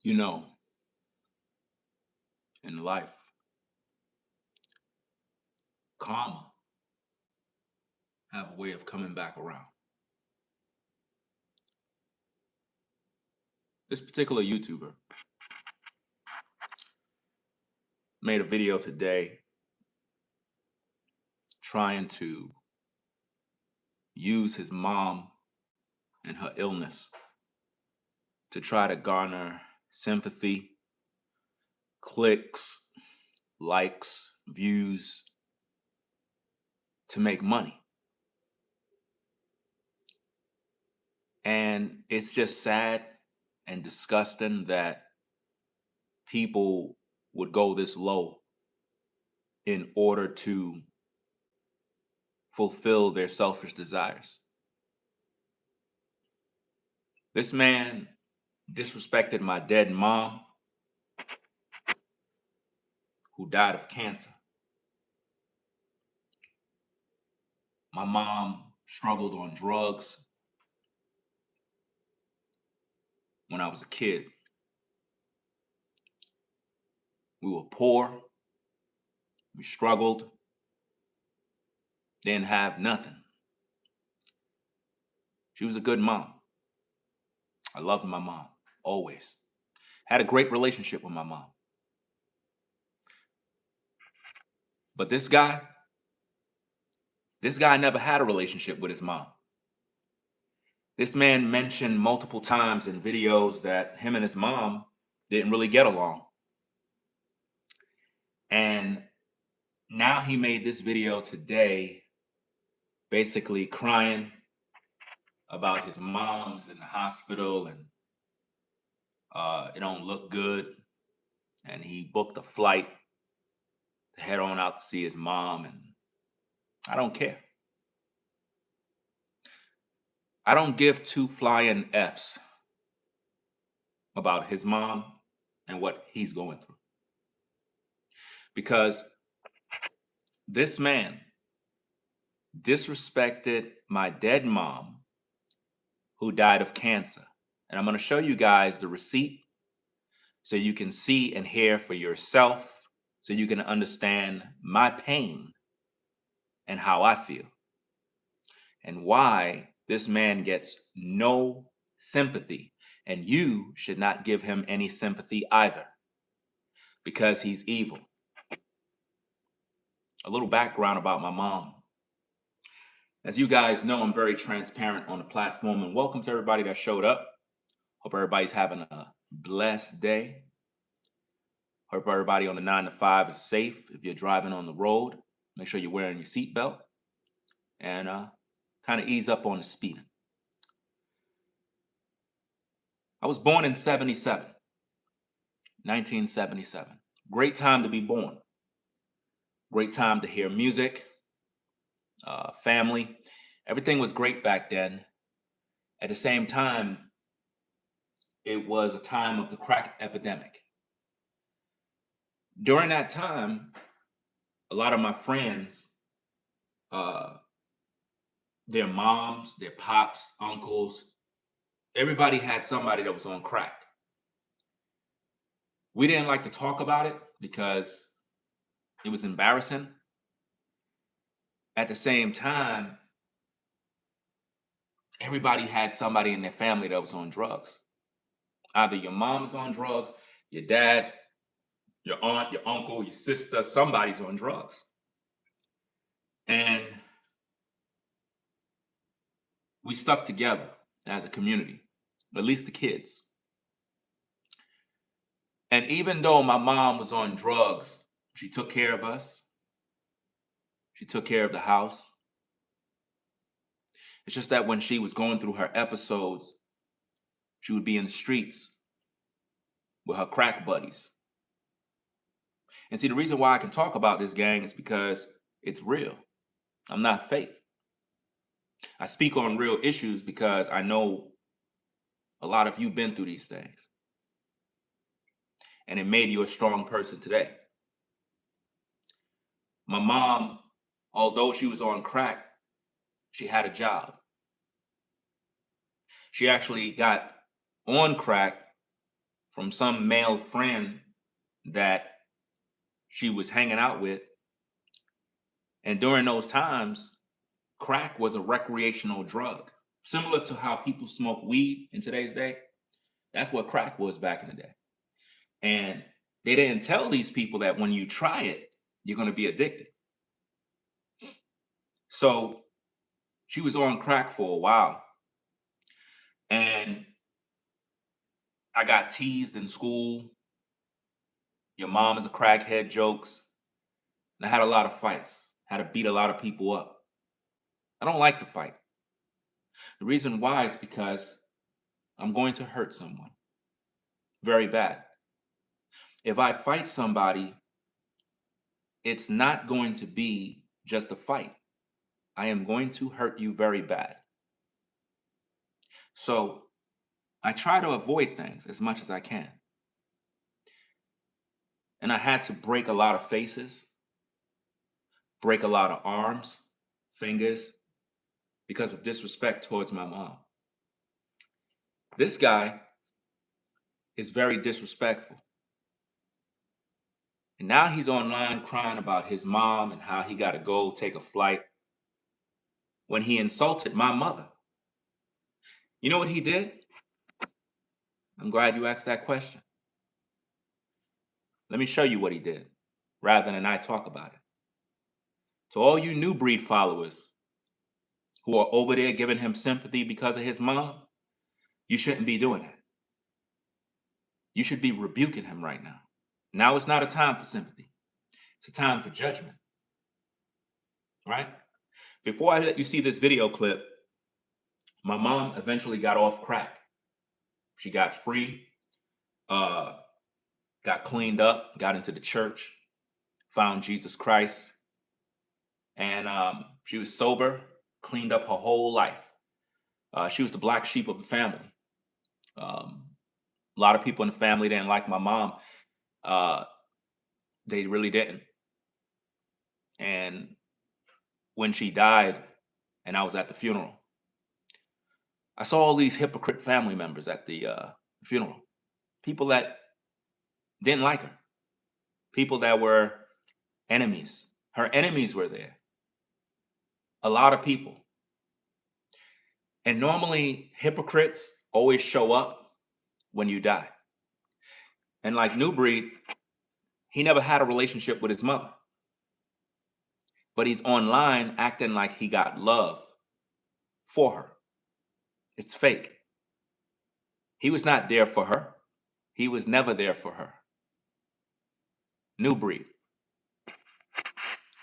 You know, in life, karma have a way of coming back around. This particular YouTuber made a video today trying to use his mom and her illness to try to garner sympathy, clicks, likes, views, to make money. And it's just sad and disgusting that people would go this low in order to fulfill their selfish desires. This man disrespected my dead mom who died of cancer. My mom struggled on drugs when I was a kid. We were poor, we struggled, didn't have nothing. She was a good mom. I loved my mom, always. Had a great relationship with my mom. But this guy never had a relationship with his mom. This man mentioned multiple times in videos that him and his mom didn't really get along. And now he made this video today basically crying about his mom's in the hospital and it don't look good. And he booked a flight to head on out to see his mom. And I don't care. I don't give two flying F's about his mom and what he's going through. Because this man disrespected my dead mom who died of cancer. And I'm going to show you guys the receipt so you can see and hear for yourself, so you can understand my pain and how I feel, and why this man gets no sympathy. And you should not give him any sympathy either, because he's evil. A little background about my mom. As you guys know, I'm very transparent on the platform, and welcome to everybody that showed up. Hope everybody's having a blessed day. Hope everybody on the 9 to 5 is safe. If you're driving on the road, make sure you're wearing your seatbelt and kind of ease up on the speeding. I was born in 1977. Great time to be born. Great time to hear music, family. Everything was great back then. At the same time, it was a time of the crack epidemic. During that time, a lot of my friends, their moms, their pops, uncles, everybody had somebody that was on crack. We didn't like to talk about it because it was embarrassing. At the same time, everybody had somebody in their family that was on drugs. Either your mom is on drugs, your dad, your aunt, your uncle, your sister, somebody's on drugs. And we stuck together as a community, at least the kids. And even though my mom was on drugs, she took care of us. She took care of the house. It's just that when she was going through her episodes, she would be in the streets with her crack buddies. And see, the reason why I can talk about this, gang, is because it's real. I'm not fake. I speak on real issues because I know a lot of you been through these things. And it made you a strong person today. My mom, although she was on crack, she had a job. She actually got on crack from some male friend that she was hanging out with. And during those times, crack was a recreational drug, similar to how people smoke weed in today's day. That's what crack was back in the day. And they didn't tell these people that when you try it, you're going to be addicted. So she was on crack for a while. And I got teased in school. Your mom is a crackhead jokes. And I had a lot of fights, had to beat a lot of people up. I don't like to fight. The reason why is because I'm going to hurt someone very bad. If I fight somebody, it's not going to be just a fight. I am going to hurt you very bad. So I try to avoid things as much as I can. And I had to break a lot of faces, break a lot of arms, fingers, because of disrespect towards my mom. This guy is very disrespectful. And now he's online crying about his mom and how he got to go take a flight when he insulted my mother. You know what he did? I'm glad you asked that question. Let me show you what he did rather than I talk about it. To all you Nubreed followers who are over there giving him sympathy because of his mom, you shouldn't be doing that. You should be rebuking him right now. Now it's not a time for sympathy. It's a time for judgment. Right? Before I let you see this video clip, my mom eventually got off crack. She got free, got cleaned up, got into the church, found Jesus Christ, and she was sober, cleaned up her whole life. She was the black sheep of the family. A lot of people in the family didn't like my mom. They really didn't. And when she died, and I was at the funeral, I saw all these hypocrite family members at the funeral. People that didn't like her. People that were enemies. Her enemies were there. A lot of people. And normally, hypocrites always show up when you die. And like Nubreed, he never had a relationship with his mother. But he's online acting like he got love for her. It's fake. He was not there for her. He was never there for her. Nubreed.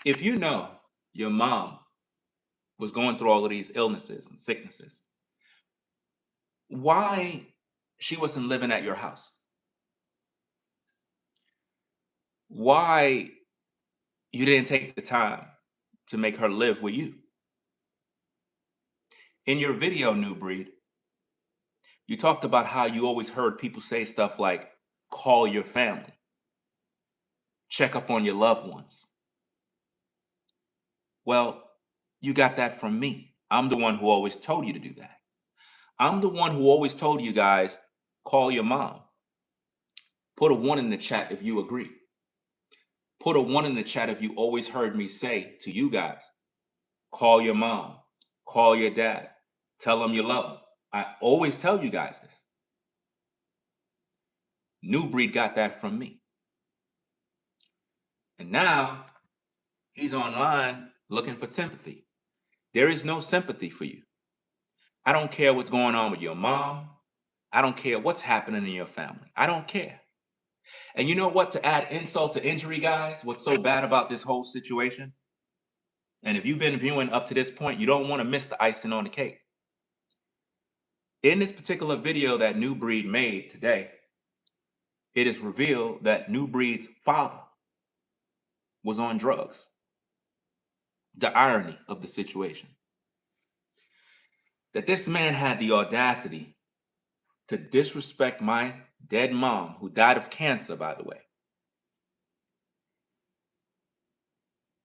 If you know your mom was going through all of these illnesses and sicknesses, why she wasn't living at your house? Why you didn't take the time to make her live with you? In your video, Nubreed, you talked about how you always heard people say stuff like, call your family, check up on your loved ones. Well, you got that from me. I'm the one who always told you to do that. I'm the one who always told you guys, call your mom. Put a 1 in the chat if you agree. Put a 1 in the chat if you always heard me say to you guys, call your mom, call your dad, tell them you love them. I always tell you guys this. Nubreed got that from me. And now he's online looking for sympathy. There is no sympathy for you. I don't care what's going on with your mom. I don't care what's happening in your family. I don't care. And you know what? To add insult to injury, guys, what's so bad about this whole situation? And if you've been viewing up to this point, you don't want to miss the icing on the cake. In this particular video that Nubreed made today, it is revealed that Nubreed's father was on drugs. The irony of the situation. That this man had the audacity to disrespect my dead mom, who died of cancer, by the way.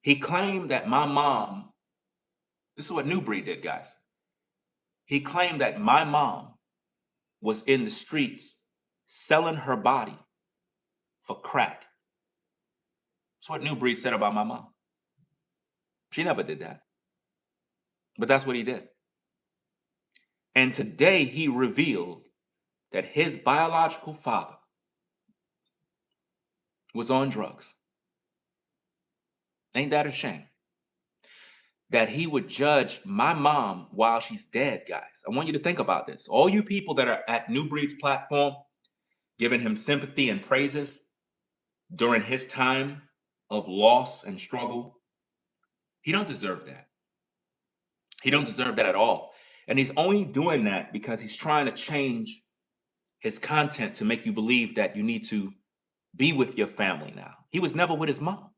He claimed that my mom, this is what Nubreed did, guys. He claimed that my mom was in the streets selling her body for crack. That's what Nubreed said about my mom. She never did that. But that's what he did. And today he revealed that his biological father was on drugs. Ain't that a shame? That he would judge my mom while she's dead, guys. I want you to think about this. All you people that are at Nubreed's platform giving him sympathy and praises during his time of loss and struggle, he don't deserve that. He don't deserve that at all. And he's only doing that because he's trying to change his content to make you believe that you need to be with your family now. He was never with his mom.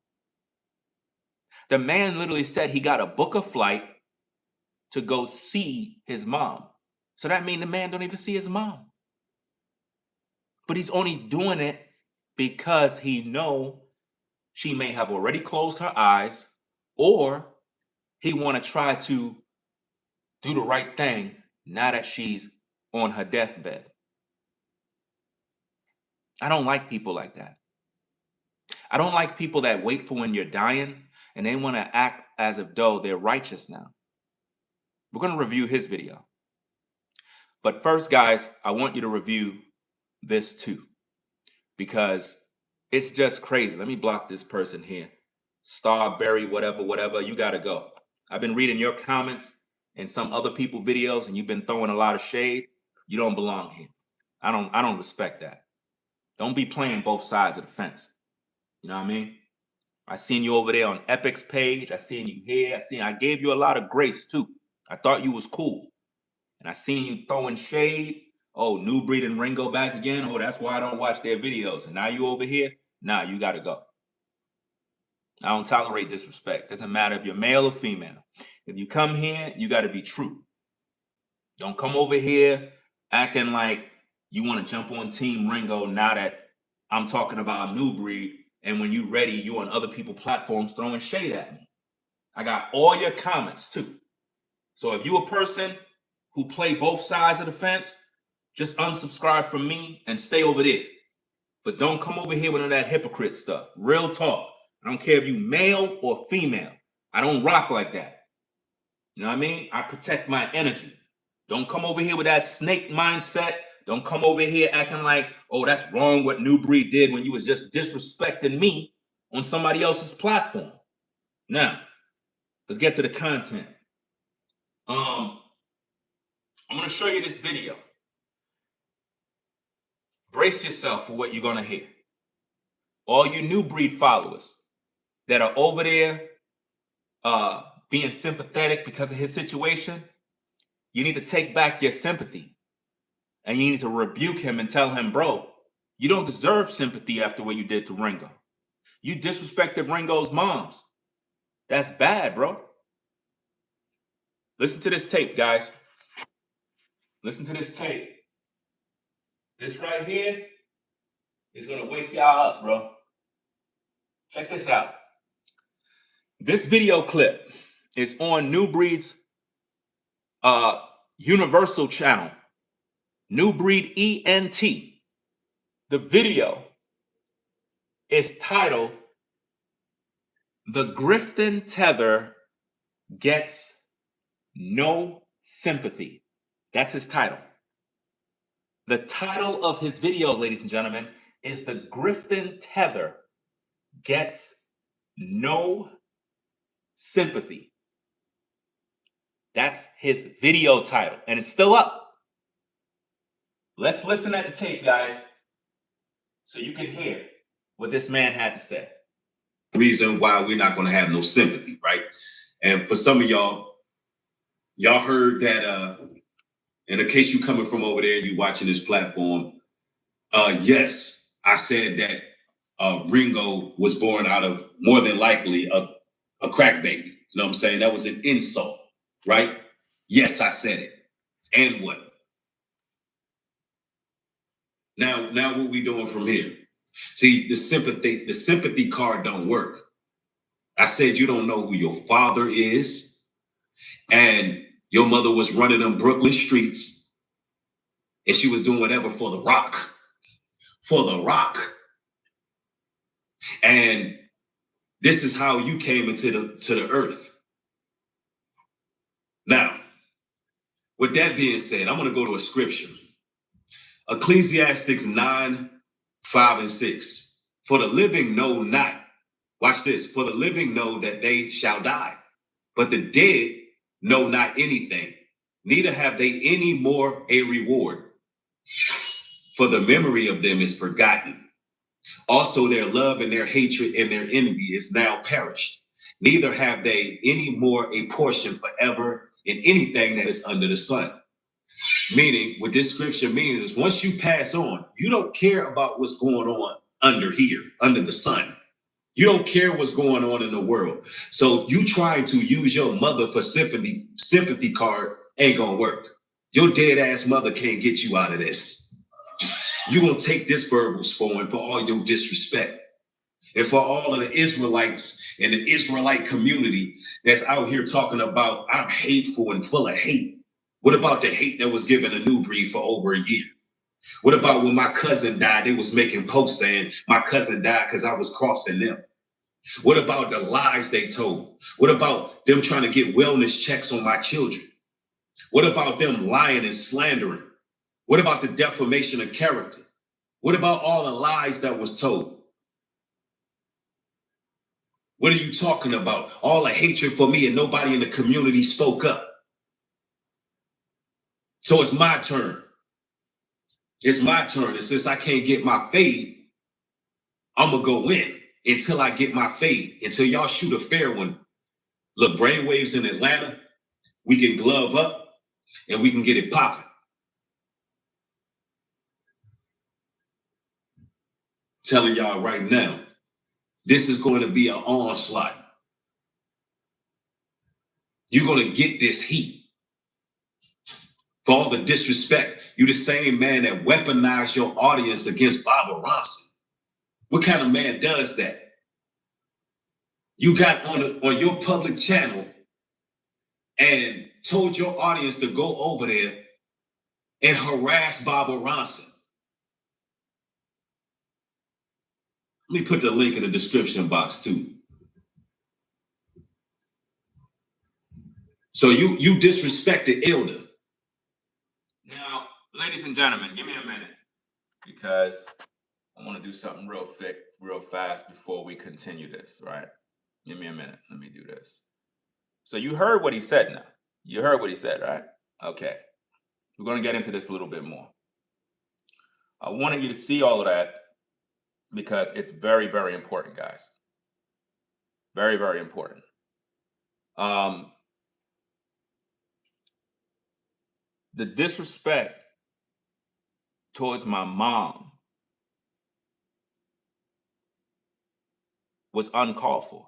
The man literally said he got a book a flight to go see his mom. So that means the man don't even see his mom. But he's only doing it because he know she may have already closed her eyes, or he want to try to do the right thing now that she's on her deathbed. I don't like people like that. I don't like people that wait for when you're dying and they want to act as if though they're righteous now. We're going to review his video. But first, guys, I want you to review this too, because it's just crazy. Let me block this person here. Starberry, whatever, you got to go. I've been reading your comments and some other people videos, and you've been throwing a lot of shade. You don't belong here. I don't respect that. Don't be playing both sides of the fence. You know what I mean? I seen you over there on Epic's page. I seen you here. I gave you a lot of grace too. I thought you was cool. And I seen you throwing shade. Oh, Nubreed and Ringo back again. Oh, that's why I don't watch their videos. And now you over here? Nah, you gotta go. I don't tolerate disrespect. Doesn't matter if you're male or female. If you come here, you gotta be true. Don't come over here acting like you want to jump on Team Ringo now that I'm talking about Nubreed, and when you ready, you on other people's platforms throwing shade at me. I got all your comments too. So if you a person who play both sides of the fence, just unsubscribe from me and stay over there. But don't come over here with all that hypocrite stuff. Real talk. I don't care if you male or female. I don't rock like that. You know what I mean? I protect my energy. Don't come over here with that snake mindset. Don't come over here acting like, oh, that's wrong what Nubreed did when you was just disrespecting me on somebody else's platform. Now, let's get to the content. I'm going to show you this video. Brace yourself for what you're going to hear. All you Nubreed followers that are over there being sympathetic because of his situation, you need to take back your sympathy. And you need to rebuke him and tell him, bro, you don't deserve sympathy after what you did to Ringo. You disrespected Ringo's moms. That's bad, bro. Listen to this tape, guys. Listen to this tape. This right here is going to wake y'all up, bro. Check this out. This video clip is on Nubreed's Universal channel, Nubreed ENT. The video is titled, "The Grifton Tether Gets No Sympathy." That's his title. The title of his video, ladies and gentlemen, is "The Grifton Tether Gets No Sympathy." That's his video title, and it's still up. Let's listen at the tape, guys, so you can hear what this man had to say. Reason why we're not going to have no sympathy, right? And for some of y'all heard that, in case you coming from over there, you watching this platform, yes, I said that Ringo was born out of, more than likely, a crack baby. You know what I'm saying? That was an insult, right? Yes, I said it. And what? Now what we doing from here? See, the sympathy card don't work. I said you don't know who your father is, and your mother was running them Brooklyn streets, and she was doing whatever for the rock. for the rock. And this is how you came into the earth. Now, with that being said, I'm going to go to a scripture. Ecclesiastes 9, 5, and 6. For the living know not, watch this, for the living know that they shall die, but the dead know not anything, neither have they any more a reward. For the memory of them is forgotten. Also their love and their hatred and their envy is now perished. Neither have they any more a portion forever in anything that is under the sun. Meaning, what this scripture means is once you pass on, you don't care about what's going on under here, under the sun. You don't care what's going on in the world. So you trying to use your mother for sympathy card ain't gonna work. Your dead ass mother can't get you out of this. You're gonna take this verbal spoon for all your disrespect. And for all of the Israelites and the Israelite community that's out here talking about I'm hateful and full of hate. What about the hate that was given to Nubreed for over a year? What about when my cousin died, they was making posts saying my cousin died because I was crossing them? What about the lies they told? What about them trying to get wellness checks on my children? What about them lying and slandering? What about the defamation of character? What about all the lies that was told? What are you talking about? All the hatred for me and nobody in the community spoke up. So it's my turn. It's my turn. And since I can't get my fade, I'm going to go in until I get my fade, until y'all shoot a fair one. Look, brainwaves in Atlanta, we can glove up and we can get it popping. Telling y'all right now, this is going to be an onslaught. You're going to get this heat for all the disrespect. You the same man that weaponized your audience against Barbara Ronson. What kind of man does that? You got on your public channel and told your audience to go over there and harass Barbara Ronson. Let me put the link in the description box too. So you disrespected Elder. Now, ladies and gentlemen, give me a minute because I want to do something real fast before we continue this, right? Give me a minute. Let me do this. So you heard what he said now. You heard what he said, right? Okay. We're going to get into this a little bit more. I wanted you to see all of that because it's very, very important, guys. Very, very important. The disrespect towards my mom was uncalled for.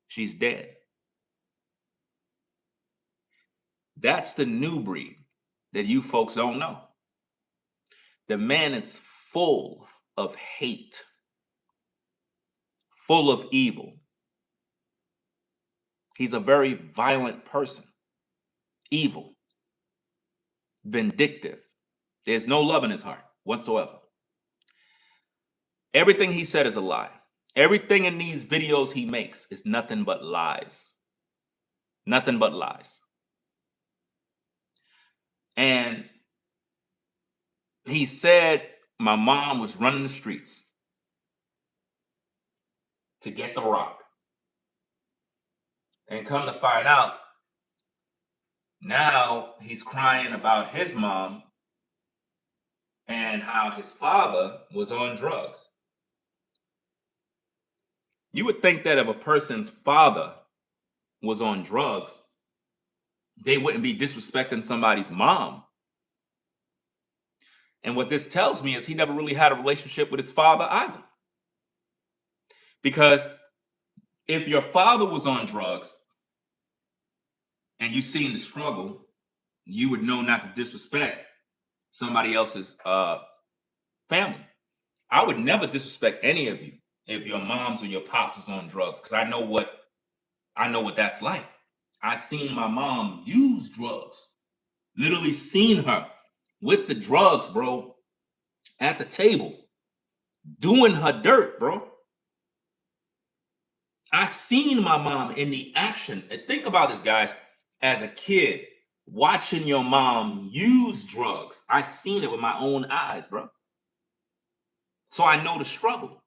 She's dead. That's the Nubreed that you folks don't know. The man is full of hate, full of evil. He's a very violent person, evil, vindictive. There's no love in his heart whatsoever. Everything he said is a lie. Everything in these videos he makes is nothing but lies. Nothing but lies. And he said my mom was running the streets to get the rock. And come to find out, now he's crying about his mom and how his father was on drugs. You would think that if a person's father was on drugs, they wouldn't be disrespecting somebody's mom. And what this tells me is he never really had a relationship with his father either. Because if your father was on drugs and you seen the struggle, you would know not to disrespect somebody else's family. I would never disrespect any of you if your moms or your pops is on drugs, because I know what that's like. I seen my mom use drugs, literally seen her with the drugs, bro, at the table, doing her dirt, bro. I seen my mom in the action. And think about this, guys. As a kid, watching your mom use drugs, I seen it with my own eyes, bro. So I know the struggle.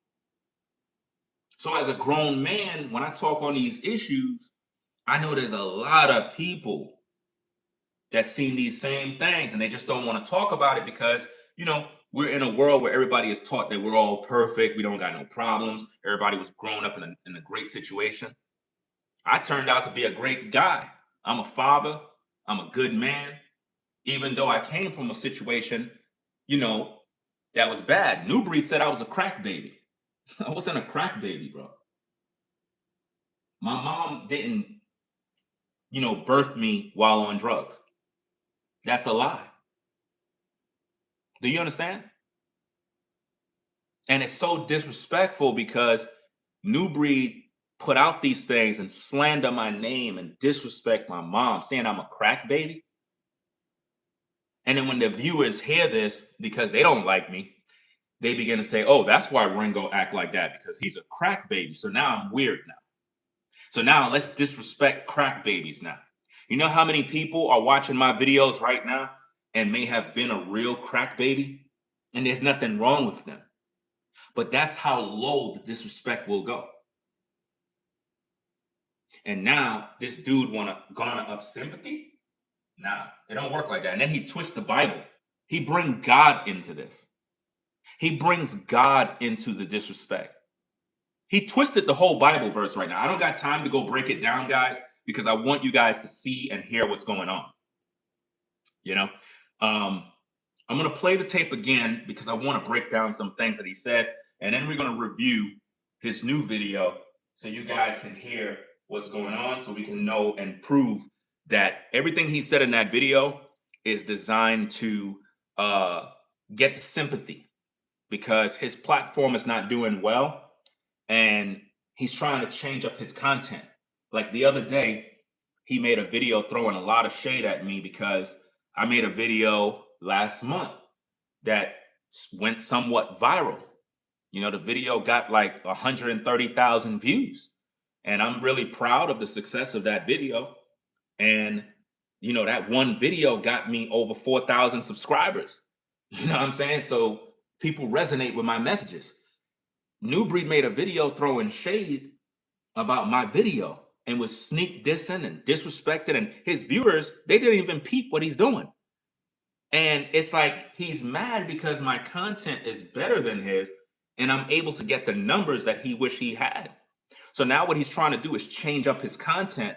So as a grown man, when I talk on these issues, I know there's a lot of people that seen these same things and they just don't want to talk about it because, we're in a world where everybody is taught that we're all perfect. We don't got no problems. Everybody was grown up in a great situation. I turned out to be a great guy. I'm a father. I'm a good man. Even though I came from a situation, you know, that was bad. Nubreed said I was a crack baby. I wasn't a crack baby, bro. My mom didn't, birth me while on drugs. That's a lie. Do you understand? And it's so disrespectful because Nubreed put out these things and slander my name and disrespect my mom, saying I'm a crack baby. And then when the viewers hear this because they don't like me, they begin to say, oh, that's why Ringo act like that, because he's a crack baby. So now I'm weird now. So now let's disrespect crack babies now. You know how many people are watching my videos right now and may have been a real crack baby? And there's nothing wrong with them. But that's how low the disrespect will go. And now this dude wanna garner up sympathy? Nah, it don't work like that. And then he twists the Bible. He bring God into this. He brings God into the disrespect. He twisted the whole Bible verse right now. I don't got time to go break it down, guys, because I want you guys to see and hear what's going on. You know, um, I'm going to play the tape again because I want to break down some things that he said, and then we're going to review his new video so you guys can hear what's going on, so we can know and prove that everything he said in that video is designed to get the sympathy because his platform is not doing well and he's trying to change up his content. Like the other day, he made a video throwing a lot of shade at me because I made a video last month that went somewhat viral. The video got like 130,000 views. And I'm really proud of the success of that video. And, that one video got me over 4,000 subscribers. You know what I'm saying? So people resonate with my messages. Nubreed made a video throwing shade about my video and was sneak dissing and disrespected, and his viewers, they didn't even peep what he's doing. And it's like he's mad because my content is better than his and I'm able to get the numbers that he wish he had. So now what he's trying to do is change up his content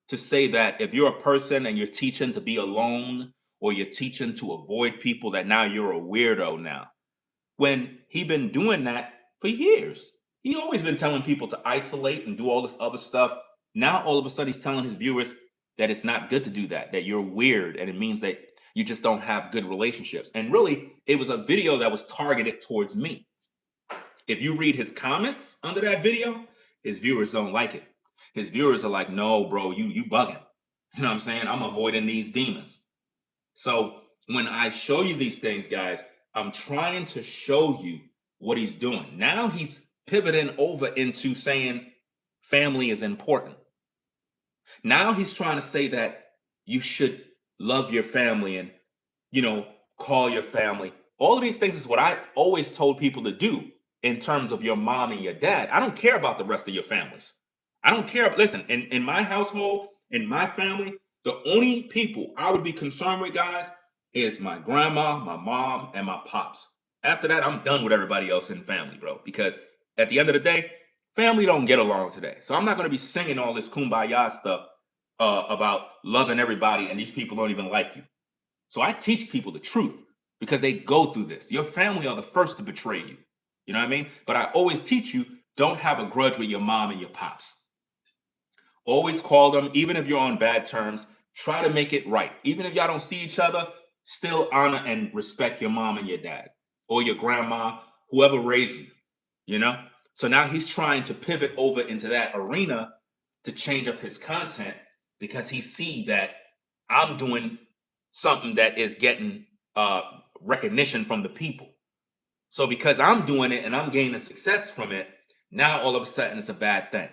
to say that if you're a person and you're teaching to be alone or you're teaching to avoid people, that now you're a weirdo now. When he been doing that for years. He always been telling people to isolate and do all this other stuff. Now all of a sudden he's telling his viewers that it's not good to do that, that you're weird and it means that you just don't have good relationships. And really, it was a video that was targeted towards me. If you read his comments under that video, his viewers don't like it. His viewers are like, no, bro, you bugging. You know what I'm saying? I'm avoiding these demons. So when I show you these things, guys, I'm trying to show you what he's doing. Now he's pivoting over into saying family is important. Now he's trying to say that you should love your family and, call your family. All of these things is what I've always told people to do in terms of your mom and your dad. I don't care about the rest of your families. I don't care. Listen, in my household, in my family, the only people I would be concerned with, guys, is my grandma, my mom, and my pops. After that, I'm done with everybody else in family, bro. Because at the end of the day, family don't get along today. So I'm not going to be singing all this kumbaya stuff about loving everybody, and these people don't even like you. So I teach people the truth because they go through this. Your family are the first to betray you. You know what I mean? But I always teach you, don't have a grudge with your mom and your pops. Always call them, even if you're on bad terms. Try to make it right. Even if y'all don't see each other, still honor and respect your mom and your dad or your grandma, whoever raised you, you know? So now he's trying to pivot over into that arena to change up his content because he see that I'm doing something that is getting recognition from the people. So because I'm doing it and I'm gaining success from it, now all of a sudden it's a bad thing.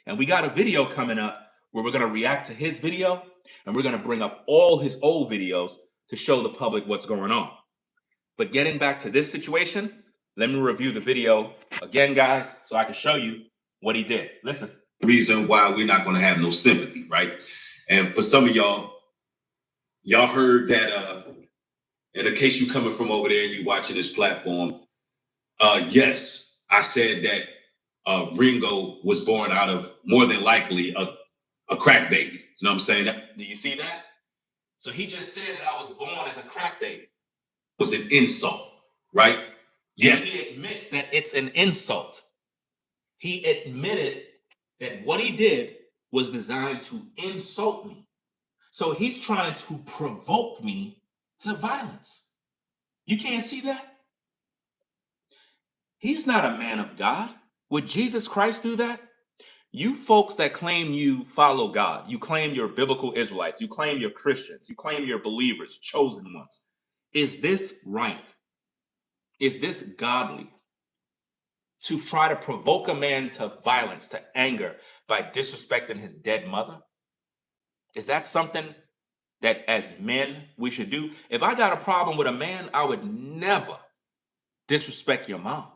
And we got a video coming up where we're going to react to his video and we're going to bring up all his old videos to show the public what's going on. But getting back to this situation, let me review the video again, guys, so I can show you what he did. Listen. Reason why we're not going to have no sympathy, right? And for some of y'all heard that in the case you coming from over there and you watching this platform, yes, I said that Ringo was born out of more than likely a crack baby. You know what I'm saying? Do you see that? So he just said that I was born as a crack baby. It was an insult, right? Yes. And he admits that it's an insult. He admitted that what he did was designed to insult me. So he's trying to provoke me to violence. You can't see that? He's not a man of God. Would Jesus Christ do that? You folks that claim you follow God, you claim you're biblical Israelites, you claim you're Christians, you claim you're believers, chosen ones. Is this right? Is this godly? To try to provoke a man to violence, to anger, by disrespecting his dead mother? Is that something that as men we should do? If I got a problem with a man, I would never disrespect your mom.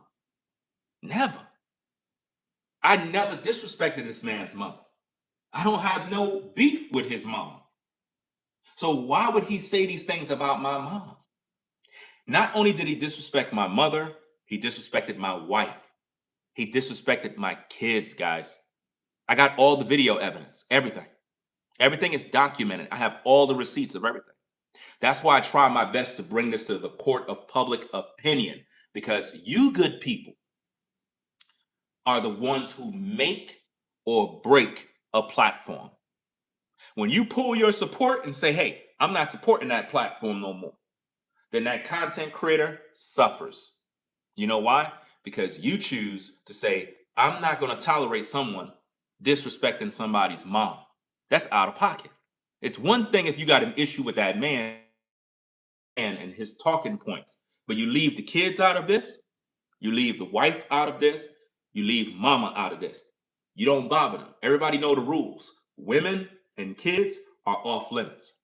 Never. I never disrespected this man's mother. I don't have no beef with his mom. So why would he say these things about my mom? Not only did he disrespect my mother, he disrespected my wife. He disrespected my kids, guys. I got all the video evidence, everything. Everything is documented. I have all the receipts of everything. That's why I try my best to bring this to the court of public opinion, because you good people are the ones who make or break a platform. When you pull your support and say, hey, I'm not supporting that platform no more, then that content creator suffers. You know why? Because you choose to say, I'm not going to tolerate someone disrespecting somebody's mom. That's out of pocket. It's one thing if you got an issue with that man and his talking points, but you leave the kids out of this, you leave the wife out of this, you leave mama out of this. You don't bother them. Everybody know the rules. Women and kids are off limits.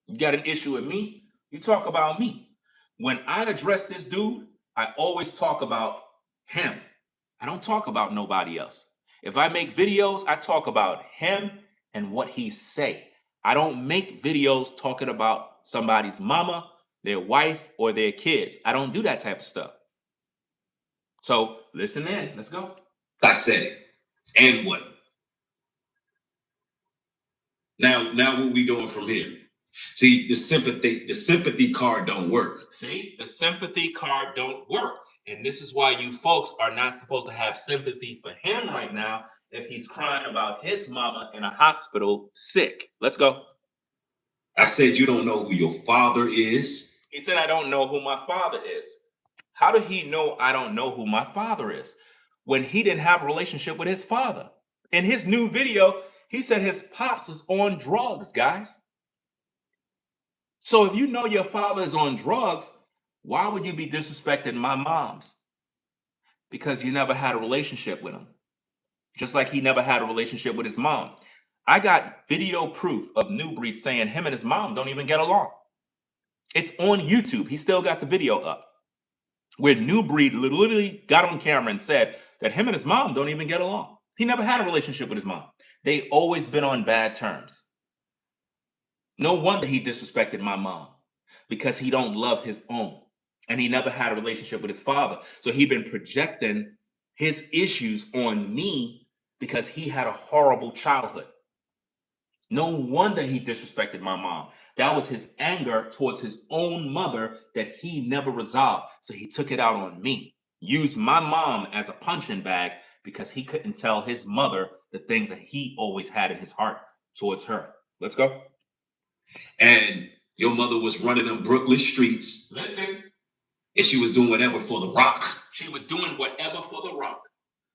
You got an issue with me, you talk about me. When I address this dude, I always talk about him. I don't talk about nobody else. If I make videos, I talk about him and what he say. I don't make videos talking about somebody's mama, their wife, or their kids. I don't do that type of stuff. So listen in, let's go. I said it. And what? Now what we doing from here? See, the sympathy card don't work. See, the sympathy card don't work. And this is why you folks are not supposed to have sympathy for him right now if he's crying about his mama in a hospital sick. Let's go. I said you don't know who your father is. He said I don't know who my father is. How did he know I don't know who my father is when he didn't have a relationship with his father? In his new video, he said his pops was on drugs, guys. So if you know your father is on drugs, why would you be disrespecting my mom's? Because you never had a relationship with him. Just like he never had a relationship with his mom. I got video proof of Nubreed saying him and his mom don't even get along. It's on YouTube. He still got the video up, where Nubreed literally got on camera and said that him and his mom don't even get along. He never had a relationship with his mom. They always been on bad terms. No wonder he disrespected my mom, because he don't love his own. And he never had a relationship with his father. So he been projecting his issues on me because he had a horrible childhood. No wonder he disrespected my mom. That was his anger towards his own mother that he never resolved. So he took it out on me. Used my mom as a punching bag because he couldn't tell his mother the things that he always had in his heart towards her. Let's go. And your mother was running them Brooklyn streets. Listen. And she was doing whatever for the rock. She was doing whatever for the rock.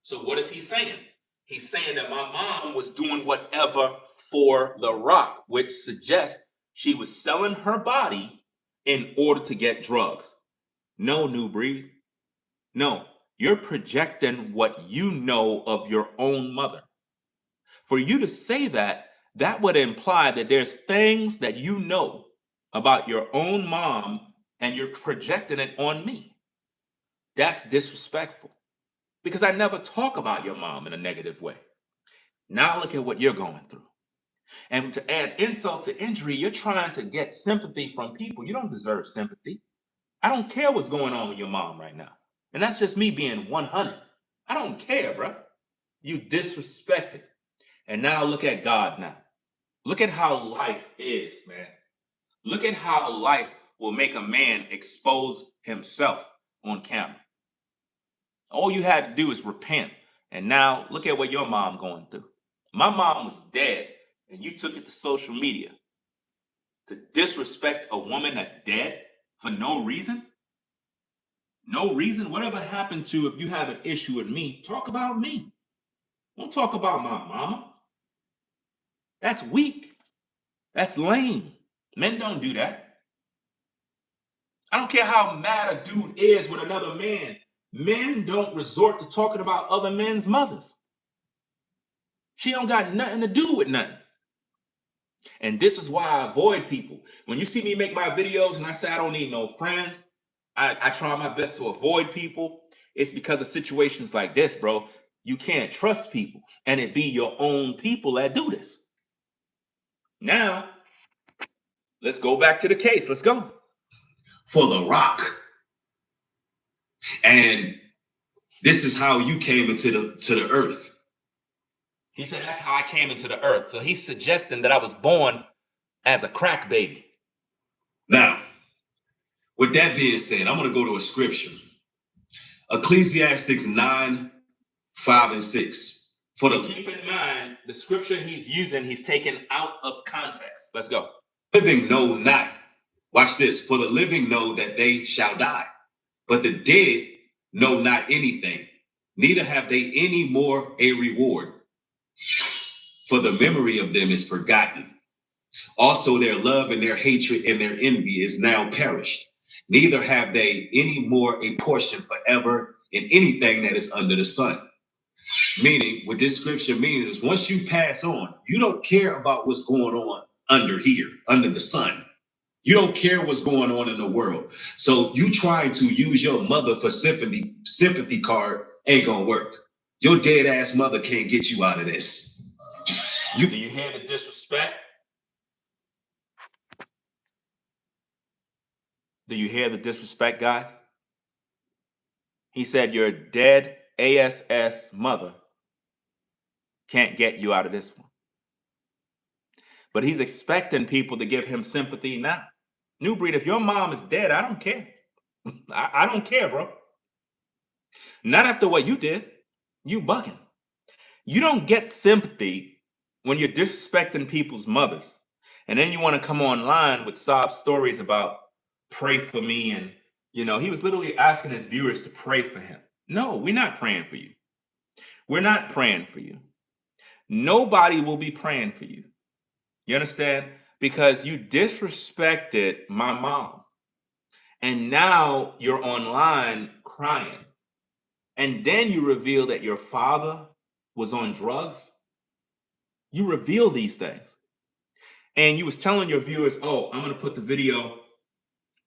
So what is he saying? He's saying that my mom was doing whatever for the rock, which suggests she was selling her body in order to get drugs. No, Nubreed. No, you're projecting what you know of your own mother. For you to say that, that would imply that there's things that you know about your own mom and you're projecting it on me. That's disrespectful because I never talk about your mom in a negative way. Now look at what you're going through. And to add insult to injury, you're trying to get sympathy from people. You don't deserve sympathy. I don't care what's going on with your mom right now. And that's just me being 100. I don't care, bro. You disrespected. And now look at God now. Look at how life is, man. Look at how life will make a man expose himself on camera. All you had to do is repent. And now look at what your mom going through. My mom was dead, and you took it to social media to disrespect a woman that's dead for no reason. No reason. Whatever happened to if you have an issue with me, talk about me. Don't talk about my mama. That's weak. That's lame. Men don't do that. I don't care how mad a dude is with another man. Men don't resort to talking about other men's mothers. She don't got nothing to do with nothing. And this is why I avoid people. When you see me make my videos and I say I don't need no friends, I try my best to avoid people. It's because of situations like this, bro. You can't trust people, and it be your own people that do this. Now, let's go back to the case. Let's go. For The Rock. And this is how you came into the earth. He said that's how I came into the earth. So he's suggesting that I was born as a crack baby. Now, with that being said, I'm going to go to a scripture. Ecclesiastes 9, 5, and 6. Keep in mind, the scripture he's using, he's taken out of context. Let's go. Living know not. Watch this. For the living know that they shall die, but the dead know not anything, neither have they any more a reward. For the memory of them is forgotten. Also their love and their hatred and their envy is now perished. Neither have they any more a portion forever in anything that is under the sun. Meaning, what this scripture means is once you pass on, you don't care about what's going on under here, under the sun. You don't care what's going on in the world. So you trying to use your mother for sympathy card ain't gonna work. Your dead ass mother can't get you out of this. Do you hear the disrespect? Do you hear the disrespect, guys? He said your dead ASS mother can't get you out of this one. But he's expecting people to give him sympathy now. Nubreed, if your mom is dead, I don't care. I don't care, bro. Not after what you did. You bugging. You don't get sympathy when you're disrespecting people's mothers. And then you want to come online with sob stories about pray for me. And, he was literally asking his viewers to pray for him. No, we're not praying for you. We're not praying for you. Nobody will be praying for you. You understand? Because you disrespected my mom. And now you're online crying. And then you reveal that your father was on drugs. You reveal these things. And you was telling your viewers, oh, I'm going to put the video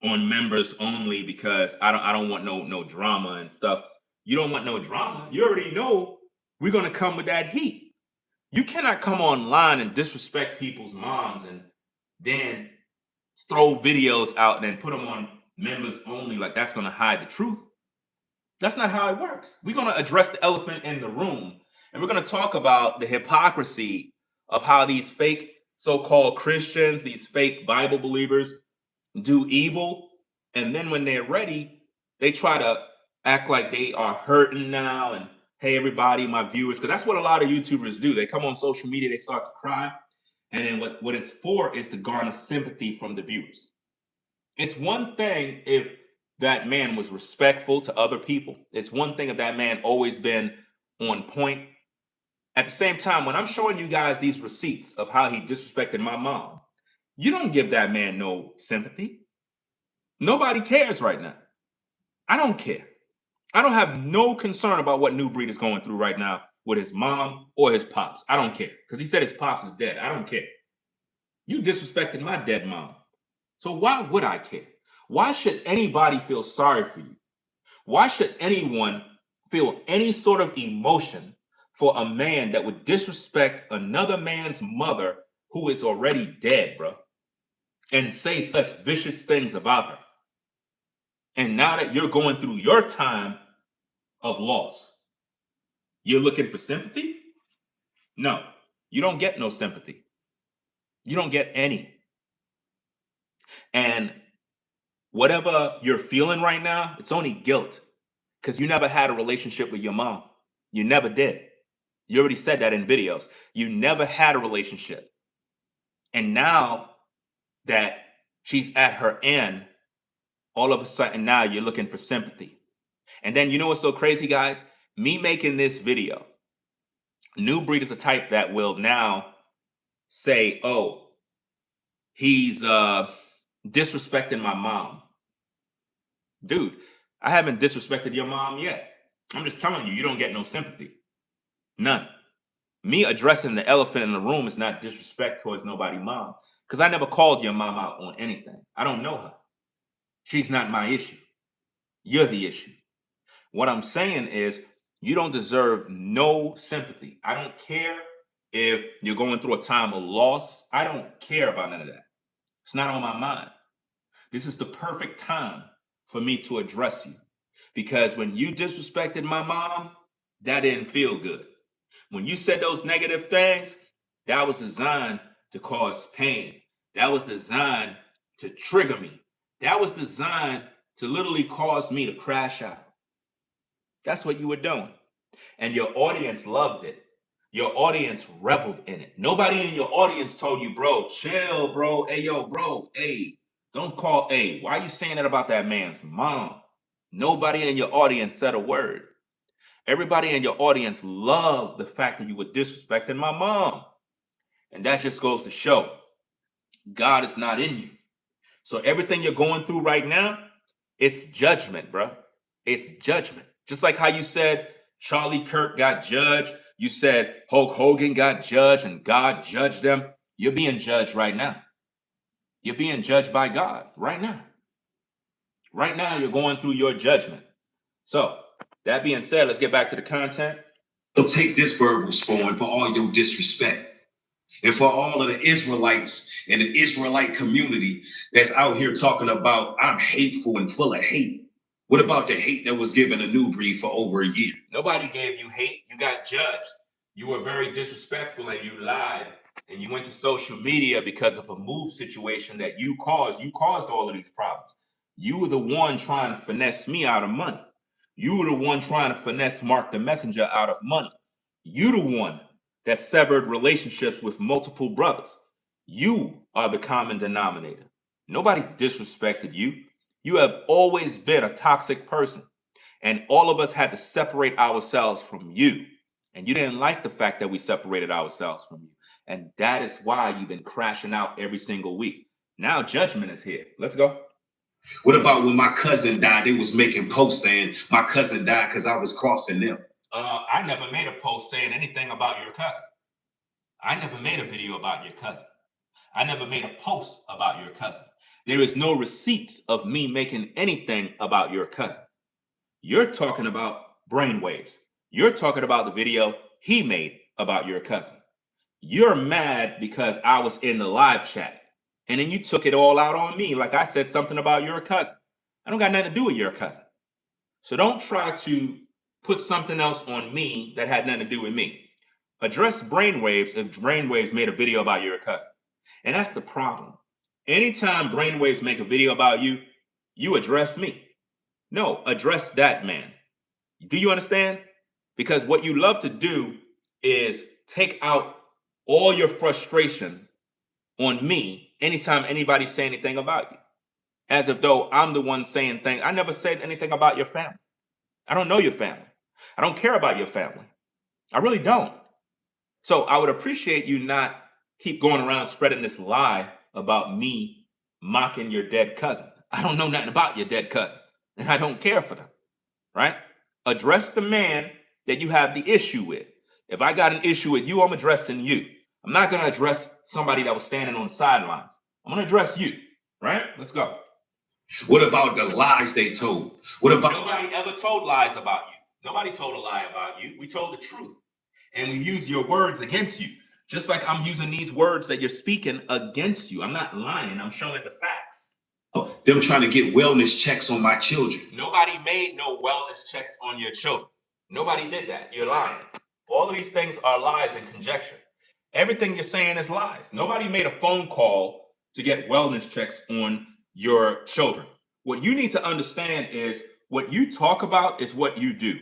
on members only because I don't want no drama and stuff. You don't want no drama. You already know we're going to come with that heat. You cannot come online and disrespect people's moms and then throw videos out and then put them on members only like that's going to hide the truth. That's not how it works. We're going to address the elephant in the room, and we're going to talk about the hypocrisy of how these fake so-called Christians, these fake Bible believers do evil. And then when they're ready, they try to act like they are hurting now. And hey, everybody, my viewers, because that's what a lot of YouTubers do. They come on social media, they start to cry. And then what it's for is to garner sympathy from the viewers. It's one thing if that man was respectful to other people. It's one thing if that man always been on point. At the same time, when I'm showing you guys these receipts of how he disrespected my mom, you don't give that man no sympathy. Nobody cares right now. I don't care. I don't have no concern about what Nubreed is going through right now with his mom or his pops. I don't care. Because he said his pops is dead. I don't care. You disrespected my dead mom. So why would I care? Why should anybody feel sorry for you? Why should anyone feel any sort of emotion for a man that would disrespect another man's mother who is already dead, bro, and say such vicious things about her? And now that you're going through your time of loss, you're looking for sympathy? No, you don't get no sympathy. You don't get any. And whatever you're feeling right now, it's only guilt because you never had a relationship with your mom. You never did. You already said that in videos. You never had a relationship. And now that she's at her end, all of a sudden now you're looking for sympathy. And then you know what's so crazy, guys? Me making this video, Nubreed is the type that will now say, oh, he's disrespecting my mom. Dude, I haven't disrespected your mom yet. I'm just telling you, you don't get no sympathy. None. Me addressing the elephant in the room is not disrespect towards nobody's mom, because I never called your mom out on anything. I don't know her. She's not my issue. You're the issue. What I'm saying is you don't deserve no sympathy. I don't care if you're going through a time of loss. I don't care about none of that. It's not on my mind. This is the perfect time for me to address you, because when you disrespected my mom, that didn't feel good. When you said those negative things, that was designed to cause pain. That was designed to trigger me. That was designed to literally cause me to crash out. That's what you were doing. And your audience loved it. Your audience reveled in it. Nobody in your audience told you, bro, chill, bro. Hey, yo, bro, hey, don't call A. Why are you saying that about that man's mom? Nobody in your audience said a word. Everybody in your audience loved the fact that you were disrespecting my mom. And that just goes to show God is not in you. So everything you're going through right now, it's judgment, bro. It's judgment. Just like how you said Charlie Kirk got judged. You said Hulk Hogan got judged and God judged them. You're being judged right now. You're being judged by God right now. Right now, you're going through your judgment. So, that being said, let's get back to the content. So take this verbal spawn for all your disrespect. And for all of the Israelites and the Israelite community that's out here talking about I'm hateful and full of hate. What about the hate that was given to Nubreed for over a year? Nobody gave you hate. You got judged. You were very disrespectful and you lied. And you went to social media because of a move situation that you caused. You caused all of these problems. You were the one trying to finesse me out of money. You were the one trying to finesse Mark the Messenger out of money. You the one that severed relationships with multiple brothers. You are the common denominator. Nobody disrespected you. You have always been a toxic person. And all of us had to separate ourselves from you. And you didn't like the fact that we separated ourselves from you. And that is why you've been crashing out every single week. Now judgment is here. Let's go. What about when my cousin died? They was making posts saying my cousin died because I was crossing them. I never made a post saying anything about your cousin. I never made a video about your cousin. I never made a post about your cousin. There is no receipts of me making anything about your cousin. You're talking about brainwaves. You're talking about the video he made about your cousin. You're mad because I was in the live chat. And then you took it all out on me like I said something about your cousin. I don't got nothing to do with your cousin. So don't try to put something else on me that had nothing to do with me. Address brainwaves if brainwaves made a video about your cousin. And that's the problem. Anytime brainwaves make a video about you, you address me. No, address that man. Do you understand? Because what you love to do is take out all your frustration on me anytime anybody say anything about you. As if though I'm the one saying things. I never said anything about your family. I don't know your family. I don't care about your family. I really don't. So I would appreciate you not keep going around spreading this lie about me mocking your dead cousin. I don't know nothing about your dead cousin, and I don't care for them, right? Address the man that you have the issue with. If I got an issue with you, I'm addressing you. I'm not going to address somebody that was standing on the sidelines. I'm going to address you, right? Let's go. What about the lies they told? What about Nobody ever told lies about you. Nobody told a lie about you. We told the truth. And we use your words against you. Just like I'm using these words that you're speaking against you. I'm not lying. I'm showing the facts. them trying to get wellness checks on my children? Nobody made no wellness checks on your children. Nobody did that. You're lying. All of these things are lies and conjecture. Everything you're saying is lies. Nobody made a phone call to get wellness checks on your children. What you need to understand is what you talk about is what you do.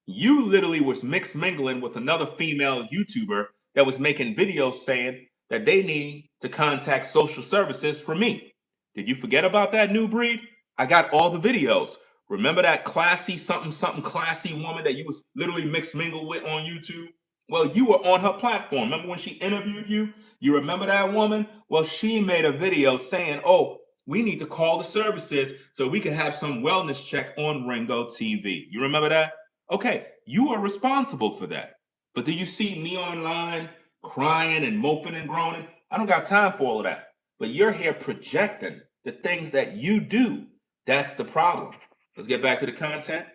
You literally was mixed mingling with another female YouTuber that was making videos saying that they need to contact social services for me. Did you forget about that, Nubreed? I got all the videos. Remember that classy something something classy woman that you was literally mixed mingled with on YouTube? Well, you were on her platform. Remember when she interviewed you? You remember that woman? Well, she made a video saying, "Oh, we need to call the services so we can have some wellness check on Ringo TV." You remember that? Okay, you are responsible for that. But do you see me online crying and moping and groaning? I don't got time for all of that. But you're here projecting the things that you do. That's the problem. Let's get back to the content.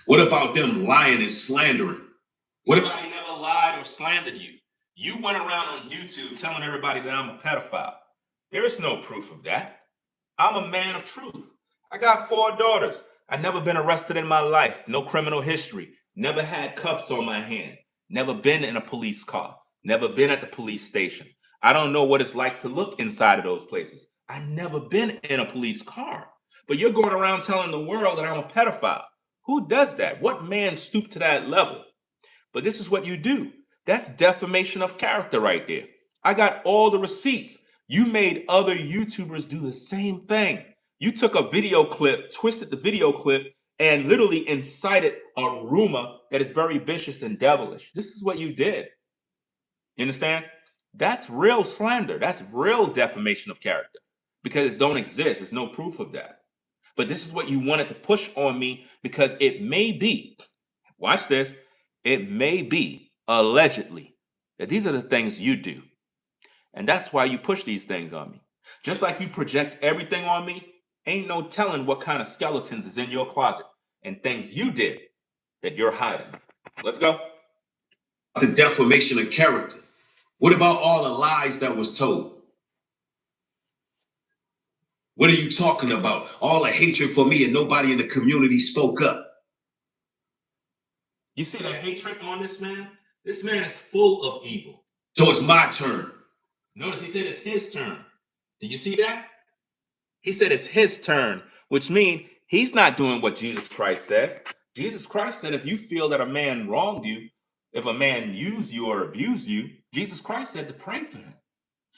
What about them lying and slandering? What about Nobody never lied or slandered you. You went around on YouTube telling everybody that I'm a pedophile. There is no proof of that. I'm a man of truth. I got 4 daughters. I've never been arrested in my life. No criminal history. Never had cuffs on my hand. Never been in a police car. Never been at the police station. I don't know what it's like to look inside of those places. I've never been in a police car. But you're going around telling the world that I'm a pedophile. Who does that? What man stooped to that level? But this is what you do. That's defamation of character right there. I got all the receipts. You made other YouTubers do the same thing. You took a video clip, twisted the video clip, and literally incited a rumor that is very vicious and devilish. This is what you did. You understand? That's real slander. That's real defamation of character because it don't exist. There's no proof of that. But this is what you wanted to push on me because it may be, watch this, it may be allegedly that these are the things you do. And that's why you push these things on me. Just like you project everything on me, ain't no telling what kind of skeletons is in your closet and things you did that you're hiding. Let's go. the defamation of character? What about all the lies that was told? What are you talking about? All the hatred for me and nobody in the community spoke up. You see the hatred on this man? This man is full of evil. So it's my turn. Notice he said it's his turn. Do you see that? He said it's his turn, which means he's not doing what Jesus Christ said. Jesus Christ said if you feel that a man wronged you, if a man used you or abused you, Jesus Christ said to pray for him.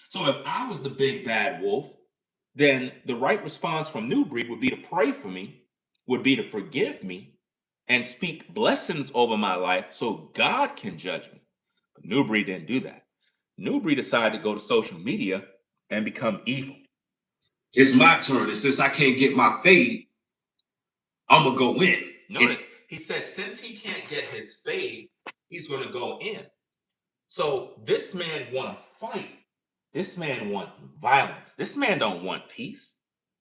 So if I was the big bad wolf, then the right response from Nubreed would be to pray for me, would be to forgive me, and speak blessings over my life so God can judge me. But Nubreed didn't do that. Nubreed decided to go to social media and become evil. It's my turn. And since I can't get my fade, I'm going to go in. Notice, he said since he can't get his fade, he's going to go in. So this man want to fight. This man want violence. This man don't want peace.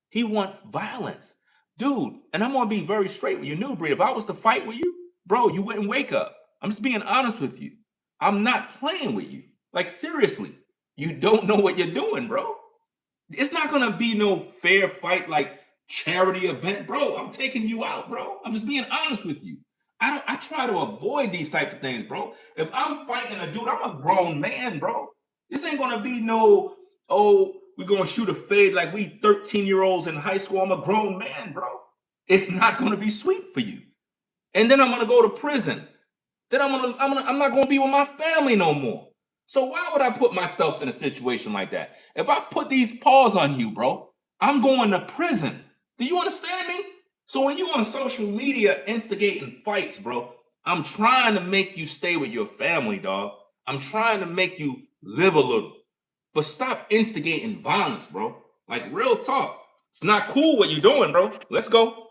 He want violence. Dude, and I'm going to be very straight with you, Nubreed. If I was to fight with you, bro, you wouldn't wake up. I'm just being honest with you. I'm not playing with you. Like, seriously, you don't know what you're doing, bro. It's not going to be no fair fight like charity event, bro. I'm taking you out, bro. I'm just being honest with you. I try to avoid these type of things, bro. If I'm fighting a dude, I'm a grown man, bro. This ain't gonna be no, oh, we're gonna shoot a fade like we 13-year-olds in high school. I'm a grown man, bro. It's not gonna be sweet for you. And then I'm gonna go to prison. Then I'm not gonna be with my family no more. So why would I put myself in a situation like that? If I put these paws on you, bro, I'm going to prison. Do you understand me? So when you on social media instigating fights, bro, I'm trying to make you stay with your family, dog. I'm trying to make you live a little. But stop instigating violence, bro. Like real talk. It's not cool what you're doing, bro. Let's go.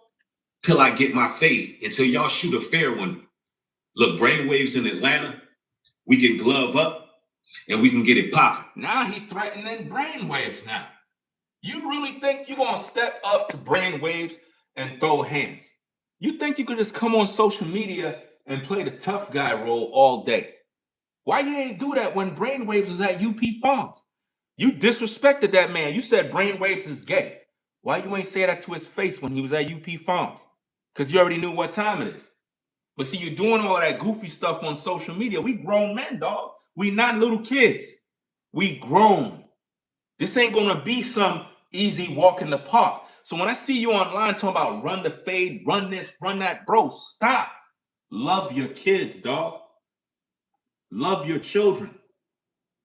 Till I get my fade, until y'all shoot a fair one. Look, Brainwaves in Atlanta, we can glove up and we can get it popping. Now he threatening Brainwaves now. You really think you're going to step up to Brainwaves and throw hands? You think you could just come on social media and play the tough guy role all day? Why you ain't do that when Brainwaves was at UP Farms? You disrespected that man. You said Brainwaves is gay. Why you ain't say that to his face when he was at UP Farms? Because you already knew what time it is. But see, you're doing all that goofy stuff on social media. We grown men, dog. We not little kids. We grown. This ain't gonna be some easy walk in the park. So when I see you online talking about run the fade, run this, run that, bro, stop. Love your kids, dog. Love your children.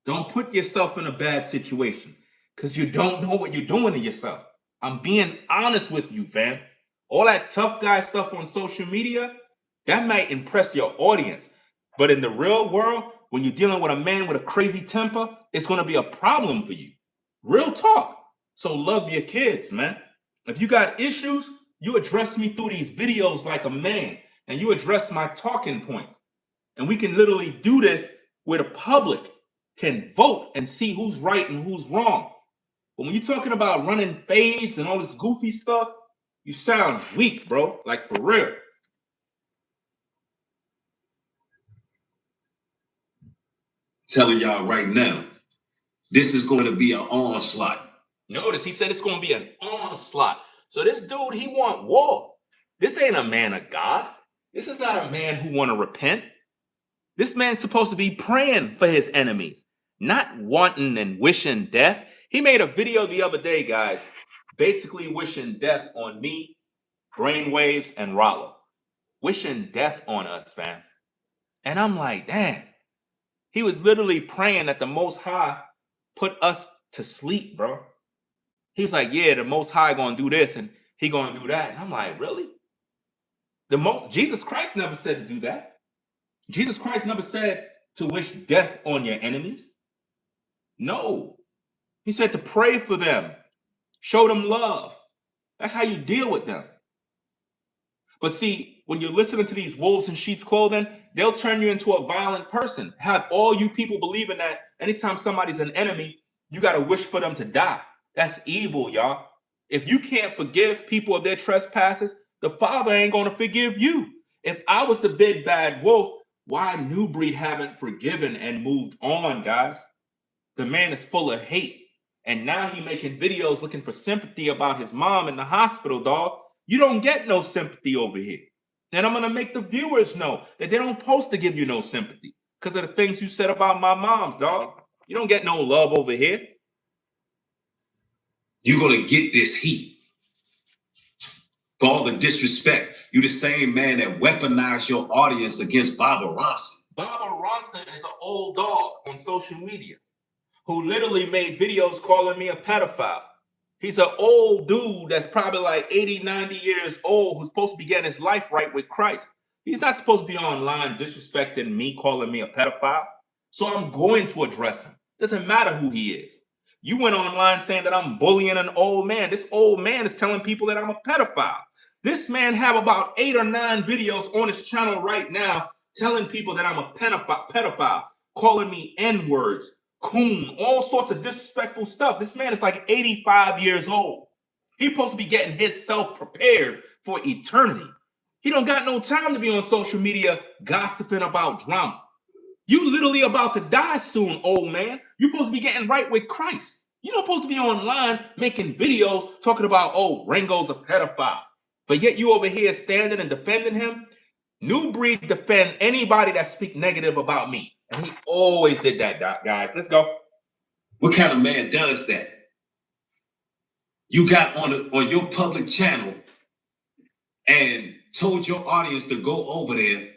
Don't put yourself in a bad situation because you don't know what you're doing to yourself. I'm being honest with you, fam. All that tough guy stuff on social media, that might impress your audience. But in the real world, when you're dealing with a man with a crazy temper, it's going to be a problem for you. Real talk. So love your kids, man. If you got issues, you address me through these videos like a man, and you address my talking points. And we can literally do this where the public can vote and see who's right and who's wrong. But when you're talking about running fades and all this goofy stuff, you sound weak, bro. Like for real. Telling y'all right now, this is going to be an onslaught. Notice he said it's going to be an onslaught. So this dude, he want war. This ain't a man of God. This is not a man who want to repent. This man's supposed to be praying for his enemies, not wanting and wishing death. He made a video the other day, guys, basically wishing death on me, Brainwaves, and Rollo. Wishing death on us, fam. And I'm like, damn. He was literally praying that the Most High put us to sleep, bro. He was like, yeah, the Most High gonna do this and he gonna do that. And I'm like, really? Jesus Christ never said to do that. Jesus Christ never said to wish death on your enemies. No. He said to pray for them, show them love. That's how you deal with them. But see, when you're listening to these wolves in sheep's clothing, they'll turn you into a violent person. Have all you people believing that anytime somebody's an enemy, you got to wish for them to die. That's evil, y'all. If you can't forgive people of their trespasses, the Father ain't going to forgive you. If I was the big bad wolf, why Nubreed haven't forgiven and moved on, guys? The man is full of hate. And now he making videos looking for sympathy about his mom in the hospital, dog. You don't get no sympathy over here. And I'm going to make the viewers know that they don't supposed to give you no sympathy because of the things you said about my mom's, dog. You don't get no love over here. You're going to get this heat for all the disrespect. You the same man that weaponized your audience against Baba Ronson. Baba Ronson is an old dog on social media who literally made videos calling me a pedophile. He's an old dude that's probably like 80, 90 years old who's supposed to be getting his life right with Christ. He's not supposed to be online disrespecting me, calling me a pedophile. So I'm going to address him. Doesn't matter who he is. You went online saying that I'm bullying an old man. This old man is telling people that I'm a pedophile. This man have about 8 or 9 videos on his channel right now telling people that I'm a pedophile, calling me N-words, coon, all sorts of disrespectful stuff. This man is like 85 years old. He's supposed to be getting himself prepared for eternity. He don't got no time to be on social media gossiping about drama. You literally about to die soon, old man. You're supposed to be getting right with Christ. You're not supposed to be online making videos talking about, oh, Ringo's a pedophile. But yet you over here standing and defending him. Nubreed defend anybody that speak negative about me. And he always did that, guys. Let's go. What kind of man does that? You got on your public channel and told your audience to go over there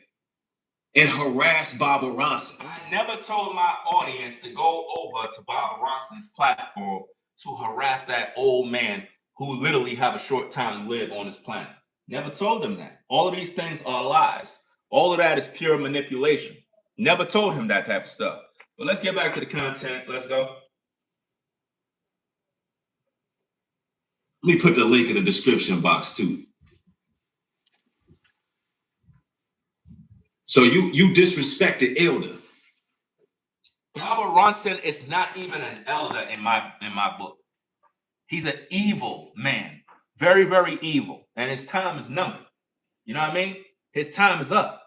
and harass Baba Ronson. I never told my audience to go over to Baba Ronson's platform to harass that old man who literally have a short time to live on this planet. Never told him that. All of these things are lies. All of that is pure manipulation. Never told him that type of stuff. But let's get back to the content. Let's go. Let me put the link in the description box too. So you disrespect the elder. Barbara Ronson is not even an elder in my book. He's an evil man, very, very evil, and his time is numbered. You know what I mean? His time is up.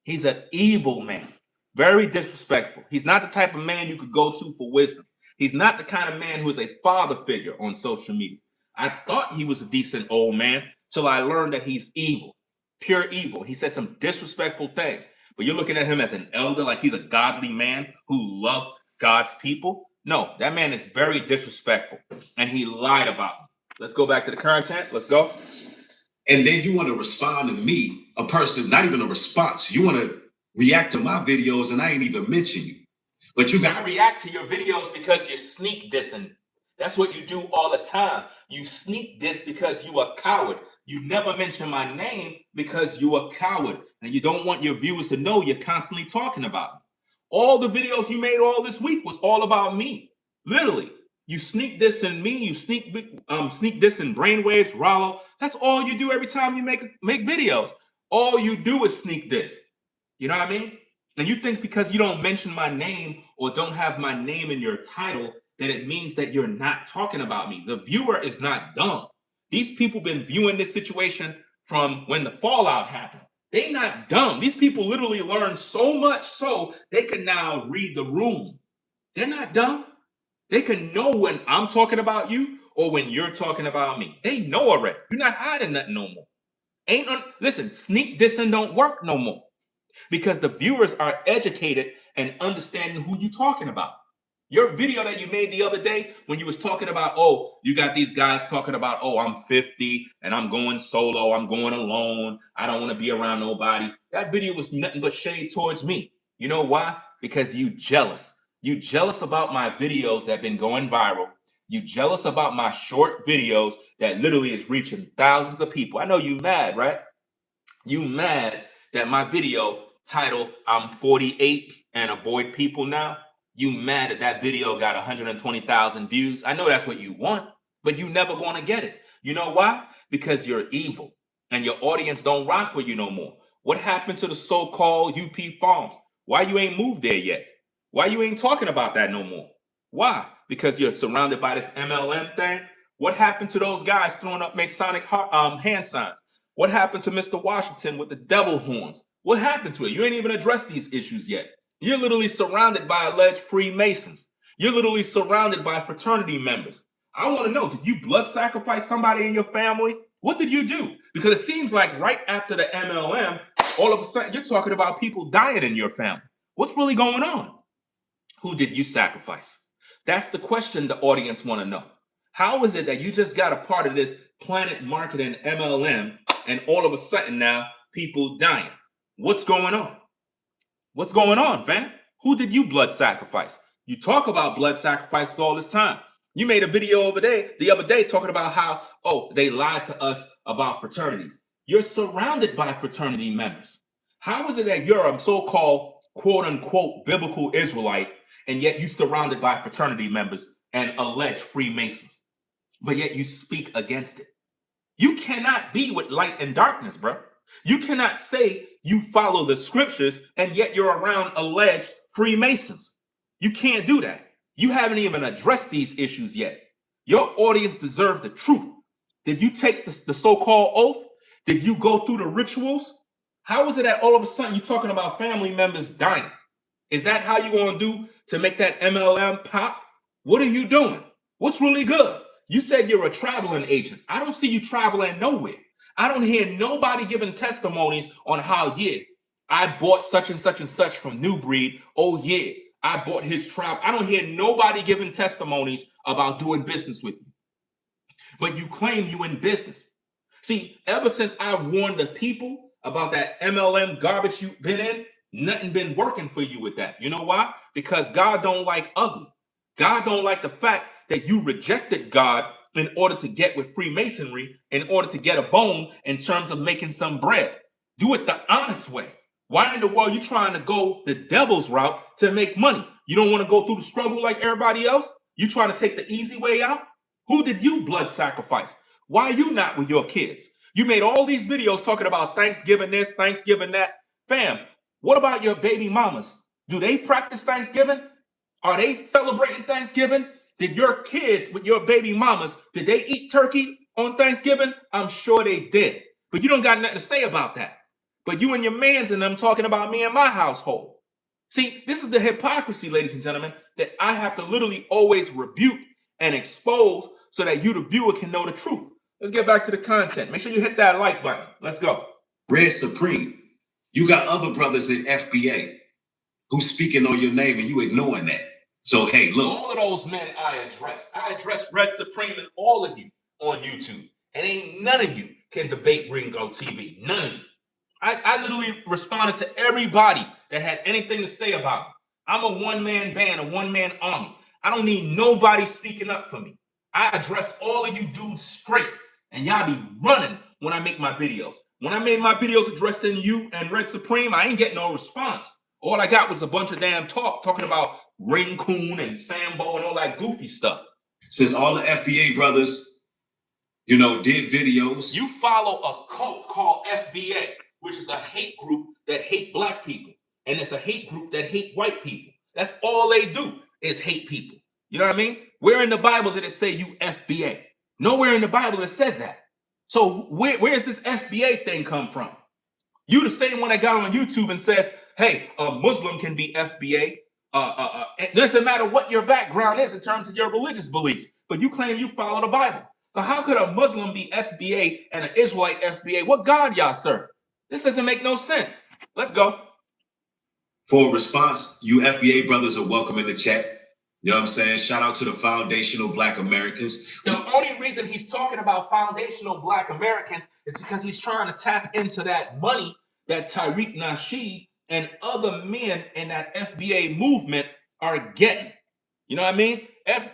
He's an evil man, very disrespectful. He's not the type of man you could go to for wisdom. He's not the kind of man who is a father figure on social media. I thought he was a decent old man till I learned that he's evil, pure evil. He said some disrespectful things, but you're looking at him as an elder, like he's a godly man who loves God's people. No, that man is very disrespectful, and he lied about me. Let's go back to the content. Let's go. And then you want to respond to me, a person, not even a response. You want to react to my videos and I ain't even mention you. But you gotta react to your videos because you're sneak dissing. That's what you do all the time. You sneak diss because you a coward. You never mention my name because you a coward. And you don't want your viewers to know you're constantly talking about me. All the videos you made all this week was all about me. Literally. You sneak this in me, you sneak this in Brainwaves, Rollo. That's all you do every time you make videos. All you do is sneak this. You know what I mean? And you think because you don't mention my name or don't have my name in your title that it means that you're not talking about me. The viewer is not dumb. These people been viewing this situation from when the fallout happened. They not dumb. These people literally learned so much so they can now read the room. They're not dumb. They can know when I'm talking about you or when you're talking about me. They know already. You're not hiding nothing no more. Listen, sneak dissing don't work no more because the viewers are educated and understanding who you're talking about. Your video that you made the other day when you was talking about, oh, you got these guys talking about, oh, I'm 50 and I'm going solo, I'm going alone, I don't want to be around nobody. That video was nothing but shade towards me. You know why? Because you jealous. You jealous about my videos that been going viral. You jealous about my short videos that literally is reaching thousands of people. I know you mad, right? You mad that my video titled I'm 48 and avoid people now. You mad that that video got 120,000 views. I know that's what you want, but you never gonna get it. You know why? Because you're evil and your audience don't rock with you no more. What happened to the so-called UP Farms? Why you ain't moved there yet? Why you ain't talking about that no more? Why? Because you're surrounded by this MLM thing? What happened to those guys throwing up Masonic hand signs? What happened to Mr. Washington with the devil horns? What happened to it? You ain't even addressed these issues yet. You're literally surrounded by alleged Freemasons. You're literally surrounded by fraternity members. I want to know, did you blood sacrifice somebody in your family? What did you do? Because it seems like right after the MLM, all of a sudden you're talking about people dying in your family. What's really going on? Who did you sacrifice? That's the question the audience want to know. How is it that you just got a part of this planet marketing MLM and all of a sudden now people dying? What's going on? What's going on, fam? Who did you blood sacrifice? You talk about blood sacrifices all this time. You made a video the other day talking about how, oh, they lied to us about fraternities. You're surrounded by fraternity members. How is it that you're a so-called quote unquote biblical Israelite and yet you surrounded by fraternity members and alleged Freemasons, but yet you speak against it? You cannot be with light and darkness, bro. You cannot say you follow the scriptures and yet you're around alleged Freemasons. You can't do that. You haven't even addressed these issues yet. Your audience deserves the truth. Did you take the so-called oath? Did you go through the rituals? How is it that all of a sudden you're talking about family members dying? Is that how you're going to do to make that MLM pop? What are you doing? What's really good? You said you're a traveling agent. I don't see you traveling nowhere. I don't hear nobody giving testimonies on how, yeah, I bought such and such and such from Nubreed. Oh, yeah, I bought his travel. I don't hear nobody giving testimonies about doing business with you. But you claim you in business. See, ever since I warned the people about that MLM garbage you've been in, nothing been working for you with that. You know why? Because God don't like ugly. God don't like the fact that you rejected God in order to get with Freemasonry, in order to get a bone in terms of making some bread. Do it the honest way. Why in the world are you trying to go the devil's route to make money? You don't want to go through the struggle like everybody else? You trying to take the easy way out? Who did you blood sacrifice? Why are you not with your kids? You made all these videos talking about Thanksgiving this, Thanksgiving that. Fam, what about your baby mamas? Do they practice Thanksgiving? Are they celebrating Thanksgiving? Did your kids with your baby mamas, did they eat turkey on Thanksgiving? I'm sure they did. But you don't got nothing to say about that. But you and your mans and them talking about me and my household. See, this is the hypocrisy, ladies and gentlemen, that I have to literally always rebuke and expose so that you, the viewer, can know the truth. Let's get back to the content. Make sure you hit that like button. Let's go. Red Supreme, you got other brothers in FBA who's speaking on your name and you ignoring that. So, hey, look. All of those men I address Red Supreme and all of you on YouTube. And ain't none of you can debate Ringo TV. None of you. I literally responded to everybody that had anything to say about me. I'm a one-man band, a one-man army. I don't need nobody speaking up for me. I address all of you dudes straight, and y'all be running when I make my videos. When I made my videos addressing you and Red Supreme, I ain't getting no response. All I got was a bunch of damn talking about Ring Coon and Sambo and all that goofy stuff. Since all the FBA brothers, did videos. You follow a cult called FBA, which is a hate group that hate black people. And it's a hate group that hate white people. That's all they do is hate people. You know what I mean? Where in the Bible did it say you FBA? Nowhere in the Bible it says that. So where's this FBA thing come from? You the same one that got on YouTube and says, hey, a Muslim can be FBA. It doesn't matter what your background is in terms of your religious beliefs, but you claim you follow the Bible. So how could a Muslim be FBA and an Israelite FBA? What God y'all serve? This doesn't make no sense. Let's go. For a response, you FBA brothers are welcome in the chat. You know what I'm saying? Shout out to the foundational Black Americans. The only reason he's talking about foundational Black Americans is because he's trying to tap into that money that Tariq Nasheed and other men in that FBA movement are getting. You know what I mean?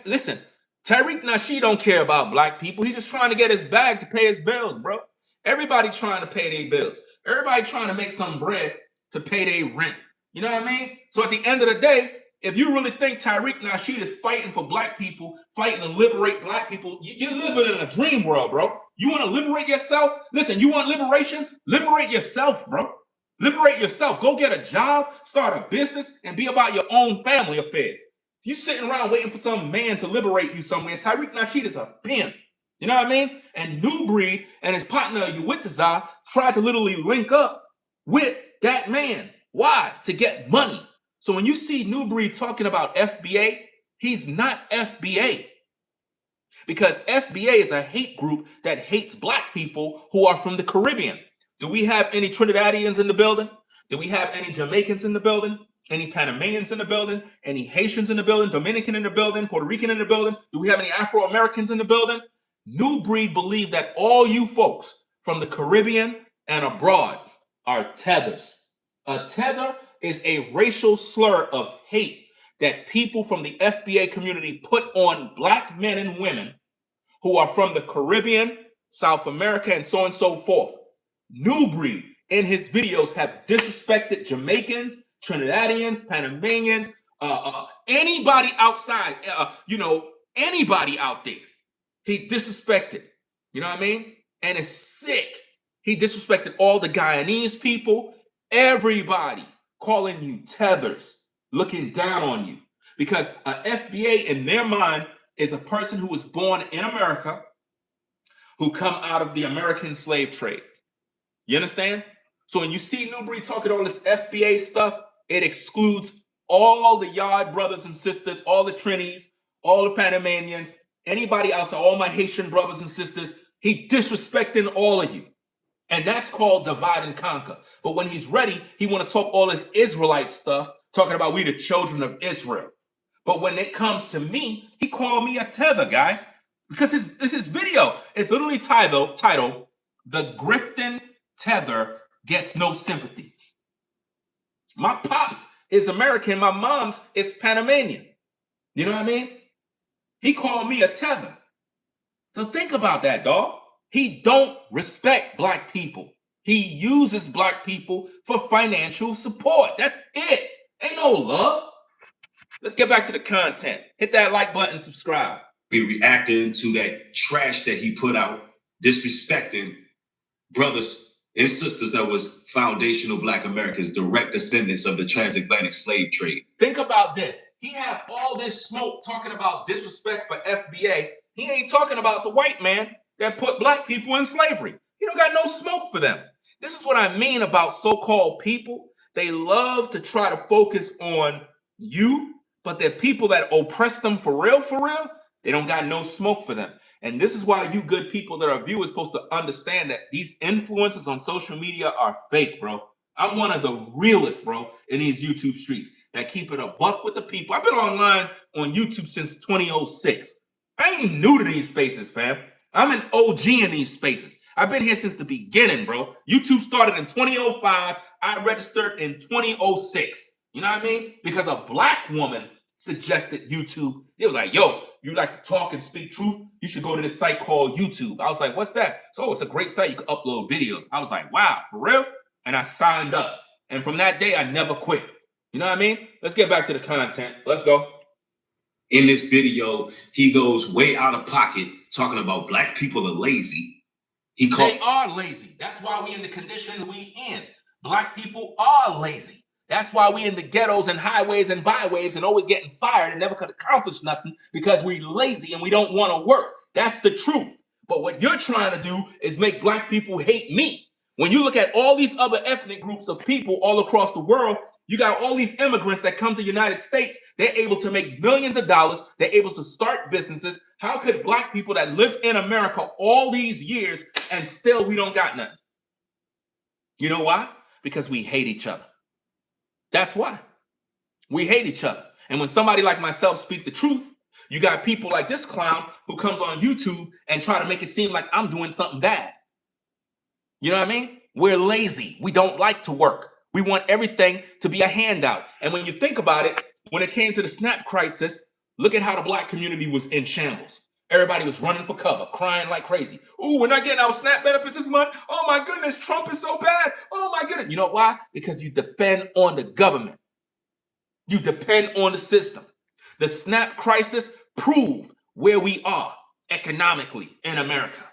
Listen, Tariq Nasheed don't care about black people. He's just trying to get his bag to pay his bills, bro. Everybody trying to pay their bills. Everybody trying to make some bread to pay their rent. You know what I mean? So at the end of the day, if you really think Tariq Nasheed is fighting for black people, fighting to liberate black people, you're living in a dream world, bro. You want to liberate yourself? Listen, you want liberation? Liberate yourself, bro. Liberate yourself. Go get a job, start a business, and be about your own family affairs. You sitting around waiting for some man to liberate you somewhere. Tariq Nasheed is a pimp. You know what I mean? And Nubreed and his partner Uwitazah tried to literally link up with that man. Why? To get money. So when you see Nubreed talking about FBA, he's not FBA. Because FBA is a hate group that hates black people who are from the Caribbean. Do we have any Trinidadians in the building? Do we have any Jamaicans in the building? Any Panamanians in the building? Any Haitians in the building? Dominican in the building? Puerto Rican in the building? Do we have any Afro-Americans in the building? Nubreed believe that all you folks from the Caribbean and abroad are tethers. A tether is a racial slur of hate that people from the FBA community put on black men and women who are from the Caribbean, South America, and so forth. Nubreed in his videos have disrespected Jamaicans, Trinidadians, Panamanians, anybody outside, anybody out there. He disrespected, you know what I mean? And it's sick. He disrespected all the Guyanese people, everybody calling you tethers, looking down on you. Because a FBA in their mind is a person who was born in America, who come out of the American slave trade. You understand? So when you see Nubreed talking all this FBA stuff, it excludes all the Yard brothers and sisters, all the Trinis, all the Panamanians, anybody else, all my Haitian brothers and sisters. He disrespecting all of you. And that's called divide and conquer. But when he's ready, he want to talk all this Israelite stuff, talking about we the children of Israel. But when it comes to me, he called me a tether, guys. Because his video is literally titled, The Grifton Tether Gets No Sympathy. My pops is American, my mom's is Panamanian. You know what I mean? He called me a tether. So think about that, dog. He don't respect black people. He uses black people for financial support. That's it. Ain't no love. Let's get back to the content. Hit that like button, subscribe. Be reacting to that trash that he put out disrespecting brothers and sisters that was foundational Black Americans, direct descendants of the transatlantic slave trade. Think about this. He have all this smoke talking about disrespect for FBA. He ain't talking about the white man that put Black people in slavery. He don't got no smoke for them. This is what I mean about so-called people. They love to try to focus on you, but the people that oppress them for real, they don't got no smoke for them. And this is why you good people that are viewers supposed to understand that these influencers on social media are fake, bro. I'm one of the realest, bro, in these YouTube streets that keep it a buck with the people. I've been online on YouTube since 2006. I ain't new to these spaces, fam. I'm an OG in these spaces. I've been here since the beginning, bro. YouTube started in 2005. I registered in 2006. You know what I mean? Because a Black woman suggested YouTube. They was like, yo, you like to talk and speak truth? You should go to this site called YouTube. I was like, what's that? So it's a great site. You can upload videos. I was like, wow, for real? And I signed up. And from that day, I never quit. You know what I mean? Let's get back to the content. Let's go. In this video, he goes way out of pocket talking about Black people are lazy. They are lazy. That's why we in the condition we in. Black people are lazy. That's why we in the ghettos and highways and byways and always getting fired and never could accomplish nothing because we lazy and we don't want to work. That's the truth. But what you're trying to do is make Black people hate me. When you look at all these other ethnic groups of people all across the world, you got all these immigrants that come to the United States. They're able to make millions of dollars. They're able to start businesses. How could Black people that lived in America all these years and still we don't got nothing? You know why? Because we hate each other. That's why. We hate each other. And when somebody like myself speak the truth, you got people like this clown who comes on YouTube and try to make it seem like I'm doing something bad. You know what I mean? We're lazy. We don't like to work. We want everything to be a handout. And when you think about it, when it came to the SNAP crisis, look at how the Black community was in shambles. Everybody was running for cover, crying like crazy. Oh, we're not getting our SNAP benefits this month. Oh my goodness, Trump is so bad. Oh my goodness. You know why? Because you depend on the government. You depend on the system. The SNAP crisis proved where we are economically in America.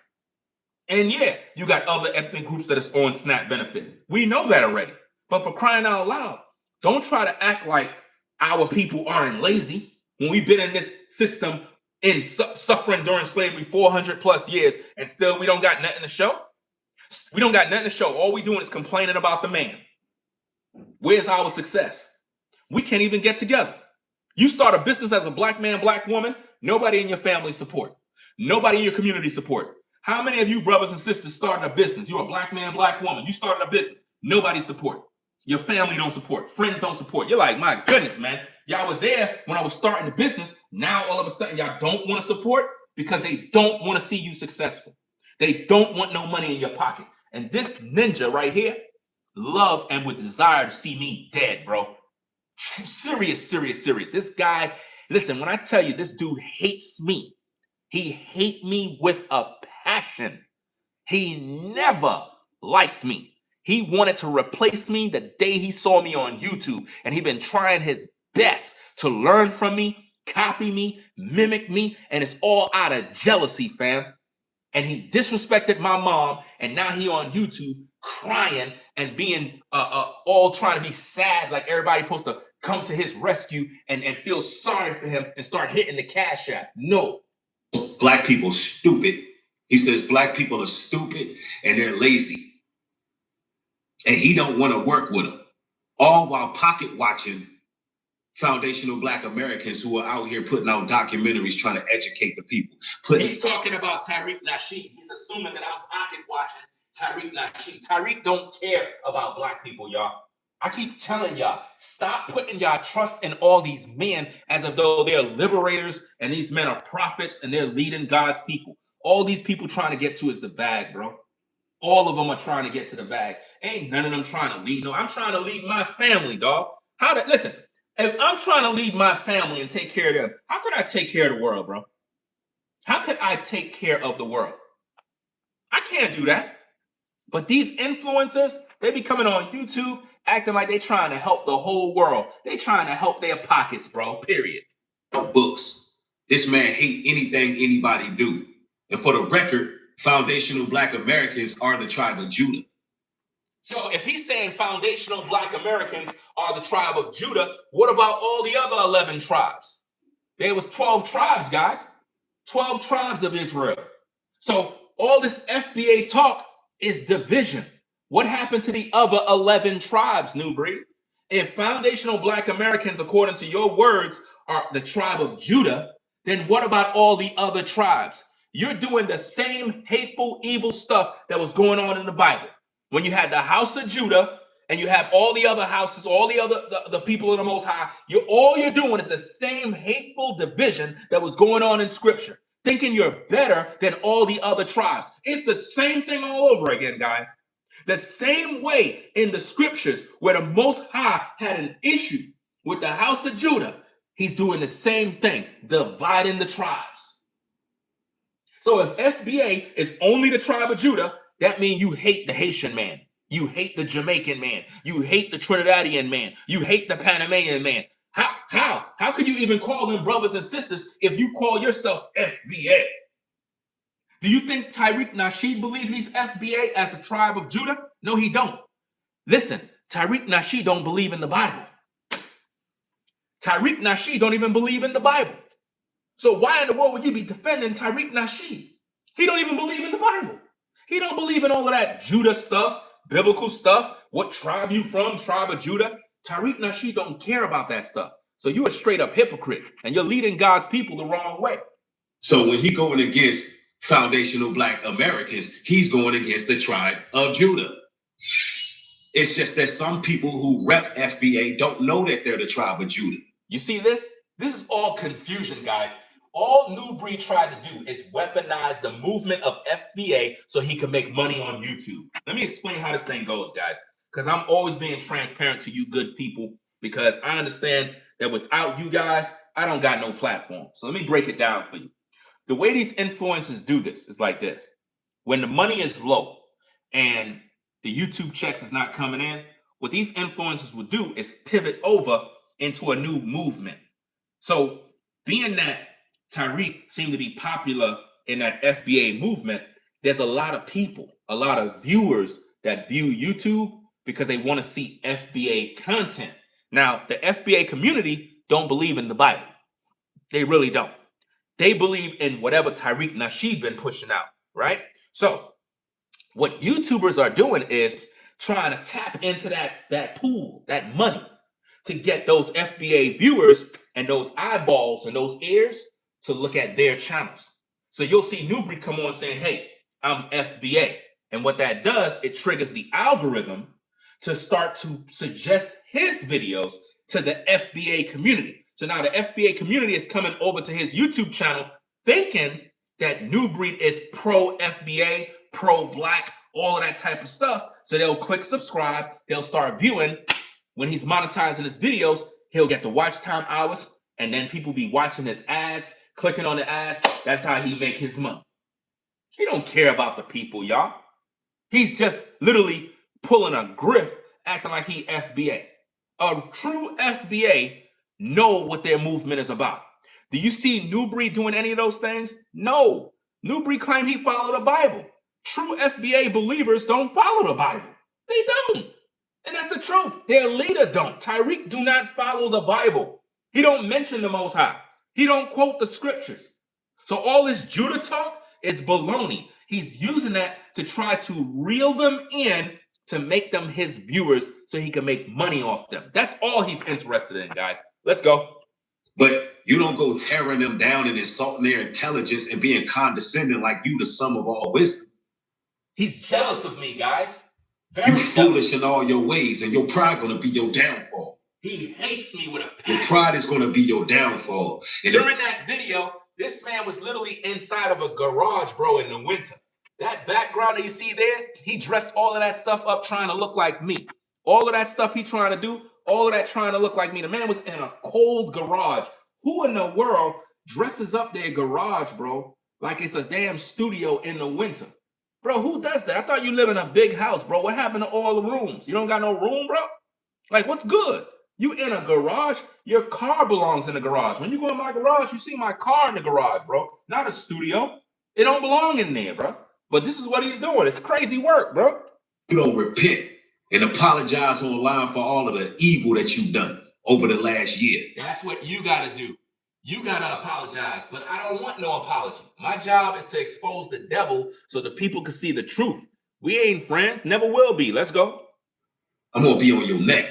And yeah, you got other ethnic groups that is on SNAP benefits. We know that already. But for crying out loud, don't try to act like our people aren't lazy when we've been in this system in suffering during slavery 400 plus years and still we don't got nothing to show. We don't got nothing to show. All we doing is complaining about the man. Where's our success? We can't even get together. You start a business as a Black man, Black woman, nobody in your family support. Nobody in your community support. How many of you brothers and sisters started a business? You're a Black man, Black woman. You started a business. Nobody support. Your family don't support. Friends don't support. You're like, my goodness, man. Y'all were there when I was starting the business. Now all of a sudden y'all don't want to support because they don't want to see you successful. They don't want no money in your pocket. And this ninja right here love and would desire to see me dead, bro. Serious. This guy, listen, when I tell you this dude hates me, he hates me with a passion. He never liked me. He wanted to replace me the day he saw me on YouTube. And he's been trying his best to learn from me, copy me, mimic me. And it's all out of jealousy, fam. And he disrespected my mom. And now he on YouTube crying and being all trying to be sad like everybody supposed to come to his rescue and feel sorry for him and start hitting the cash app. No. Black people stupid. He says Black people are stupid and they're lazy. And he don't want to work with them. All while pocket watching foundational Black Americans who are out here putting out documentaries trying to educate the people. He's talking about Tariq Nasheed. He's assuming that I'm pocket watching Tariq Nasheed. Tariq don't care about Black people, y'all. I keep telling y'all, stop putting y'all trust in all these men as if though they're liberators and these men are prophets and they're leading God's people. All these people trying to get to is the bag, bro. All of them are trying to get to the bag. Ain't none of them trying to lead. No, I'm trying to lead my family, dog. Listen, if I'm trying to lead my family and take care of them, how could I take care of the world, bro? How could I take care of the world? I can't do that. But these influencers, they be coming on YouTube acting like they trying to help the whole world. They trying to help their pockets, bro, period. Books. This man hate anything anybody do. And for the record, foundational Black Americans are the tribe of Judah. So if he's saying foundational Black Americans are the tribe of Judah, what about all the other 11 tribes? There was 12 tribes, guys. 12 tribes of Israel. So all this FBA talk is division. What happened to the other 11 tribes, Nubreed? If foundational Black Americans, according to your words, are the tribe of Judah, then what about all the other tribes? You're doing the same hateful, evil stuff that was going on in the Bible. When you had the house of Judah and you have all the other houses, all the other the people of the Most High, all you're doing is the same hateful division that was going on in Scripture, thinking you're better than all the other tribes. It's the same thing all over again, guys. The same way in the Scriptures where the Most High had an issue with the house of Judah, he's doing the same thing, dividing the tribes. So if FBA is only the tribe of Judah, that means you hate the Haitian man. You hate the Jamaican man. You hate the Trinidadian man. You hate the Panamanian man. How could you even call them brothers and sisters if you call yourself FBA? Do you think Tariq Nasheed believes he's FBA as a tribe of Judah? No, he don't. Listen, Tariq Nasheed don't believe in the Bible. Tariq Nasheed don't even believe in the Bible. So why in the world would you be defending Tariq Nasheed? He don't even believe in the Bible. He don't believe in all of that Judah stuff, biblical stuff, what tribe you from, tribe of Judah. Tariq Nasheed don't care about that stuff. So you're a straight up hypocrite and you're leading God's people the wrong way. So when he going against foundational Black Americans, he's going against the tribe of Judah. It's just that some people who rep FBA don't know that they're the tribe of Judah. You see this? This is all confusion, guys. All Nubreed tried to do is weaponize the movement of FBA so he can make money on YouTube. Let me explain how this thing goes, guys, because I'm always being transparent to you good people, because I understand that without you guys, I don't got no platform. So let me break it down for you. The way these influencers do this is like this. When the money is low and the YouTube checks is not coming in, what these influencers will do is pivot over into a new movement. So being that Tariq seemed to be popular in that FBA movement, there's a lot of people, a lot of viewers that view YouTube because they want to see FBA content. Now, the FBA community don't believe in the Bible. They really don't. They believe in whatever Tariq Nasheed been pushing out, right? So what YouTubers are doing is trying to tap into that pool, that money, to get those FBA viewers and those eyeballs and those ears to look at their channels. So you'll see Nubreed come on saying, hey, I'm FBA. And what that does, it triggers the algorithm to start to suggest his videos to the FBA community. So now the FBA community is coming over to his YouTube channel thinking that Nubreed is pro-FBA, pro-Black, all of that type of stuff. So they'll click subscribe, they'll start viewing. When he's monetizing his videos, he'll get the watch time hours, and then people be watching his ads, clicking on the ads. That's how he make his money. He don't care about the people, y'all. He's just literally pulling a grift, acting like he FBA. A true FBA know what their movement is about. Do you see Nubreed doing any of those things? No. Nubreed claimed he followed the Bible. True FBA believers don't follow the Bible. They don't. And that's the truth. Their leader don't. Tariq do not follow the Bible. He don't mention the Most High. He don't quote the scriptures. So all this Judah talk is baloney. He's using that to try to reel them in to make them his viewers so he can make money off them. That's all he's interested in, guys. Let's go. But you don't go tearing them down and insulting their intelligence and being condescending like you the sum of all wisdom. He's jealous of me, guys. You foolish in all your ways, and your pride gonna be your downfall. He hates me with a passion. Your pride is gonna be your downfall. And during that video, this man was literally inside of a garage, bro, in the winter. That background that you see there, he dressed all of that stuff up trying to look like me. All of that stuff he trying to do, all of that trying to look like me. The man was in a cold garage. Who in the world dresses up their garage, bro, like it's a damn studio in the winter? Bro, who does that? I thought you live in a big house, bro. What happened to all the rooms? You don't got no room, bro? Like, what's good? You in a garage? Your car belongs in the garage. When you go in my garage, you see my car in the garage, bro. Not a studio. It don't belong in there, bro. But this is what he's doing. It's crazy work, bro. You don't repent and apologize online for all of the evil that you've done over the last year. That's what you got to do. You got to apologize, but I don't want no apology. My job is to expose the devil so the people can see the truth. We ain't friends, never will be. Let's go. I'm going to be on your neck.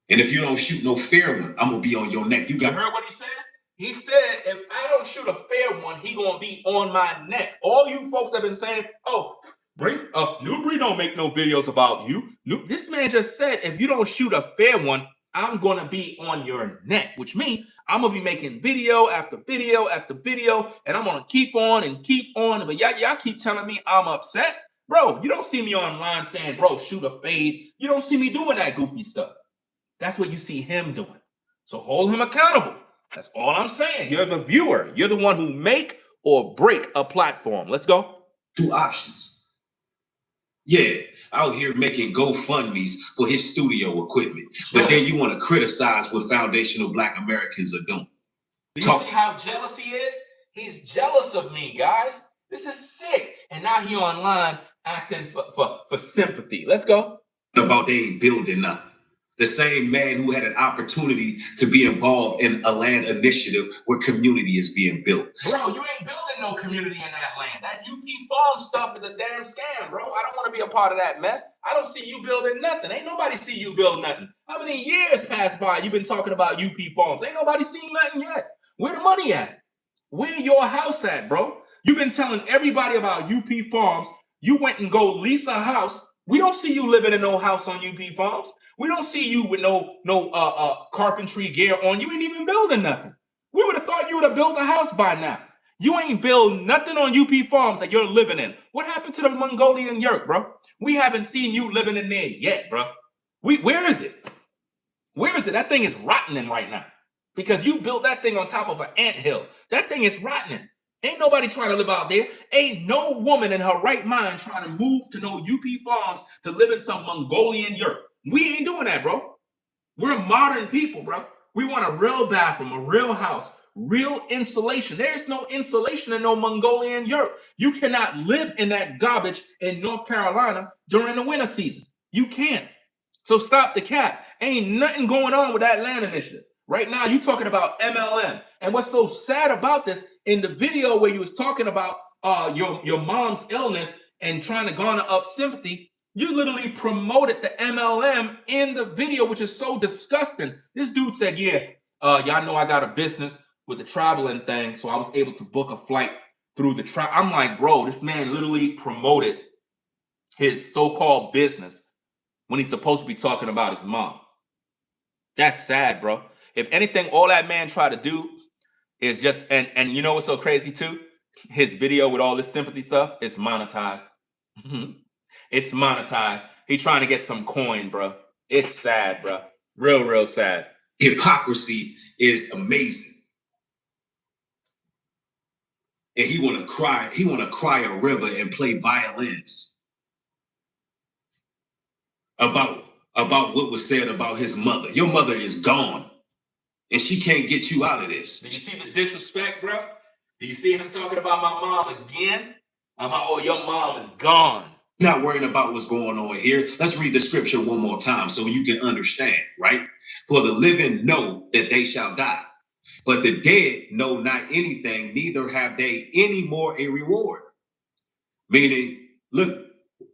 And if you don't shoot no fair one, I'm going to be on your neck. You heard what he said? He said, if I don't shoot a fair one, he going to be on my neck. All you folks have been saying, oh, Nubreed don't make no videos about you. This man just said, if you don't shoot a fair one, I'm going to be on your neck, which means I'm going to be making video after video after video, and I'm going to keep on and keep on. But y'all keep telling me I'm obsessed. Bro, you don't see me online saying, bro, shoot a fade. You don't see me doing that goofy stuff. That's what you see him doing. So hold him accountable. That's all I'm saying. You're the viewer. You're the one who make or break a platform. Let's go. 2 options. Yeah, out here making GoFundMes for his studio equipment. But then you want to criticize what foundational Black Americans are doing. Do you see how jealous he is? He's jealous of me, guys. This is sick. And now he online acting for sympathy. Let's go. About they ain't building nothing. The same man who had an opportunity to be involved in a land initiative where community is being built. Bro, you ain't building no community in that land. That UP farm stuff is a damn scam, bro. I don't want to be a part of that mess. I don't see you building nothing. Ain't nobody see you build nothing. How many years passed by you've been talking about UP farms? Ain't nobody seen nothing yet. Where the money at? Where your house at, bro? You've been telling everybody about UP farms. You went and go lease a house. We don't see you living in no house on UP farms. We don't see you with no carpentry gear on. You ain't even building nothing. We would have thought you would have built a house by now. You ain't build nothing on UP farms that you're living in. What happened to the Mongolian yurt, bro? We haven't seen you living in there yet, bro. Where is it? Where is it? That thing is rotting right now because you built that thing on top of an anthill. That thing is rotting. Ain't nobody trying to live out there. Ain't no woman in her right mind trying to move to no UP farms to live in some Mongolian yurt. We ain't doing that, bro. We're modern people, bro. We want a real bathroom, a real house, real insulation. There's no insulation in no Mongolian yurt. You cannot live in that garbage in North Carolina during the winter season. You can't. So stop the cap. Ain't nothing going on with that land initiative. Right now, you're talking about MLM. And what's so sad about this, in the video where you was talking about your mom's illness and trying to garner up sympathy, you literally promoted the MLM in the video, which is so disgusting. This dude said, yeah, y'all know I got a business with the traveling thing, so I was able to book a flight through the travel. I'm like, bro, this man literally promoted his so-called business when he's supposed to be talking about his mom. That's sad, bro. If anything, all that man tried to do is just, and you know what's so crazy too? His video with all this sympathy stuff is monetized. It's monetized. He trying to get some coin, bro. It's sad, bro. Real sad. Hypocrisy is amazing. And he want to cry a river and play violins about what was said about his mother. Your mother is gone. And she can't get you out of this. Do you see the disrespect, bro? Do you see him talking about my mom again? About, oh, your mom is gone. Not worrying about what's going on here. Let's read the scripture one more time so you can understand, right? For the living know that they shall die, but the dead know not anything, neither have they any more a reward. Meaning, look,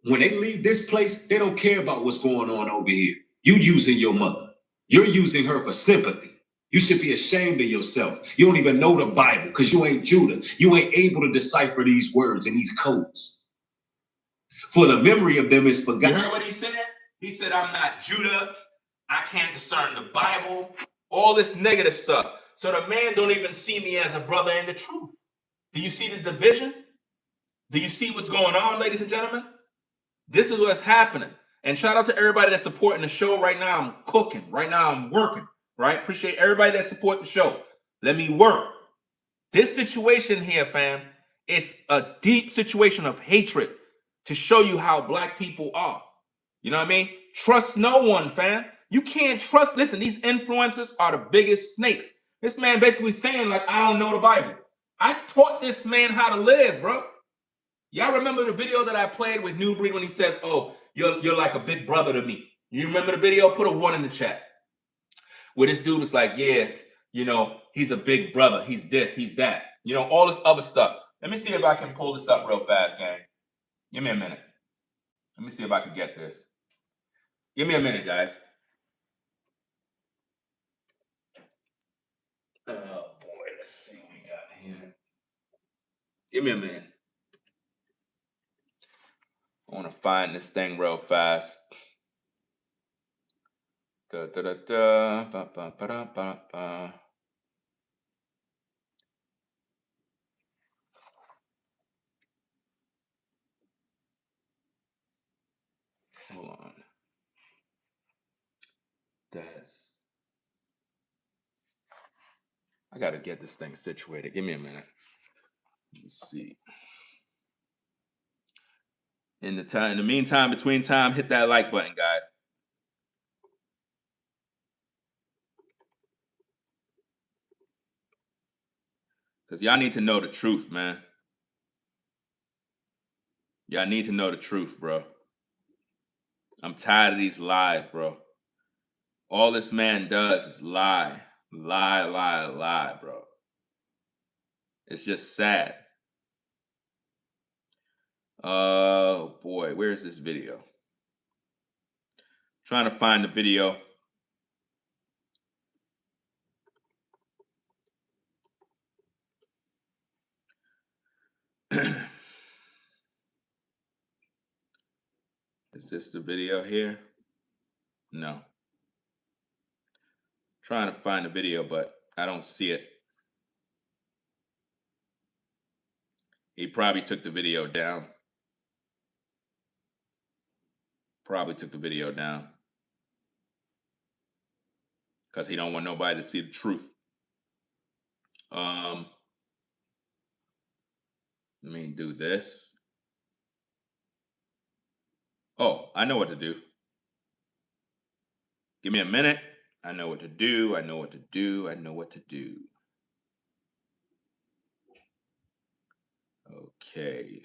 when they leave this place, they don't care about what's going on over here. You using your mother. You're using her for sympathy. You should be ashamed of yourself. You don't even know the Bible because you ain't Judah. You ain't able to decipher these words and these codes. For the memory of them is forgotten. You heard what he said? He said, I'm not Judah. I can't discern the Bible. All this negative stuff. So the man don't even see me as a brother in the truth. Do you see the division? Do you see what's going on, ladies and gentlemen? This is what's happening. And shout out to everybody that's supporting the show right now. I'm cooking. Right now I'm working. Right? Appreciate everybody that support the show. Let me work. This situation here, fam, it's a deep situation of hatred to show you how black people are. You know what I mean? Trust no one, fam. You can't trust. Listen, these influencers are the biggest snakes. This man basically saying, like, I don't know the Bible. I taught this man how to live, bro. Y'all remember the video that I played with Nubreed when he says, "Oh, you're like a big brother to me." You remember the video? Put a 1 in the chat. Where this dude was like, "Yeah, he's a big brother. He's this, he's that. All this other stuff." Let me see if I can pull this up real fast, gang. Give me a minute. Let me see if I can get this. Give me a minute, guys. Oh boy, let's see what we got here. Give me a minute. I want to find this thing real fast. Da, da, da, da, ba, ba, ba, da, ba, ba. Hold on. I gotta get this thing situated. Give me a minute. Let me see. In the meantime, between time, hit that like button, guys. Because y'all need to know the truth, man. Y'all need to know the truth, bro. I'm tired of these lies, bro. All this man does is lie. Lie, lie, lie, bro. It's just sad. Oh boy, where's this video? Trying to find the video. Is this the video here? No. Trying to find the video, but I don't see it. He probably took the video down. Probably took the video down. Because he don't want nobody to see the truth. Let me do this. Oh, I know what to do. Give me a minute. I know what to do. I know what to do. I know what to do. Okay.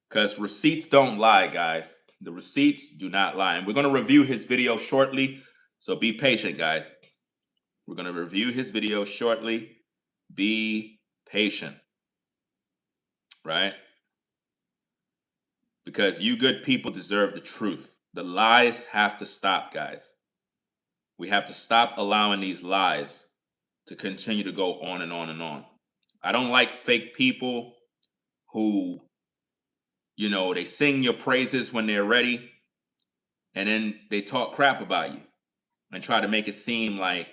Because receipts don't lie, guys. The receipts do not lie. And we're going to review his video shortly. So be patient, guys. We're going to review his video shortly. Be patient. Right? Because you good people deserve the truth. The lies have to stop, guys. We have to stop allowing these lies to continue to go on and on and on. I don't like fake people who, they sing your praises when they're ready, and then they talk crap about you and try to make it seem like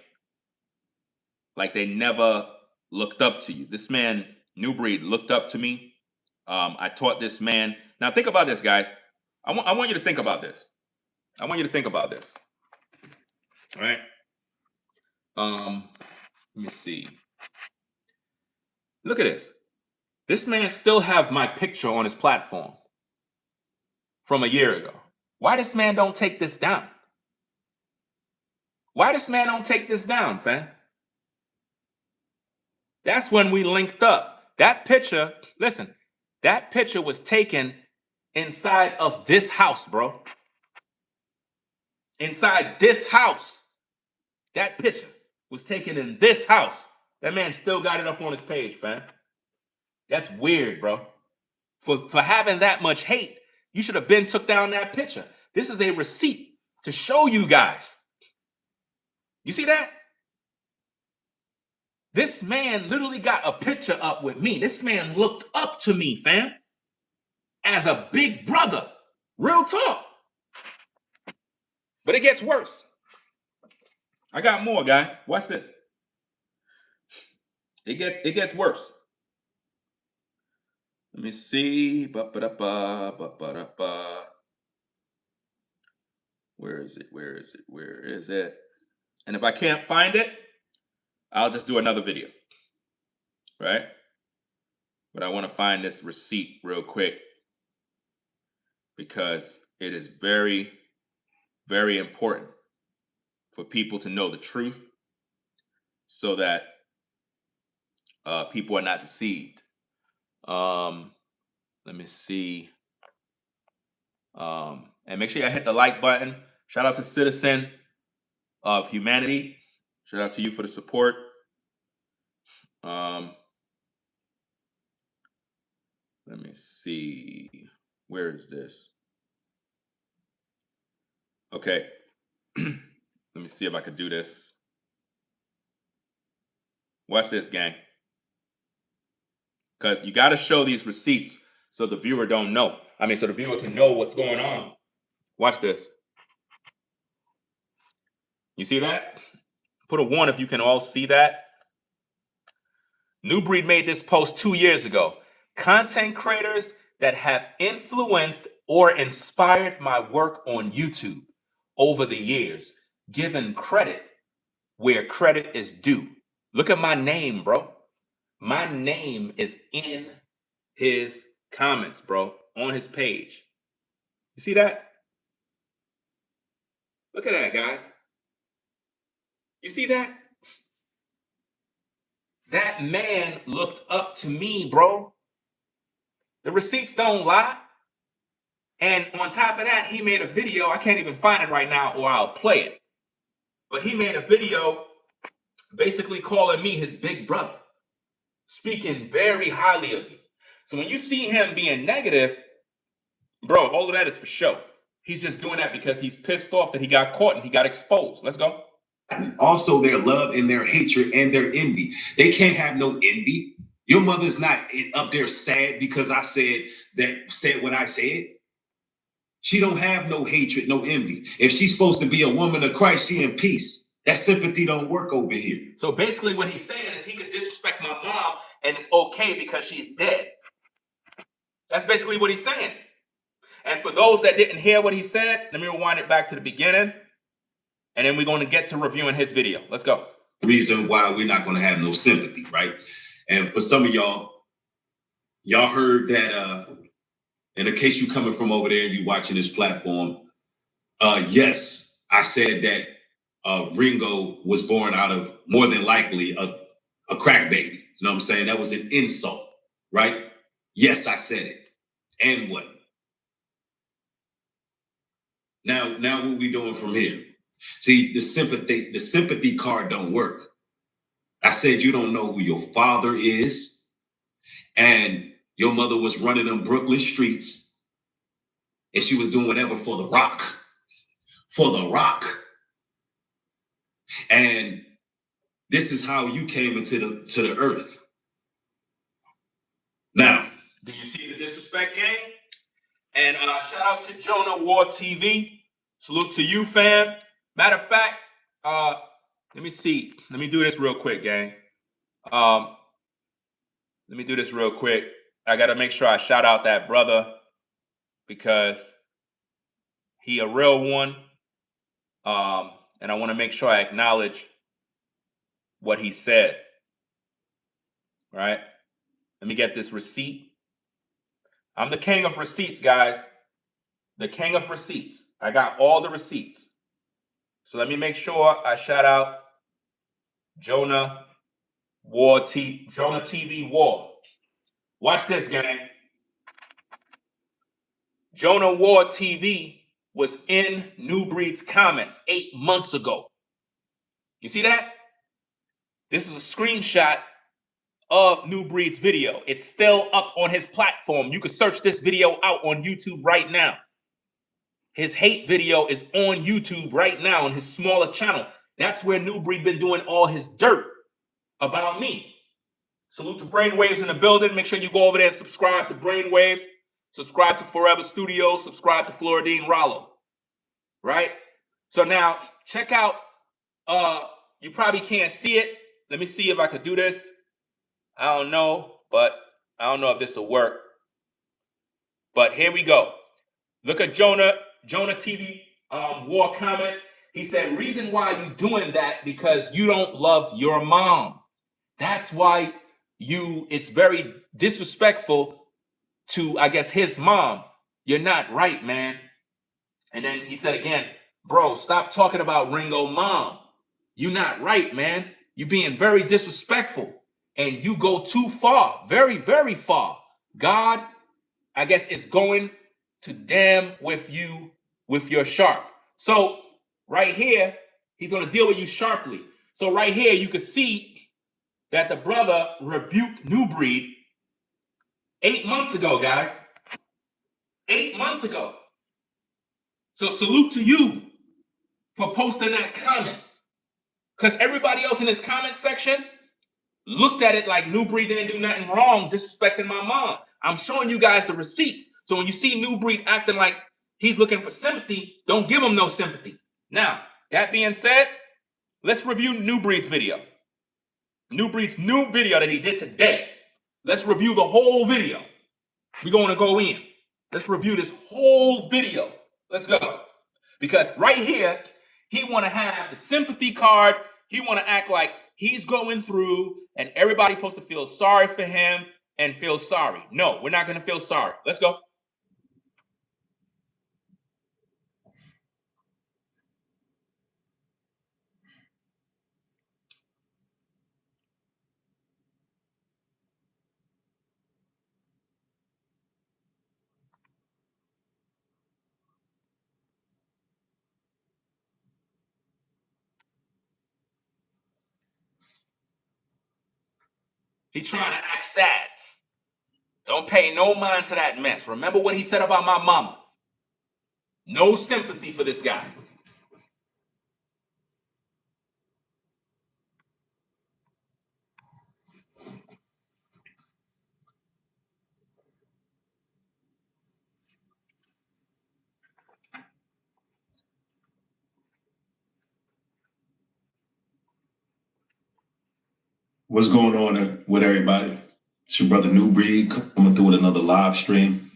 they never looked up to you. This man, Nubreed, looked up to me. I taught this man. Now think about this, guys. I want you to think about this. I want you to think about this. All right. Let me see. Look at this. This man still have my picture on his platform from a year ago. Why this man don't take this down? Why this man don't take this down, fam? That's when we linked up. That picture, listen, that picture was taken inside of this house, bro. Inside this house. That picture was taken in this house. That man still got it up on his page, fam. That's weird, bro. For having that much hate, you should have been took down that picture. This is a receipt to show you guys. You see that? This man literally got a picture up with me. This man looked up to me, fam, as a big brother. Real talk. But it gets worse. I got more, guys. Watch this. It gets worse. Let me see. Ba-ba-da-ba, Where is it? Where is it? Where is it? And if I can't find it, I'll just do another video. Right? But I want to find this receipt real quick because it is very, very important for people to know the truth so that people are not deceived. Let me see. And make sure you hit the like button. Shout out to Citizen of Humanity. Shout out to you for the support. Let me see. Where is this? Okay. Let me see if I could do this. Watch this, gang. Because you got to show these receipts so the viewer don't know. So the viewer can know what's going on. Watch this. You see that? Put a 1 if you can all see that. Nubreed made this post 2 years ago. Content creators that have influenced or inspired my work on YouTube over the years, given credit where credit is due. Look at my name, bro. My name is in his comments, bro, on his page. You see that? Look at that, guys. You see that? That man looked up to me, bro. The receipts don't lie. And on top of that, he made a video. I can't even find it right now or I'll play it. But he made a video basically calling me his big brother, speaking very highly of me. So when you see him being negative, bro, all of that is for show. He's just doing that because he's pissed off that he got caught and he got exposed. Let's go. Also, their love and their hatred and their envy. They can't have no envy. Your mother's not up there sad because I said what I said. She don't have no hatred, no envy. If she's supposed to be a woman of Christ, she in peace. That sympathy don't work over here. So basically what he's saying is he could disrespect my mom and it's okay because she's dead. That's basically what he's saying. And for those that didn't hear what he said, let me rewind it back to the beginning. And then we're going to get to reviewing his video. Let's go. Reason why we're not going to have no sympathy, right? And for some of y'all heard that in the case you coming from over there and you watching this platform, yes, I said that Ringo was born out of more than likely a crack baby. You know what I'm saying? That was an insult, right? Yes, I said it. And what? Now what we doing from here? See, the sympathy card don't work. I said you don't know who your father is, and your mother was running them Brooklyn streets, and she was doing whatever for the rock. For the rock. And this is how you came into the earth. Now, do you see the disrespect, gang? And shout out to Jonah War TV. Salute to you, fam. Matter of fact, let me see. Let me do this real quick, gang. Let me do this real quick. I got to make sure I shout out that brother because he a real one. And I want to make sure I acknowledge what he said. All right. Let me get this receipt. I'm the king of receipts, guys. The king of receipts. I got all the receipts. So let me make sure I shout out Jonah TV War. Watch this, gang. Jonah War TV was in Nubreed's comments 8 months ago. You see that? This is a screenshot of Nubreed's video. It's still up on his platform. You can search this video out on YouTube right now. His hate video is on YouTube right now on his smaller channel. That's where Nubreed been doing all his dirt about me. Salute to Brainwaves in the building. Make sure you go over there and subscribe to Brainwaves. Subscribe to Forever Studios. Subscribe to Floridine Rollo. Right? So now, check out, you probably can't see it. Let me see if I could do this. I don't know, but I don't know if this will work. But here we go. Look at Jonah TV War comment. He said, reason why you doing that because you don't love your mom. That's why it's very disrespectful to, I guess, his mom. You're not right, man. And then he said again, bro, stop talking about Ringo mom. You're not right, man. You're being very disrespectful. And you go too far, very, very far. God I guess it's going to damn with you with your sharp. So right here, he's going to deal with you sharply. So right here, you can see that the brother rebuked Nubreed 8 months ago, guys. 8 months ago. So salute to you for posting that comment. Because everybody else in this comment section looked at it like Nubreed didn't do nothing wrong, disrespecting my mom. I'm showing you guys the receipts. So when you see Nubreed acting like he's looking for sympathy, don't give him no sympathy. Now, that being said, let's review Nubreed's video. Nubreed's new video that he did today. Let's review the whole video. We're going to go in. Let's review this whole video. Let's go. Because right here, he want to have the sympathy card. He want to act like he's going through and everybody supposed to feel sorry for him and feel sorry. No, we're not going to feel sorry. Let's go. He trying to act sad. Don't pay no mind to that mess. Remember what he said about my mama. No sympathy for this guy. What's going on with everybody? It's your brother Nubreed coming through with another live stream.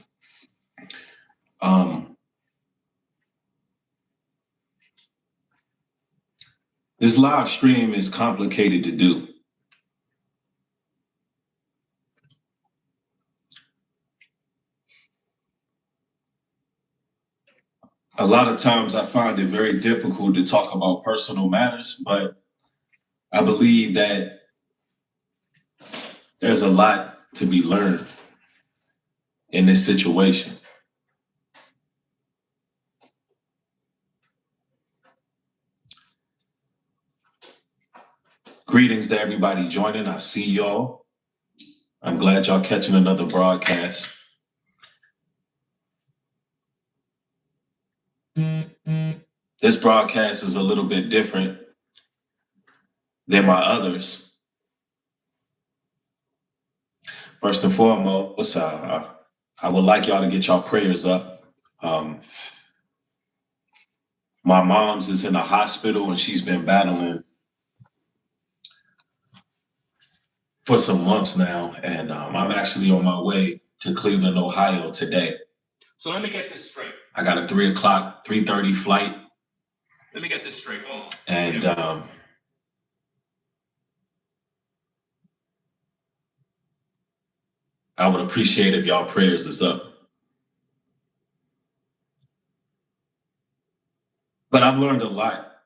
This live stream is complicated to do. A lot of times I find it very difficult to talk about personal matters, but I believe that there's a lot to be learned in this situation. Greetings to everybody joining. I see y'all. I'm glad y'all catching another broadcast. This broadcast is a little bit different than my others. First and foremost, I would like y'all to get y'all prayers up. My mom's is in a hospital and she's been battling for some months now. And I'm actually on my way to Cleveland, Ohio today. So let me get this straight. I got a 3:30 flight. Let me get this straight. Hold on. And I would appreciate if y'all prayers is up. But I've learned a lot.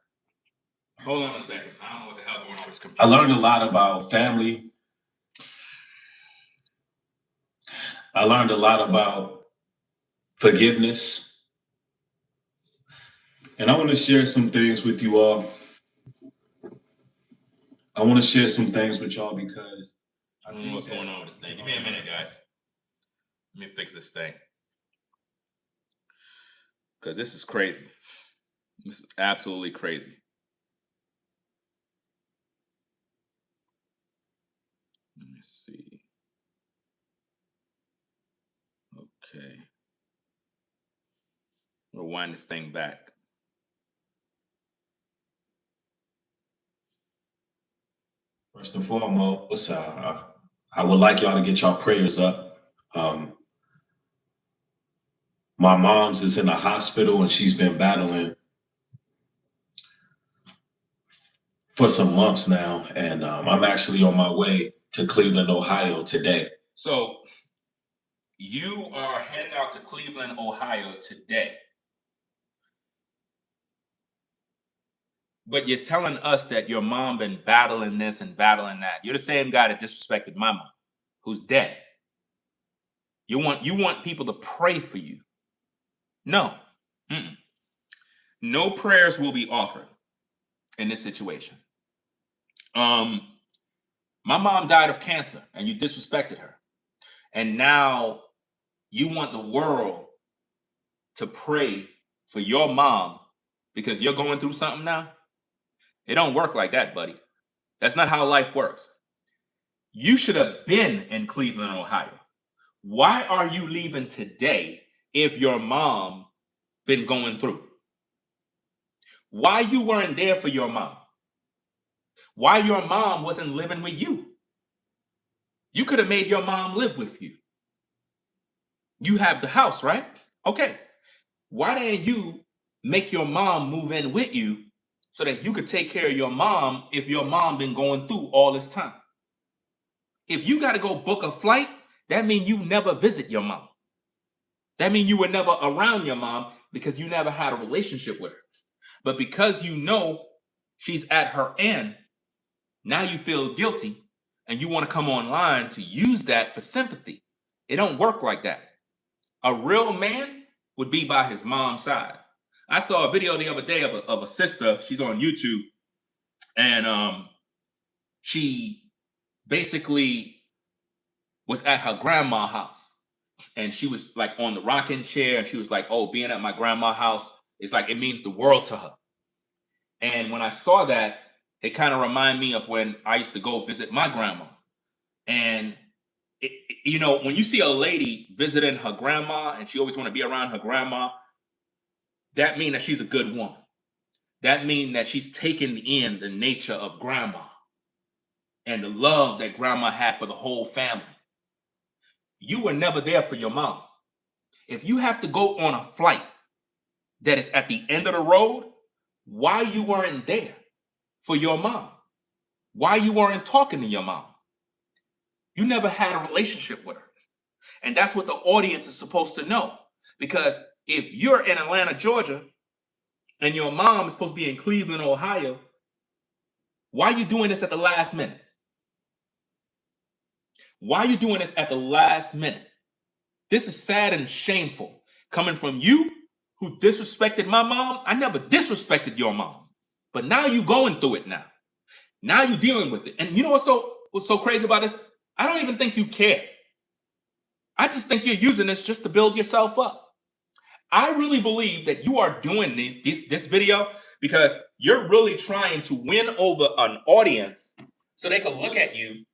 Hold on a second. I don't know what the hell going on with this computer. I learned a lot about family. I learned a lot about forgiveness. And I want to share some things with you all. I want to share some things with y'all because I don't know what's going on with this thing. Give me a minute, guys. Let me fix this thing. Because this is crazy. This is absolutely crazy. Let me see. Okay. We'll wind this thing back. First and foremost, I would like y'all to get y'all prayers up. My mom's is in a hospital and she's been battling for some months now. And I'm actually on my way to Cleveland, Ohio today. So you are heading out to Cleveland, Ohio today. But you're telling us that your mom been battling this and battling that. You're the same guy that disrespected my mom, who's dead. You want people to pray for you. No. Mm-mm. No prayers will be offered in this situation. My mom died of cancer and you disrespected her. And now you want the world to pray for your mom because you're going through something now? It don't work like that, buddy. That's not how life works. You should have been in Cleveland, Ohio. Why are you leaving today if your mom been going through? Why you weren't there for your mom? Why your mom wasn't living with you? You could have made your mom live with you. You have the house, right? Okay. Why didn't you make your mom move in with you so that you could take care of your mom if your mom been going through all this time? If you got to go book a flight, that means you never visit your mom. That means you were never around your mom because you never had a relationship with her. But because you know she's at her end, now you feel guilty and you want to come online to use that for sympathy. It don't work like that. A real man would be by his mom's side. I saw a video the other day of a sister. She's on YouTube, and she basically was at her grandma's house, and she was like on the rocking chair, and she was like, "Oh, being at my grandma's house, it's like it means the world to her." And when I saw that, it kind of reminded me of when I used to go visit my grandma. And when you see a lady visiting her grandma and she always want to be around her grandma, that means that she's a good woman. That means that she's taken in the nature of grandma and the love that grandma had for the whole family. You were never there for your mom. If you have to go on a flight that is at the end of the road, why you weren't there for your mom? Why you weren't talking to your mom? You never had a relationship with her. And that's what the audience is supposed to know. Because if you're in Atlanta, Georgia, and your mom is supposed to be in Cleveland, Ohio, why are you doing this at the last minute? Why are you doing this at the last minute? This is sad and shameful. Coming from you, who disrespected my mom. I never disrespected your mom. But now you going through it now. Now you're dealing with it. And you know what's so crazy about this? I don't even think you care. I just think you're using this just to build yourself up. I really believe that you are doing this video because you're really trying to win over an audience so they can look at you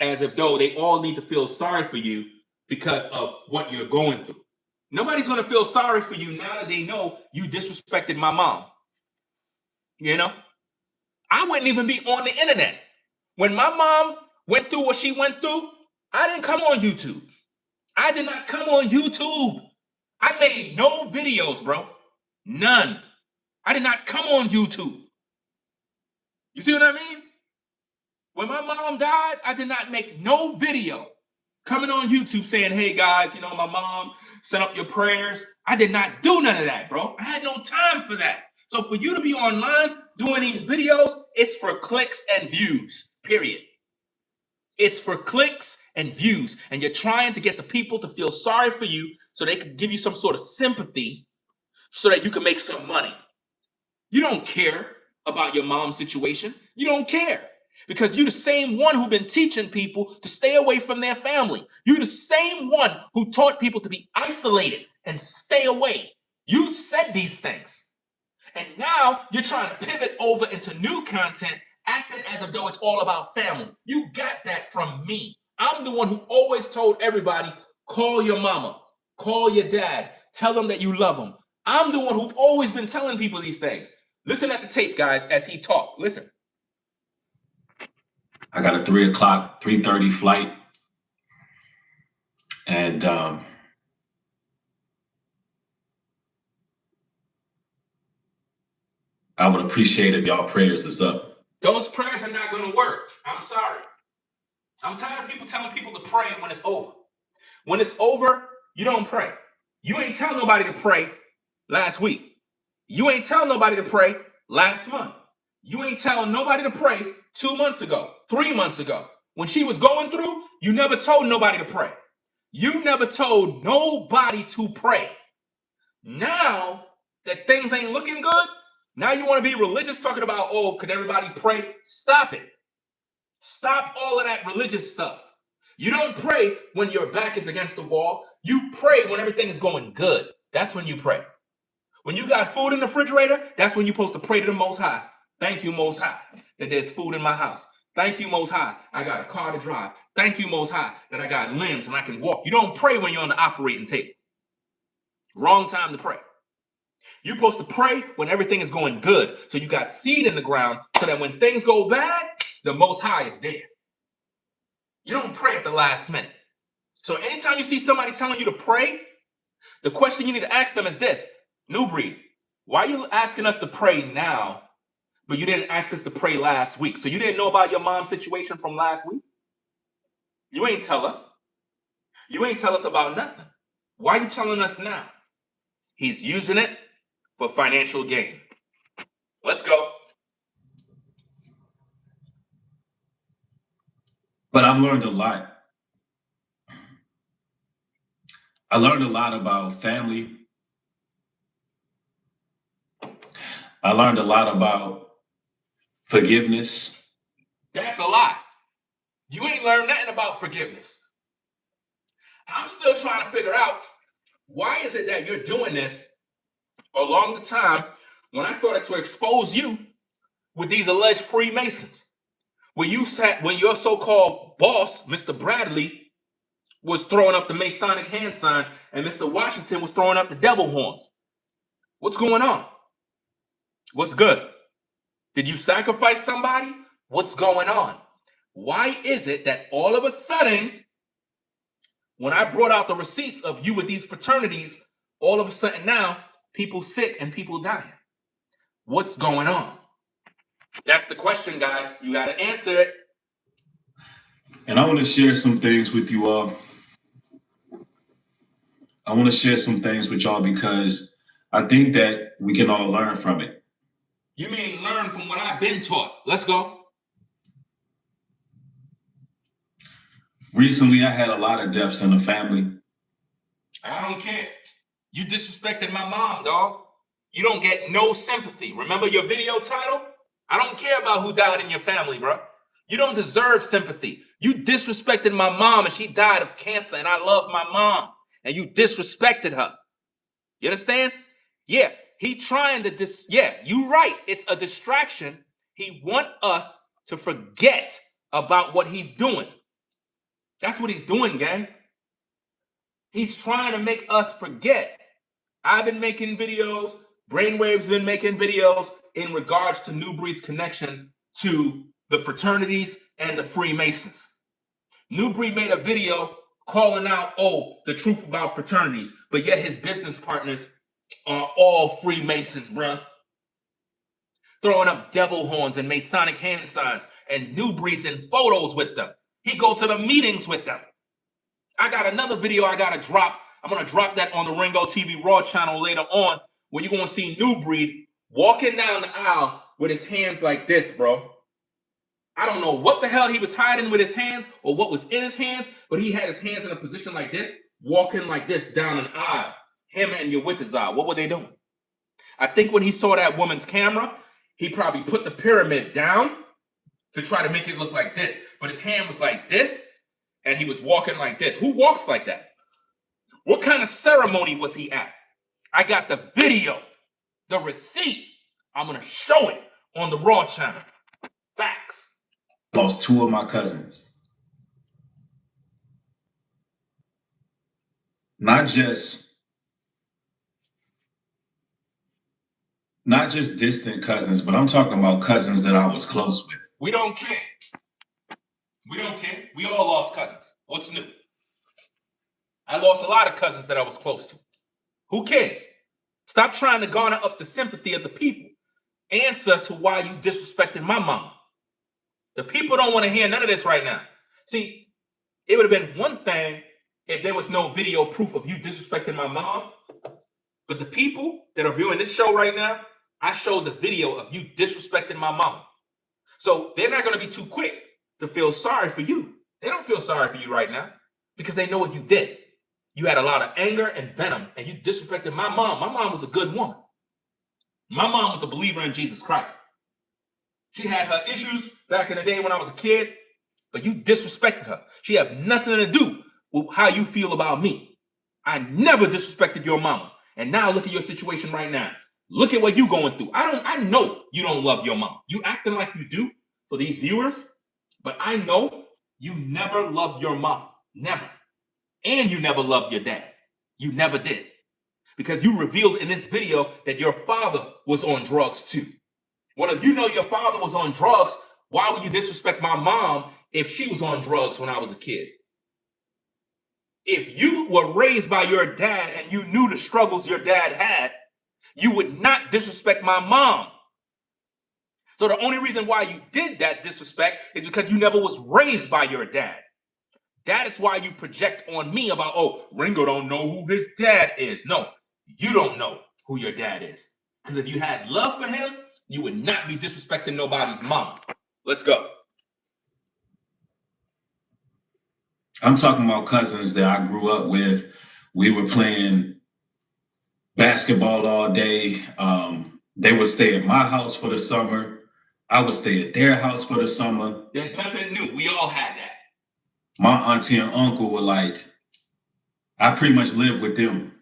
as if though they all need to feel sorry for you because of what you're going through. Nobody's going to feel sorry for you now that they know you disrespected my mom. I wouldn't even be on the internet. When my mom went through what she went through, I didn't come on YouTube. I did not come on YouTube. I made no videos, bro. None. I did not come on YouTube. You see what I mean? When my mom died, I did not make no video coming on YouTube saying, "Hey guys, my mom, send up your prayers." I did not do none of that, bro. I had no time for that. So for you to be online doing these videos, it's for clicks and views, period. It's for clicks and views. And you're trying to get the people to feel sorry for you so they can give you some sort of sympathy so that you can make some money. You don't care about your mom's situation. You don't care. Because you're the same one who's been teaching people to stay away from their family. You're the same one who taught people to be isolated and stay away. You said these things. And now you're trying to pivot over into new content, acting as if though it's all about family. You got that from me. I'm the one who always told everybody, call your mama, call your dad, tell them that you love them. I'm the one who's always been telling people these things. Listen at the tape, guys, as he talked. Listen. I got a 3:30 flight. And I would appreciate if y'all prayers is up. Those prayers are not going to work. I'm sorry. I'm tired of people telling people to pray when it's over. When it's over, you don't pray. You ain't tell nobody to pray last week. You ain't tell nobody to pray last month. You ain't tell nobody to pray 2 months ago, 3 months ago. When she was going through, you never told nobody to pray. You never told nobody to pray. Now that things ain't looking good, now you want to be religious talking about, oh, could everybody pray? Stop it. Stop all of that religious stuff. You don't pray when your back is against the wall. You pray when everything is going good. That's when you pray. When you got food in the refrigerator, that's when you're supposed to pray to the Most High. Thank you, Most High, that there's food in my house. Thank you, Most High, I got a car to drive. Thank you, Most High, that I got limbs and I can walk. You don't pray when you're on the operating table. Wrong time to pray. You're supposed to pray when everything is going good. So you got seed in the ground so that when things go bad, the Most High is there. You don't pray at the last minute. So anytime you see somebody telling you to pray, the question you need to ask them is this: Nubreed, why are you asking us to pray now, but you didn't ask us to pray last week? So you didn't know about your mom's situation from last week? You ain't tell us. You ain't tell us about nothing. Why are you telling us now? He's using it for financial gain. Let's go. But I've learned a lot. I learned a lot about family. I learned a lot about forgiveness. That's a lie. You ain't learned nothing about forgiveness. I'm still trying to figure out, why is it that you're doing this along the time when I started to expose you with these alleged Freemasons? When your so-called boss, Mr. Bradley, was throwing up the Masonic hand sign and Mr. Washington was throwing up the devil horns. What's going on? What's good? Did you sacrifice somebody? What's going on? Why is it that all of a sudden, when I brought out the receipts of you with these fraternities, all of a sudden now, people sick and people dying? What's going on? That's the question, guys. You got to answer it. And I want to share some things with you all. I want to share some things with y'all because I think that we can all learn from it. You mean learn from what I've been taught? Let's go. Recently, I had a lot of deaths in the family. I don't care. You disrespected my mom, dog. You don't get no sympathy. Remember your video title? I don't care about who died in your family, bro. You don't deserve sympathy. You disrespected my mom and she died of cancer, and I love my mom, and you disrespected her. You understand? Yeah, he trying to yeah, you right. It's a distraction. He want us to forget about what he's doing. That's what he's doing, gang. He's trying to make us forget. I've been making videos. Brainwave's been making videos in regards to Nubreed's connection to the fraternities and the Freemasons. Nubreed made a video calling out, oh, the truth about fraternities, but yet his business partners are all Freemasons, bruh. Throwing up devil horns and Masonic hand signs, and Nubreed's in photos with them. He go to the meetings with them. I got another video I gotta drop. I'm gonna drop that on the Ringo TV Raw channel later on, where you're gonna see Nubreed walking down the aisle with his hands like this, bro. I don't know what the hell he was hiding with his hands or what was in his hands, but he had his hands in a position like this, walking like this down an aisle. Him and Yawitazar, what were they doing? I think when he saw that woman's camera, he probably put the pyramid down to try to make it look like this, but his hand was like this, and he was walking like this. Who walks like that? What kind of ceremony was he at? I got the video, the receipt. I'm gonna show it on the Raw channel. Facts. Lost two of my cousins. Not just distant cousins, but I'm talking about cousins that I was close with. We don't care. We don't care. We all lost cousins. What's new? I lost a lot of cousins that I was close to. Who cares? Stop trying to garner up the sympathy of the people. Answer to why you disrespected my mama. The people don't want to hear none of this right now. See, it would have been one thing if there was no video proof of you disrespecting my mom. But the people that are viewing this show right now, I showed the video of you disrespecting my mama. So they're not going to be too quick to feel sorry for you. They don't feel sorry for you right now. because they know what you did. You had a lot of anger and venom, and you disrespected my mom. My mom was a good woman. My mom was a believer in Jesus Christ. She had her issues back in the day when I was a kid, but you disrespected her. She had nothing to do with how you feel about me. I never disrespected your mama. And now look at your situation right now. Look at what you're going through. I know you don't love your mom. You acting like you do for these viewers, but I know you never loved your mom. Never. And you never loved your dad. You never did. Because you revealed in this video that your father was on drugs too. Well, if you know your father was on drugs, why would you disrespect my mom if she was on drugs when I was a kid? If you were raised by your dad and you knew the struggles your dad had, you would not disrespect my mom. So the only reason why you did that disrespect is because you never was raised by your dad. That is why you project on me about, oh, Ringo don't know who his dad is. No, you don't know who your dad is. Because if you had love for him, you would not be disrespecting nobody's mama. Let's go. I'm talking about cousins that I grew up with. We were playing basketball all day. They would stay at my house for the summer. I would stay at their house for the summer. There's nothing new. We all had that. My auntie and uncle were like, I pretty much lived with them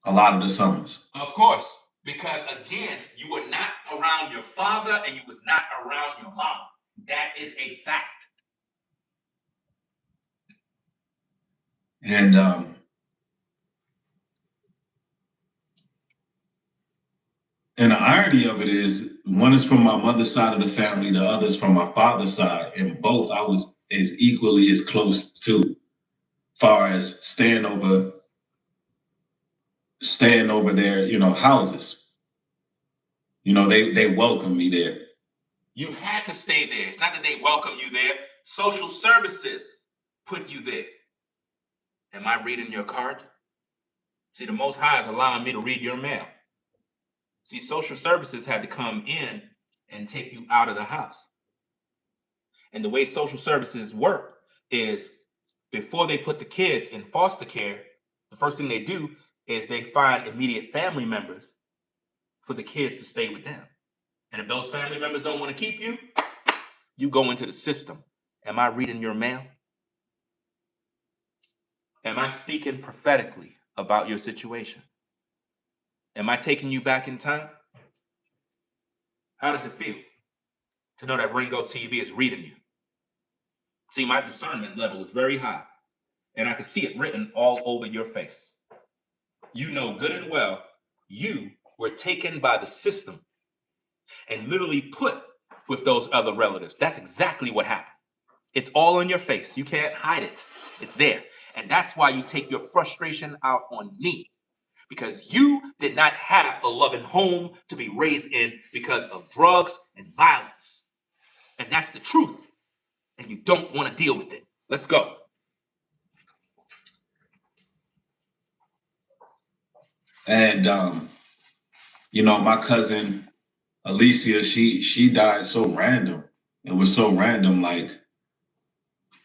a lot of the summers. Of course, because again, you were not around your father and you was not around your mama. That is a fact. And the irony of it is, one is from my mother's side of the family, the other is from my father's side, and both I was as equally as close to, far as staying over their, houses. They welcomed me there. You had to stay there. It's not that they welcome you there. Social services put you there. Am I reading your card? See, the Most High is allowing me to read your mail. See, social services had to come in and take you out of the house. And the way social services work is, before they put the kids in foster care, the first thing they do is they find immediate family members for the kids to stay with them. And if those family members don't want to keep you, you go into the system. Am I reading your mail? Am I speaking prophetically about your situation? Am I taking you back in time? How does it feel to know that Ringo TV is reading you? See, my discernment level is very high, and I can see it written all over your face. You know good and well you were taken by the system and literally put with those other relatives. That's exactly what happened. It's all in your face. You can't hide it. It's there. And that's why you take your frustration out on me, because you did not have a loving home to be raised in because of drugs and violence. And that's the truth. And you don't want to deal with it. Let's go. And my cousin Alicia, she died so random. It was so random, like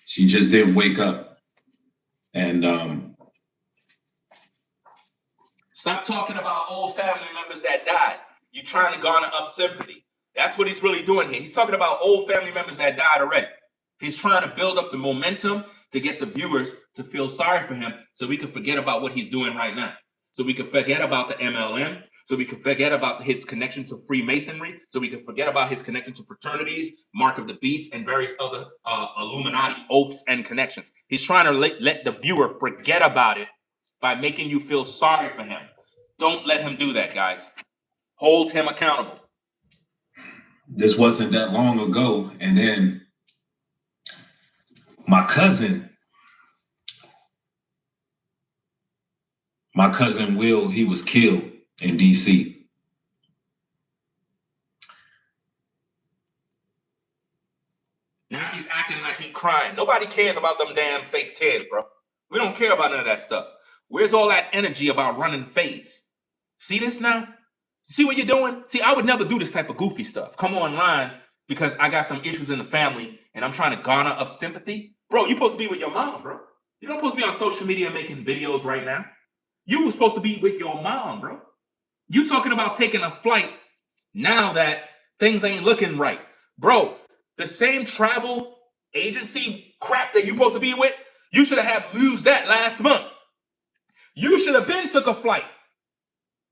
she just didn't wake up. And stop talking about old family members that died. You're trying to garner up sympathy. That's what he's really doing here. He's talking about old family members that died already. He's trying to build up the momentum to get the viewers to feel sorry for him so we can forget about what he's doing right now. So we can forget about the MLM. So we can forget about his connection to Freemasonry. So we can forget about his connection to fraternities, Mark of the Beast, and various other Illuminati oaths and connections. He's trying to let the viewer forget about it by making you feel sorry for him. Don't let him do that, guys. Hold him accountable. This wasn't that long ago. And then my cousin Will, he was killed in DC. Now he's acting like he's crying. Nobody cares about them damn fake tears, bro. We don't care about none of that stuff. Where's all that energy about running fades? See this now? See what you're doing? See, I would never do this type of goofy stuff. Come online because I got some issues in the family and I'm trying to garner up sympathy. Bro, you're supposed to be with your mom, bro. You don't supposed to be on social media making videos right now. You were supposed to be with your mom, bro. You talking about taking a flight now that things ain't looking right. Bro, the same travel agency crap that you supposed to be with, you should have used that last month. You should have been took a flight.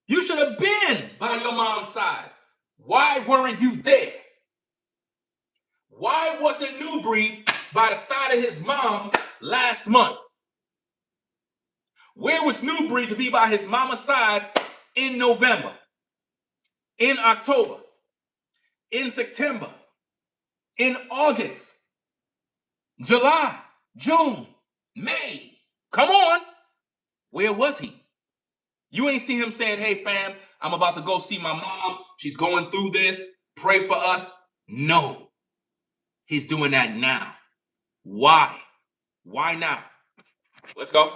You should have been by your mom's side. Why weren't you there? Why wasn't Nubreed by the side of his mom last month? Where was Nubreed to be by his mama's side in November, in October, in September, in August, July, June, May? Come on. Where was he? You ain't see him saying, hey, fam, I'm about to go see my mom. She's going through this. Pray for us. No. He's doing that now. Why? Why now? Let's go.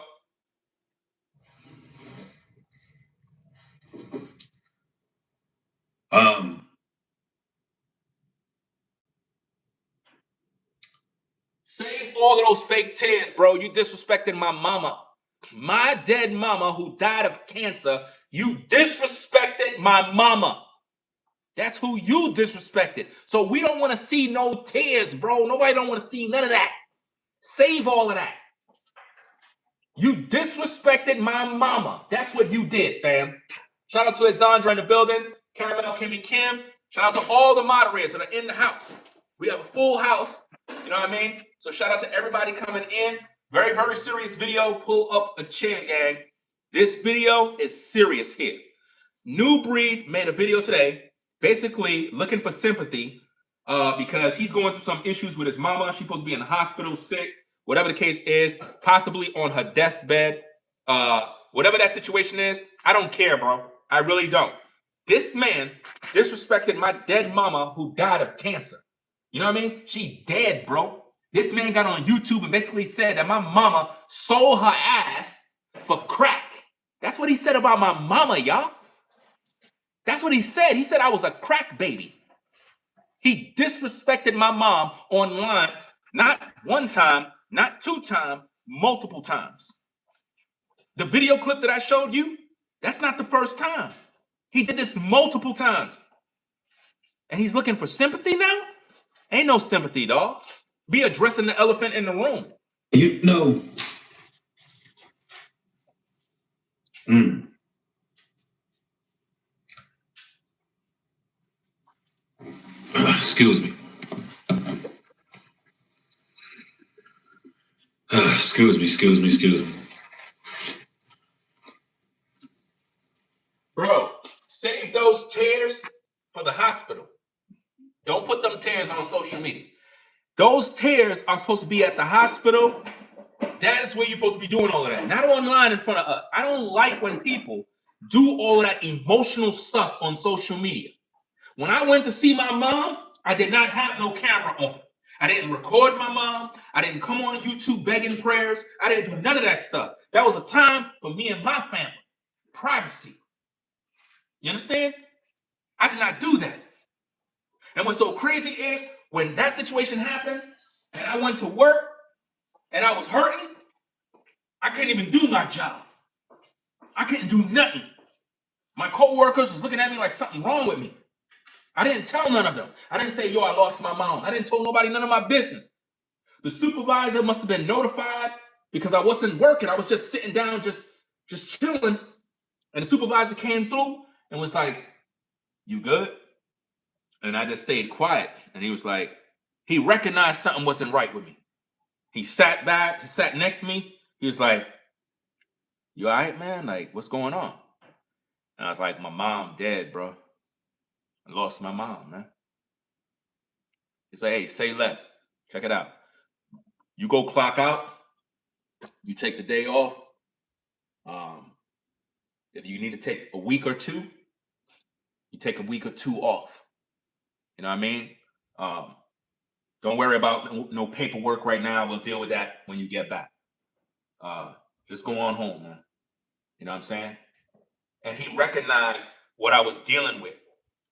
Save all of those fake tears, bro. You disrespected my mama. My dead mama who died of cancer. You disrespected my mama. That's who you disrespected. So we don't want to see no tears, bro. Nobody don't want to see none of that. Save all of that. You disrespected my mama. That's what you did, fam. Shout out to Exandra in the building. Caramel, Kim, and Kim. Shout out to all the moderators that are in the house. We have a full house. You know what I mean? So shout out to everybody coming in. Very, very serious video. Pull up a chair, gang. This video is serious here. Nubreed made a video today, basically looking for sympathy because he's going through some issues with his mama. She's supposed to be in the hospital, sick, whatever the case is, possibly on her deathbed. Whatever that situation is, I don't care, bro. I really don't. This man disrespected my dead mama who died of cancer. You know what I mean? She dead, bro. This man got on YouTube and basically said that my mama sold her ass for crack. That's what he said about my mama, y'all. That's what he said. He said I was a crack baby. He disrespected my mom online, not one time, not two times, multiple times. The video clip that I showed you, that's not the first time. He did this multiple times. And he's looking for sympathy now? Ain't no sympathy, dog. Be addressing the elephant in the room. You know. Excuse me. Excuse me. Bro, save those tears for the hospital. Don't put them tears on social media. Those tears are supposed to be at the hospital. That is where you're supposed to be doing all of that. Not online in front of us. I don't like when people do all of that emotional stuff on social media. When I went to see my mom, I did not have no camera on. I didn't record my mom. I didn't come on YouTube begging prayers. I didn't do none of that stuff. That was a time for me and my family. Privacy. You understand? I did not do that. And what's so crazy is when that situation happened and I went to work and I was hurting, I couldn't even do my job. I couldn't do nothing. My co-workers was looking at me like something wrong with me. I didn't tell none of them. I didn't say, yo, I lost my mom. I didn't tell nobody none of my business. The supervisor must have been notified because I wasn't working. I was just sitting down, just chilling. And the supervisor came through and was like, you good? And I just stayed quiet. And he was like, he recognized something wasn't right with me. He sat back, he sat next to me. He was like, you all right, man? Like, what's going on? And I was like, my mom dead, bro. I lost my mom, man. He's like, hey, say less. Check it out. You go clock out. You take the day off. If you need to take a week or two, you take a week or two off. You know what I mean? Don't worry about no paperwork right now. We'll deal with that when you get back. Just go on home, man. You know what I'm saying? And he recognized what I was dealing with.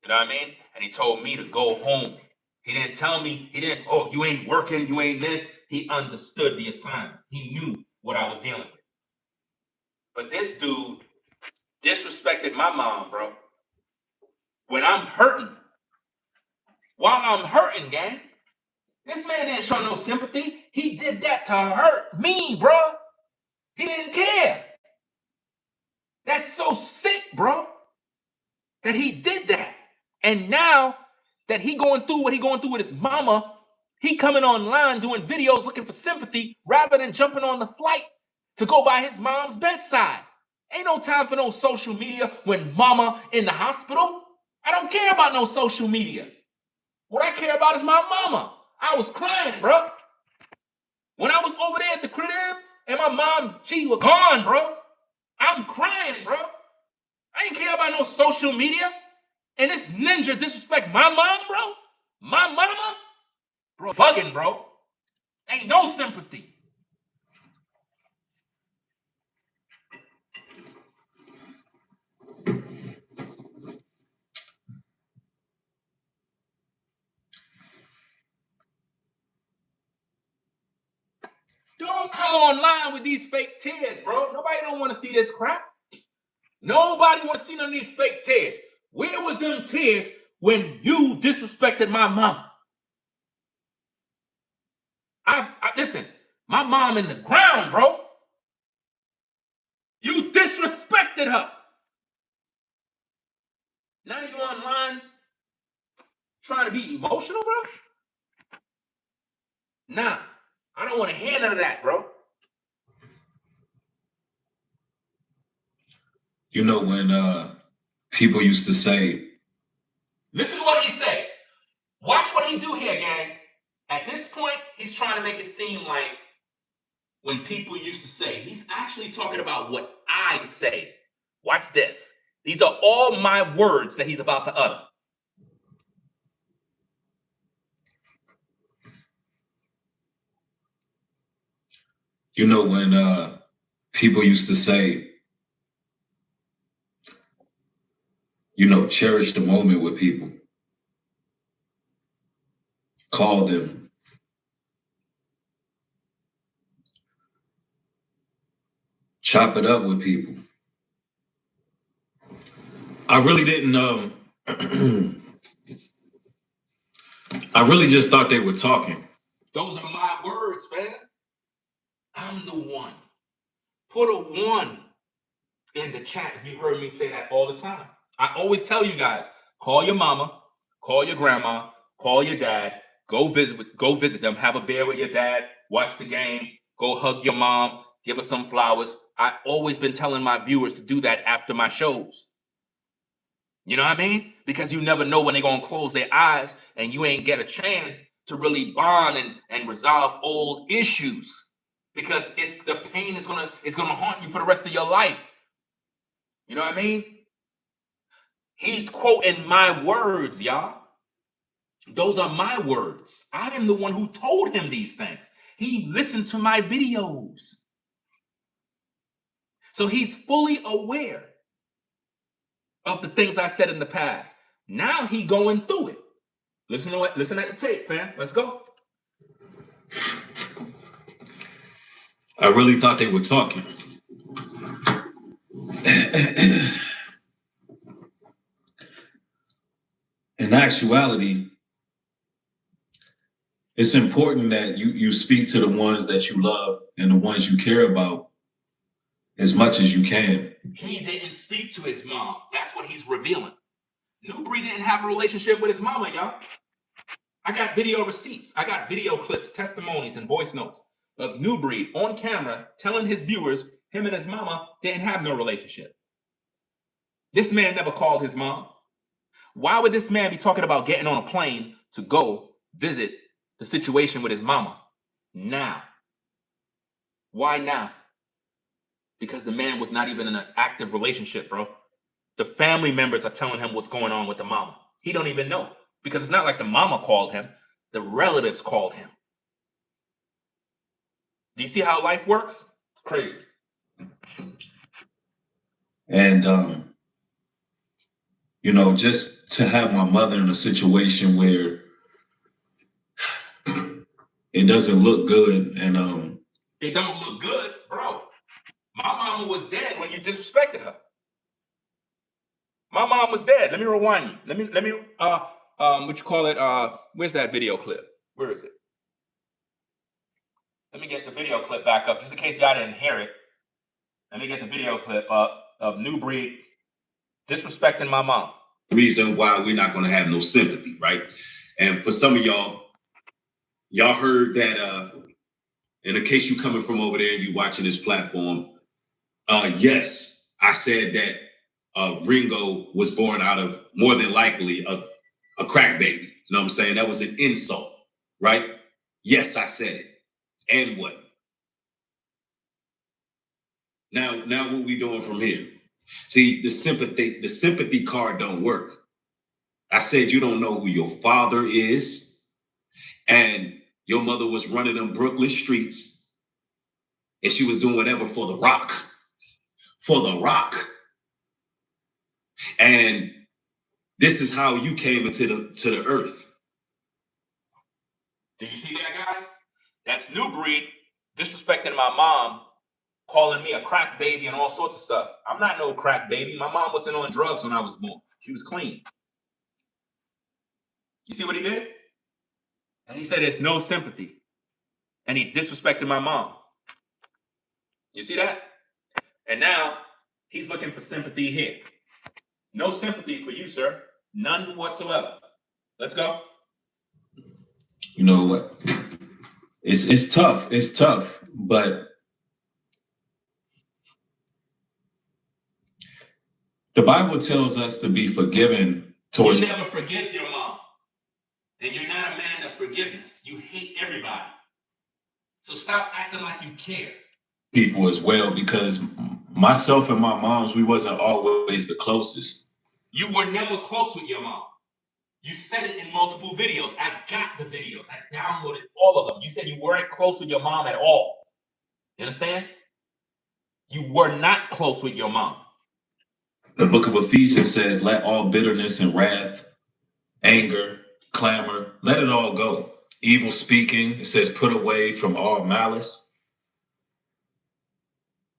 You know what I mean? And he told me to go home. He didn't tell me, oh, you ain't working, you ain't this. He understood the assignment. He knew what I was dealing with. But this dude disrespected my mom, bro. When I'm hurting, while I'm hurting, gang, this man didn't show no sympathy. He did that to hurt me, bro. He didn't care. That's so sick, bro, that he did that. And now that he going through what he going through with his mama, he coming online doing videos looking for sympathy rather than jumping on the flight to go by his mom's bedside. Ain't no time for no social media when mama in the hospital. I don't care about no social media. What I care about is my mama. I was crying, bro. When I was over there at the crib and my mom, she was gone, bro. I'm crying, bro. I ain't care about no social media. And this ninja disrespect my mom, bro? My mama? Bro, bugging, bro. Ain't no sympathy. Don't come online with these fake tears, bro. Nobody don't want to see this crap. Nobody want to see none of these fake tears. Where was them tears when you disrespected my mama? Listen, my mom in the ground, bro. You disrespected her. Now you online trying to be emotional, bro? Nah, I don't want to hear none of that, bro. You know, when people used to say, listen to what he said. Watch what he do here, gang. At this point, he's trying to make it seem like when people used to say, he's actually talking about what I say. Watch this. These are all my words that he's about to utter. you know, when people used to say, you know, cherish the moment with people, call them, chop it up with people. I really didn't I really just thought they were talking. Those are my words, man. I'm the one. Put a 1 in the chat if you heard me say that all the time. I always tell you guys, call your mama, call your grandma, call your dad, go visit them, have a beer with your dad, watch the game, go hug your mom, give her some flowers. I've always been telling my viewers to do that after my shows. You know what I mean? Because you never know when they're gonna close their eyes and you ain't get a chance to really bond and resolve old issues. Because the pain is gonna haunt you for the rest of your life. You know what I mean? He's quoting my words, y'all. Those are my words. I am the one who told him these things. He listened to my videos. So he's fully aware of the things I said in the past. Now he going through it. Listen at the tape, fam. Let's go. I really thought they were talking. In actuality, it's important that you speak to the ones that you love and the ones you care about as much as you can. He didn't speak to his mom. That's what he's revealing. Nubreed didn't have a relationship with his mama, y'all. I got video receipts. I got video clips, testimonies, and voice notes of Nubreed on camera telling his viewers him and his mama didn't have no relationship. This man never called his mom. Why would this man be talking about getting on a plane to go visit the situation with his mama now? Why now? Because the man was not even in an active relationship, bro. The family members are telling him what's going on with the mama. He don't even know. Because it's not like the mama called him. The relatives called him. Do you see how life works? It's crazy. And, you know, just to have my mother in a situation where it doesn't look good and it don't look good, Bro, my mama was dead when you disrespected her. My mom was dead. Let me rewind you. Let me what you call it? Where's that video clip? Where is it? Let me get the video clip back up, just in case y'all didn't hear it. Let me get the video clip up of Nubreed disrespecting my mom. Reason why we're not going to have no sympathy, right? And for some of y'all heard that in the case you coming from over there and you watching this platform, yes, I said that Ringo was born out of more than likely a crack baby. You know what I'm saying? That was an insult, right? Yes, I said it. And what? Now what we doing from here? See, the sympathy card don't work. I said you don't know who your father is, and your mother was running them Brooklyn streets, and she was doing whatever for the rock. For the rock. And this is how you came into the earth. Do you see that, guys? That's Nubreed disrespecting my mom, calling me a crack baby and all sorts of stuff. I'm not no crack baby. My mom wasn't on drugs when I was born. She was clean. You see what he did? And he said there's no sympathy. And he disrespected my mom. You see that? And now he's looking for sympathy here. No sympathy for you, sir. None whatsoever. Let's go. You know what? It's tough. It's tough, but the Bible tells us to be forgiven towards. You never forgive your mom. And you're not a man of forgiveness. You hate everybody. So stop acting like you care. People as well, because myself and my moms, we wasn't always the closest. You were never close with your mom. You said it in multiple videos. I got the videos. I downloaded all of them. You said you weren't close with your mom at all. You understand? You were not close with your mom. The book of Ephesians says, let all bitterness and wrath, anger, clamor, let it all go. Evil speaking, it says, put away from all malice.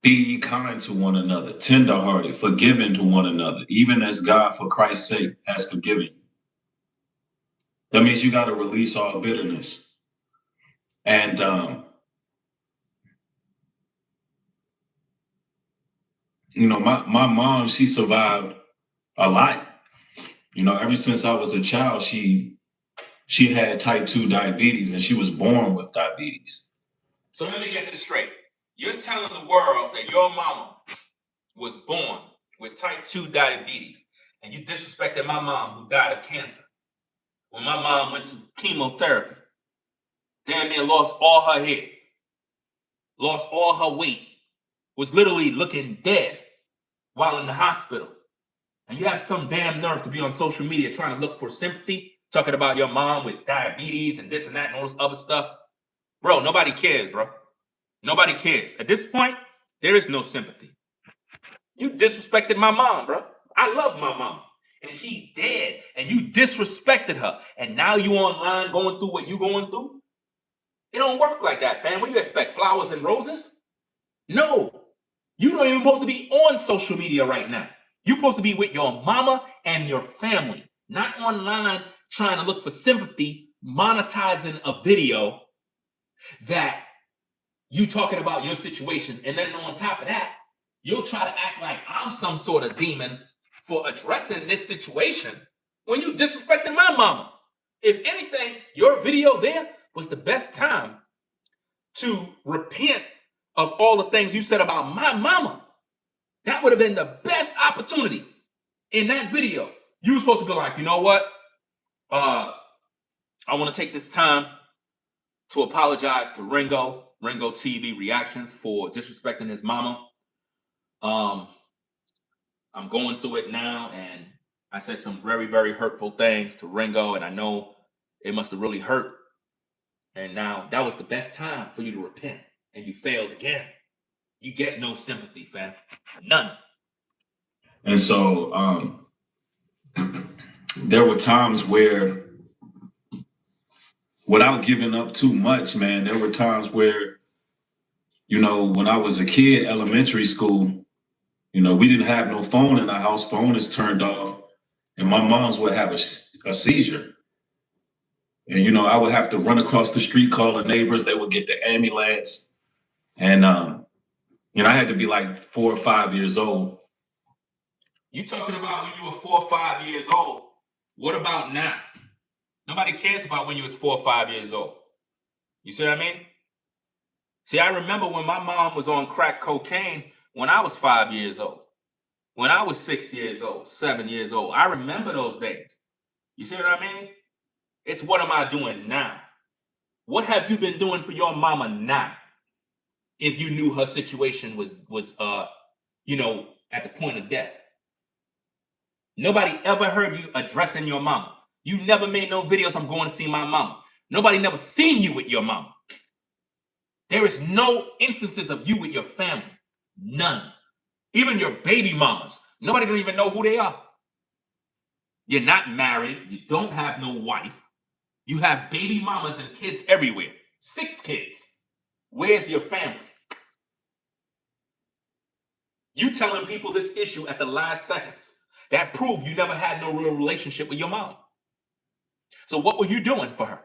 Be ye kind to one another, tenderhearted, forgiving to one another, even as God, for Christ's sake, has forgiven you. That means you got to release all bitterness. And you know, my mom, she survived a lot. You know, ever since I was a child, she had type 2 diabetes, and she was born with diabetes. So let me get this straight. You're telling the world that your mama was born with type 2 diabetes, and you disrespected my mom who died of cancer. When my mom went to chemotherapy, damn near lost all her hair, lost all her weight, was literally looking dead while in the hospital. And you have some damn nerve to be on social media trying to look for sympathy, talking about your mom with diabetes and this and that and all this other stuff. Bro, nobody cares, bro. Nobody cares. At this point, there is no sympathy. You disrespected my mom, bro. I love my mom. And she dead. And you disrespected her. And now you online going through what you going through? It don't work like that, fam. What do you expect? Flowers and roses? No. You don't even supposed to be on social media right now. You're supposed to be with your mama and your family, not online trying to look for sympathy, monetizing a video that you talking about your situation. And then on top of that, you'll try to act like I'm some sort of demon for addressing this situation when you disrespecting my mama. If anything, your video there was the best time to repent of all the things you said about my mama. That would have been the best opportunity in that video. You were supposed to be like, you know what? I want to take this time to apologize to Ringo TV Reactions for disrespecting his mama. I'm going through it now, and I said some very, very hurtful things to Ringo, and I know it must have really hurt. And now that was the best time for you to repent, and you failed again. You get no sympathy, fam. None. And so there were times where, without giving up too much, man, there were times where, You know, when I was a kid, elementary school, you know, we didn't have no phone in the house. Phone is turned off, and my mom's would have a seizure. And, you know, I would have to run across the street, call the neighbors. They would get the ambulance. And, you know, I had to be like 4 or 5 years old. You talking about when you were 4 or 5 years old. What about now? Nobody cares about when you was 4 or 5 years old. You see what I mean? See, I remember when my mom was on crack cocaine when I was 5 years old. When I was 6 years old, 7 years old. I remember those days. You see what I mean? It's what am I doing now? What have you been doing for your mama now? If you knew her situation was you know, at the point of death. Nobody ever heard you addressing your mama. You never made no videos, I'm going to see my mama. Nobody never seen you with your mama. There is no instances of you with your family. None. Even your baby mamas. Nobody don't even know who they are. You're not married. You don't have no wife. You have baby mamas and kids everywhere. 6 kids. Where's your family? You telling people this issue at the last seconds. That proves you never had no real relationship with your mom. So what were you doing for her?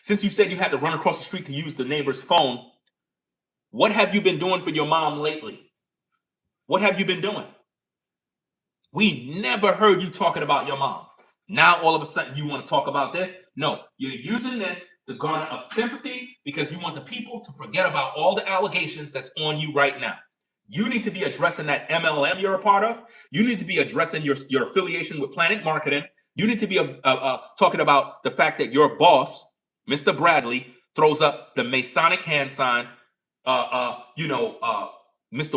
Since you said you had to run across the street to use the neighbor's phone, what have you been doing for your mom lately? What have you been doing? We never heard you talking about your mom. Now all of a sudden you want to talk about this? No, you're using this to garner up sympathy because you want the people to forget about all the allegations that's on you right now. You need to be addressing that MLM you're a part of. You need to be addressing your affiliation with Planet Marketing. You need to be talking about the fact that your boss, Mr. Bradley, throws up the Masonic hand sign. Mr.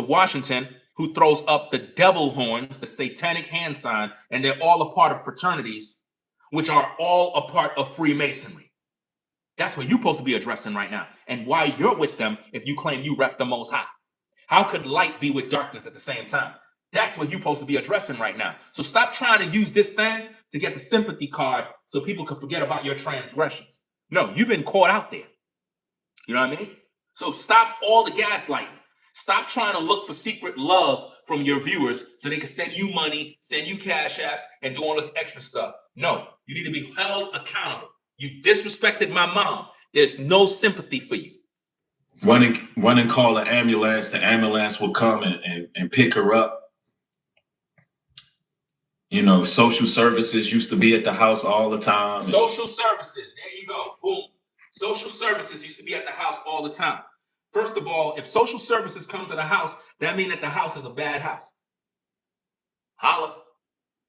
Washington, who throws up the devil horns, the satanic hand sign, and they're all a part of fraternities, which are all a part of Freemasonry. That's what you're supposed to be addressing right now. And why you're with them if you claim you rep the Most High. How could light be with darkness at the same time? That's what you're supposed to be addressing right now. So stop trying to use this thing to get the sympathy card so people can forget about your transgressions. No, you've been caught out there. You know what I mean? So stop all the gaslighting. Stop trying to look for secret love from your viewers so they can send you money, send you cash apps, and do all this extra stuff. No, you need to be held accountable. You disrespected my mom. There's no sympathy for you. Run and call the ambulance will come and pick her up. You know, social services used to be at the house all the time. Social services, there you go, boom. Social services used to be at the house all the time. First of all, if social services come to the house, that means that the house is a bad house. Holla.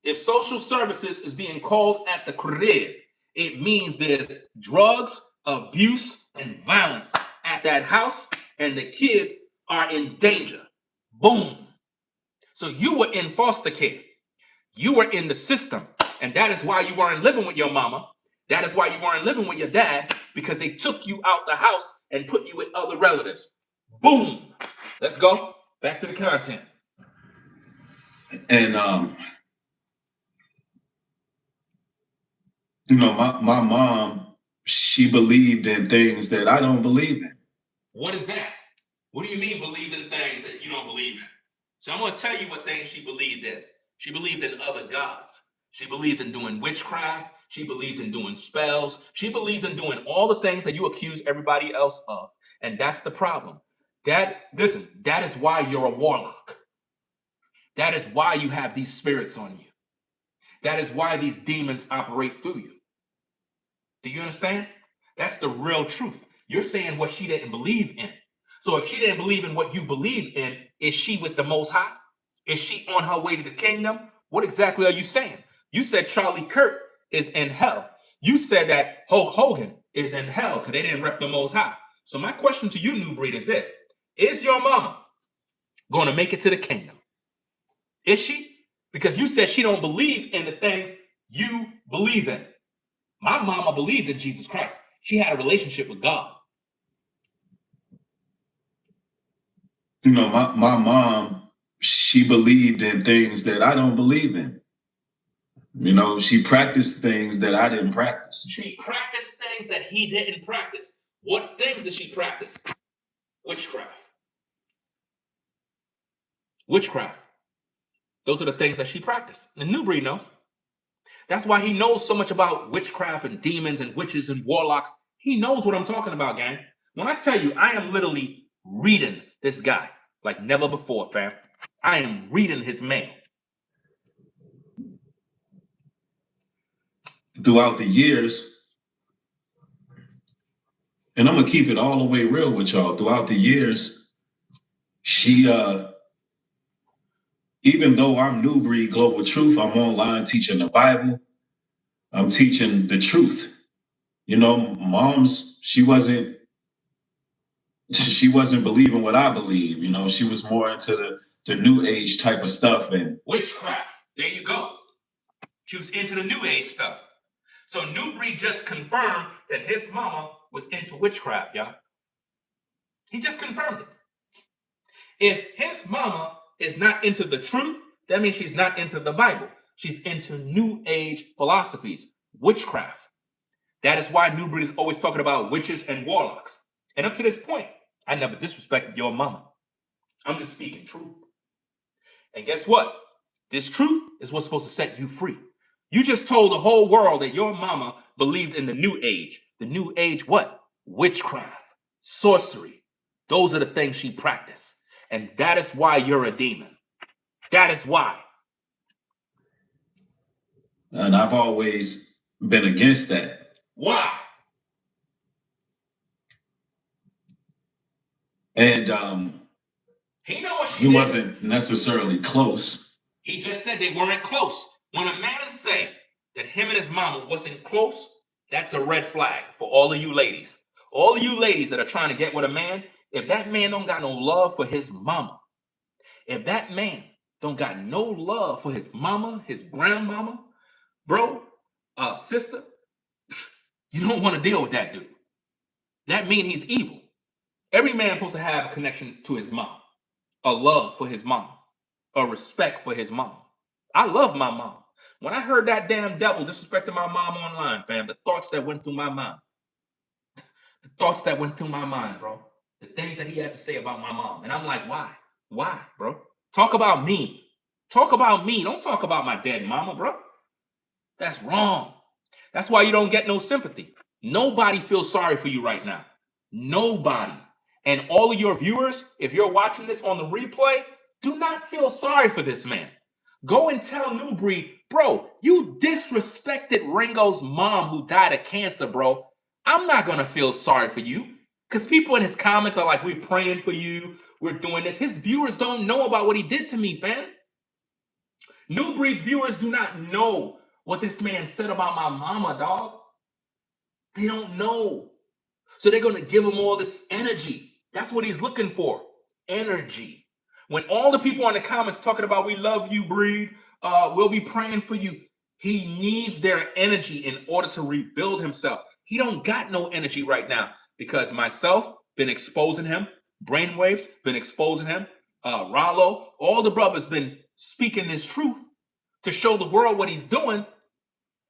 If social services is being called at the crib, it means there's drugs, abuse, and violence at that house, and the kids are in danger. Boom. So you were in foster care. You were in the system, and that is why you weren't living with your mama. That is why you weren't living with your dad, because they took you out the house and put you with other relatives. Boom. Let's go back to the content. And you know, my mom, she believed in things that I don't believe in. What is that? What do you mean believed in things that you don't believe in? So I'm going to tell you what things she believed in. She believed in other gods. She believed in doing witchcraft. She believed in doing spells. She believed in doing all the things that you accuse everybody else of. And that's the problem. That is why you're a warlock. That is why you have these spirits on you. That is why these demons operate through you. Do you understand? That's the real truth. You're saying what she didn't believe in. So if she didn't believe in what you believe in, is she with the Most High? Is she on her way to the kingdom? What exactly are you saying? You said Charlie Kirk is in hell. You said that Hulk Hogan is in hell because they didn't rep the Most High. So my question to you, Nubreed, is this. Is your mama going to make it to the kingdom? Is she? Because you said she don't believe in the things you believe in. My mama believed in Jesus Christ. She had a relationship with God. You know, my mom, she believed in things that I don't believe in. You know, she practiced things that I didn't practice. She practiced things that he didn't practice. What things did she practice? Witchcraft. Witchcraft. Those are the things that she practiced. And Nubreed knows. That's why he knows so much about witchcraft and demons and witches and warlocks. He knows what I'm talking about, gang. When I tell you, I am literally reading this guy like never before, fam. I am reading his mail. Throughout the years, and I'm gonna keep it all the way real with y'all. Throughout the years, she even though I'm Nubreed Global Truth, I'm online teaching the Bible. I'm teaching the truth. You know, mom's she wasn't believing what I believe. You know, she was more into the new age type of stuff and witchcraft. There you go. She was into the new age stuff. So Nubreed just confirmed that his mama was into witchcraft, y'all. He just confirmed it. If his mama is not into the truth, that means she's not into the Bible. She's into new age philosophies, witchcraft. That is why Nubreed is always talking about witches and warlocks. And up to this point, I never disrespected your mama. I'm just speaking truth. And guess what? This truth is what's supposed to set you free. You just told the whole world that your mama believed in the new age. The new age what? Witchcraft, sorcery. Those are the things she practiced. And that is why you're a demon. That is why. And I've always been against that. Why? And he know what he wasn't necessarily close. He just said they weren't close. When a man say that him and his mama wasn't close, that's a red flag for all of you ladies. All of you ladies that are trying to get with a man, if that man don't got no love for his mama, if that man don't got no love for his mama, his grandmama, bro, sister, you don't want to deal with that dude. That means he's evil. Every man supposed to have a connection to his mom, a love for his mom, a respect for his mom. I love my mom. When I heard that damn devil disrespecting my mom online, fam, the thoughts that went through my mind, bro, the things that he had to say about my mom. And I'm like, why? Why, bro? Talk about me. Talk about me. Don't talk about my dead mama, bro. That's wrong. That's why you don't get no sympathy. Nobody feels sorry for you right now. Nobody. And all of your viewers, if you're watching this on the replay, do not feel sorry for this man. Go and tell Nubreed, bro, you disrespected Ringo's mom who died of cancer, bro. I'm not going to feel sorry for you. Because people in his comments are like, we're praying for you. We're doing this. His viewers don't know about what he did to me, fam. Nubreed's viewers do not know what this man said about my mama, dog. They don't know. So they're going to give him all this energy. That's what he's looking for. Energy. When all the people in the comments talking about we love you, Breed, we'll be praying for you. He needs their energy in order to rebuild himself. He don't got no energy right now because myself been exposing him. Brainwaves been exposing him. Rollo, all the brothers been speaking this truth to show the world what he's doing.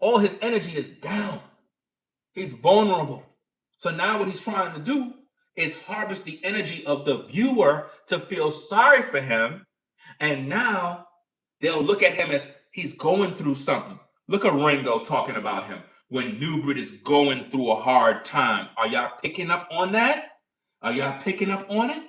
All his energy is down. He's vulnerable. So now what he's trying to do is harvest the energy of the viewer to feel sorry for him. And now they'll look at him as he's going through something. Look at Ringo talking about him when Nubreed is going through a hard time. Are y'all picking up on that? Are y'all picking up on it?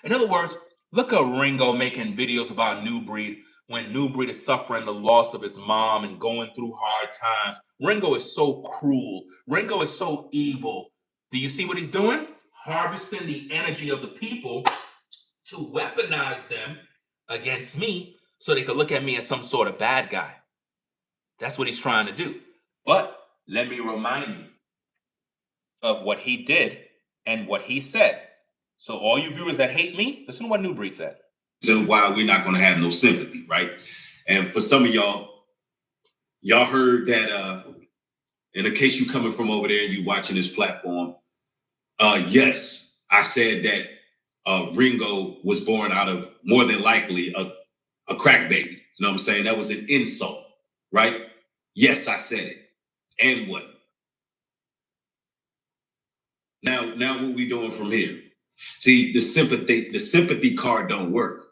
In other words, look at Ringo making videos about Nubreed when Nubreed is suffering the loss of his mom and going through hard times. Ringo is so cruel. Ringo is so evil. Do you see what he's doing? Harvesting the energy of the people to weaponize them against me so they could look at me as some sort of bad guy. That's what he's trying to do. But let me remind you of what he did and what he said. So all you viewers that hate me, listen to what Nubreed said. Reason why we're not going to have no sympathy, right? And for some of y'all heard that in the case you coming from over there and you watching this platform, yes, I said that Ringo was born out of more than likely a crack baby. You know what I'm saying? That was an insult, right? Yes, I said it. And what? Now what we doing from here? See, the sympathy card don't work.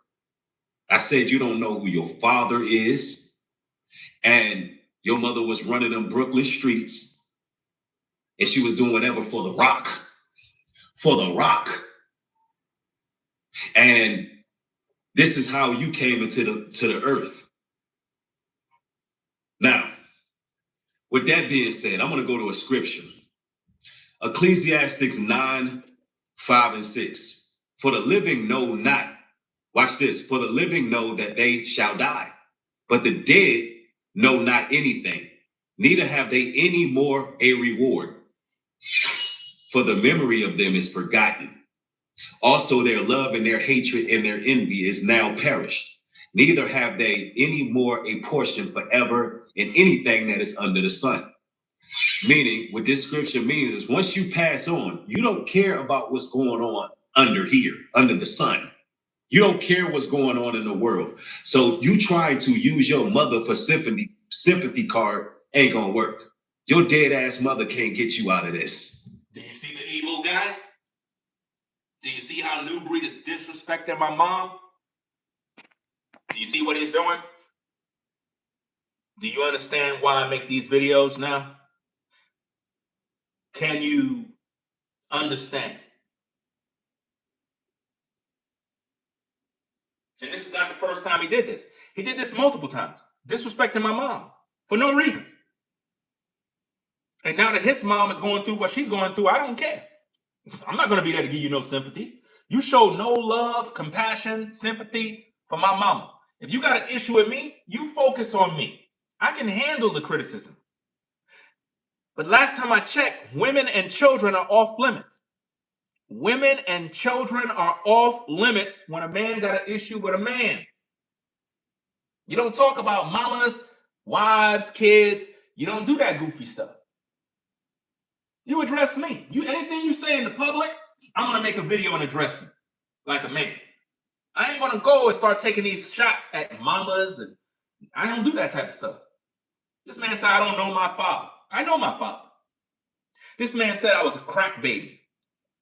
I said you don't know who your father is, and your mother was running them Brooklyn streets, and she was doing whatever for the rock. For the rock. And this is how you came into the earth. Now, with that being said, I'm going to go to a scripture. Ecclesiastes 9, 5, and 6. For the living know not, watch this, for the living know that they shall die, but the dead know not anything, neither have they any more a reward. For the memory of them is forgotten. Also their love and their hatred and their envy is now perished. Neither have they any more a portion forever in anything that is under the sun. Meaning, what this scripture means is once you pass on, you don't care about what's going on under here, under the sun. You don't care what's going on in the world. So you try to use your mother for sympathy card ain't gonna work. Your dead ass mother can't get you out of this. Do you see the evil, guys? Do you see how Nubreed is disrespecting my mom? Do you see what he's doing? Do you understand why I make these videos now? Can you understand? And this is not the first time he did this. He did this multiple times, disrespecting my mom for no reason. And now that his mom is going through what she's going through, I don't care. I'm not going to be there to give you no sympathy. You show no love, compassion, sympathy for my mama. If you got an issue with me, you focus on me. I can handle the criticism. But last time I checked, women and children are off limits. Women and children are off limits when a man got an issue with a man. You don't talk about mamas, wives, kids. You don't do that goofy stuff. You address me. Anything you say in the public, I'm going to make a video and address you like a man. I ain't going to go and start taking these shots at mamas, and I don't do that type of stuff. This man said I don't know my father. I know my father. This man said I was a crack baby.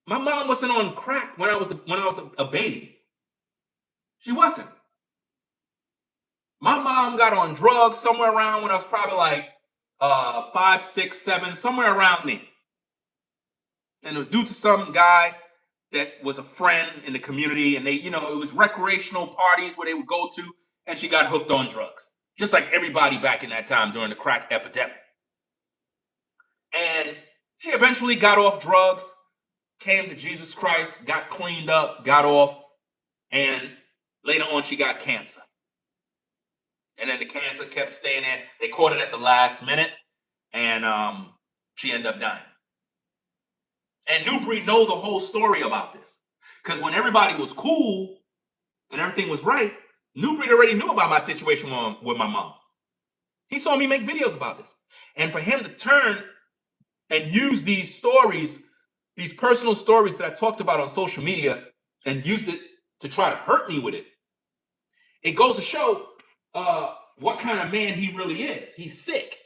My mom wasn't on crack when I was a baby. She wasn't. My mom got on drugs somewhere around when I was probably like 5, 6, 7, somewhere around me. And it was due to some guy that was a friend in the community, and it was recreational parties where they would go to, and she got hooked on drugs, just like everybody back in that time during the crack epidemic. And she eventually got off drugs, came to Jesus Christ, got cleaned up, got off, and later on she got cancer. And then the cancer kept staying there. They caught it at the last minute, and she ended up dying. And Nubreed know the whole story about this. Because when everybody was cool and everything was right, Nubreed already knew about my situation with my mom. He saw me make videos about this. And for him to turn and use these stories, these personal stories that I talked about on social media, and use it to try to hurt me with it, it goes to show what kind of man he really is. He's sick.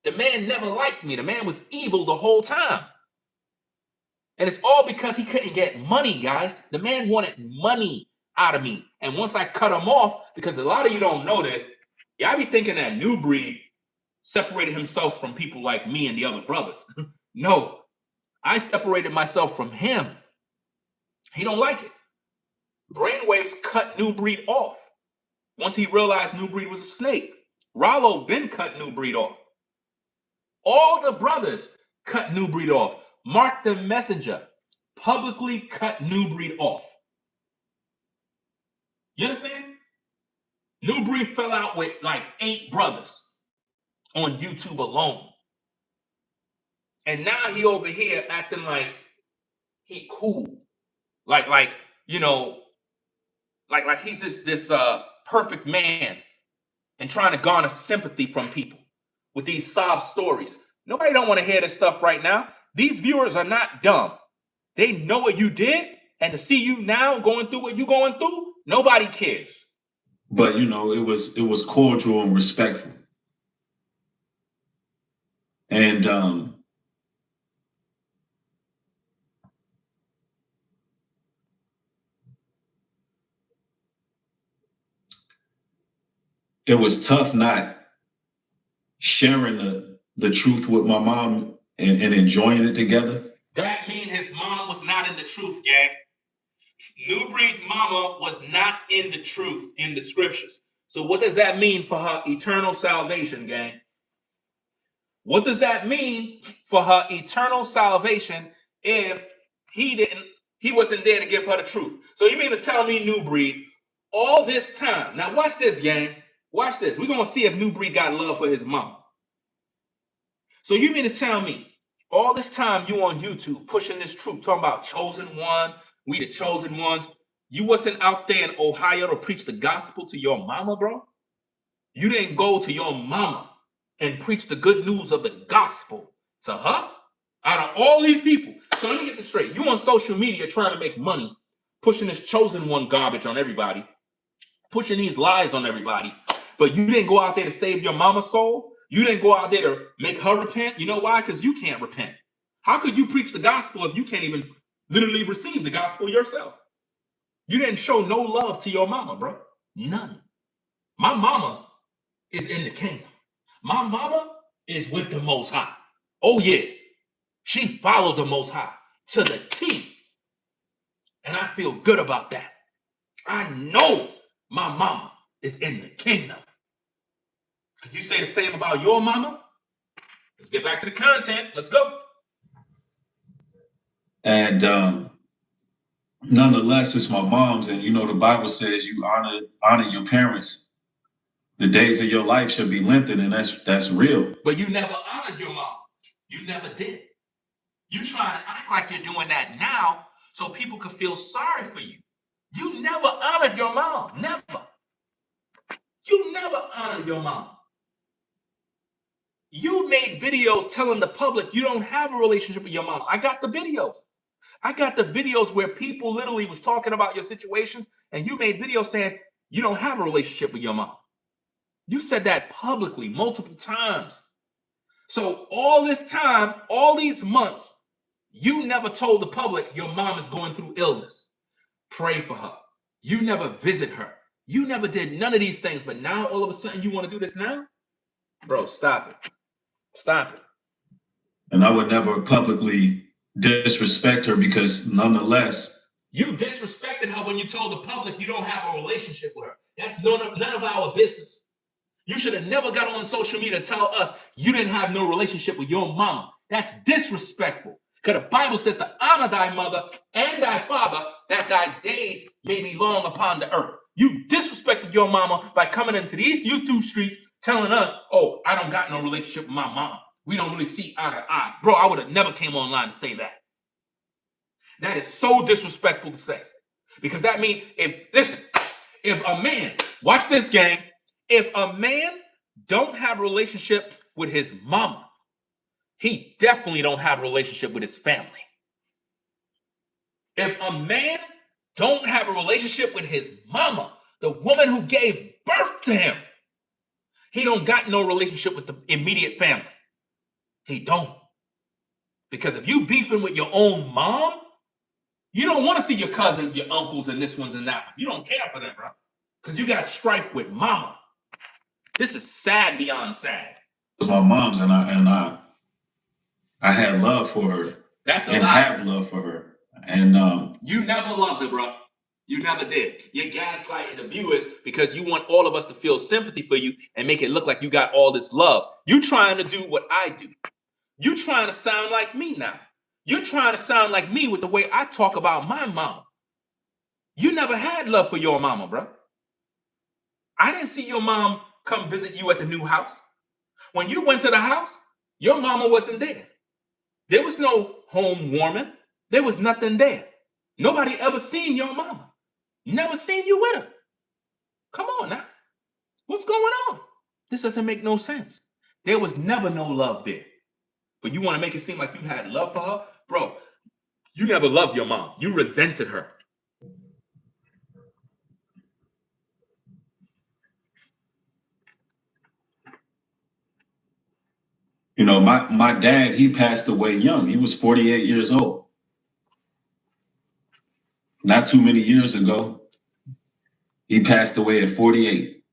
The man never liked me. The man was evil the whole time. And it's all because he couldn't get money, guys. The man wanted money out of me. And once I cut him off, because a lot of you don't know this, y'all be thinking that Nubreed separated himself from people like me and the other brothers. No, I separated myself from him. He don't like it. Brainwaves cut Nubreed off. Once he realized Nubreed was a snake, Rollo been cut Nubreed off. All the brothers cut Nubreed off. Mark the Messenger publicly cut Nubreed off. You understand? Nubreed fell out with like 8 brothers on YouTube alone. And now he over here acting like he cool. Like he's this perfect man and trying to garner sympathy from people with these sob stories. Nobody don't want to hear this stuff right now. These viewers are not dumb. They know what you did, and to see you now going through what you're going through, nobody cares. But it was cordial and respectful. And it was tough not sharing the truth with my mom and enjoying it together. That means his mom was not in the truth, gang. Nubreed's mama was not in the truth in the scriptures. So what does that mean for her eternal salvation, gang? What does that mean for her eternal salvation if he wasn't there to give her the truth? So you mean to tell me, Nubreed, all this time, now watch this, gang. Watch this. We're gonna see if Nubreed got love for his mom. So you mean to tell me all this time you on YouTube pushing this truth, talking about chosen one, we the chosen ones, you wasn't out there in Ohio to preach the gospel to your mama, bro? You didn't go to your mama and preach the good news of the gospel to her? Out of all these people. So let me get this straight. You on social media trying to make money, pushing this chosen one garbage on everybody, pushing these lies on everybody, but you didn't go out there to save your mama's soul? You didn't go out there to make her repent? You know why? Because you can't repent. How could you preach the gospel if you can't even literally receive the gospel yourself? You didn't show no love to your mama, bro. None. My mama is in the kingdom. My mama is with the Most High. Oh yeah, she followed the Most High to the T. And I feel good about that. I know my mama is in the kingdom. Could you say the same about your mama? Let's get back to the content. Let's go. And nonetheless, it's my mom's, and you know the Bible says you honor your parents. The days of your life should be lengthened, and that's real. But you never honored your mom. You never did. You trying to act like you're doing that now so people could feel sorry for you. You never honored your mom. Never. You never honored your mom. You made videos telling the public you don't have a relationship with your mom. I got the videos. I got the videos where people literally was talking about your situations, and you made videos saying you don't have a relationship with your mom. You said that publicly multiple times. So all this time, all these months, you never told the public your mom is going through illness. Pray for her. You never visit her. You never did none of these things, but now all of a sudden you want to do this now? Bro, stop it. Stop it. And I would never publicly disrespect her because nonetheless, you disrespected her when you told the public you don't have a relationship with her. That's none of our business. You should have never got on social media to tell us you didn't have no relationship with your mama. That's disrespectful. Because the Bible says to honor thy mother and thy father, that thy days may be long upon the earth. You disrespected your mama by coming into these YouTube streets telling us, oh, I don't got no relationship with my mom. We don't really see eye to eye. Bro, I would have never came online to say that. That is so disrespectful to say. Because that means, if a man, watch this, gang, if a man don't have a relationship with his mama, he definitely don't have a relationship with his family. If a man don't have a relationship with his mama, the woman who gave birth to him, he don't got no relationship with the immediate family. He don't. Because if you beefing with your own mom, you don't want to see your cousins, your uncles, and this ones and that ones. You don't care for them, bro. Because you got strife with mama. This is sad beyond sad. My mom's and I had love for her. That's a and lie. Have love for her. And you never loved her, bro. You never did. You're gaslighting the viewers because you want all of us to feel sympathy for you and make it look like you got all this love. You trying to do what I do. You trying to sound like me now. You're trying to sound like me with the way I talk about my mama. You never had love for your mama, bro. I didn't see your mom come visit you at the new house. When you went to the house, your mama wasn't there. There was no home warming. There was nothing there. Nobody ever seen your mama. Never seen you with her. Come on now. What's going on? This doesn't make no sense. There was never no love there. But you want to make it seem like you had love for her? Bro, you never loved your mom. You resented her. You know, my dad, he passed away young. He was 48 years old. Not too many years ago, he passed away at 48.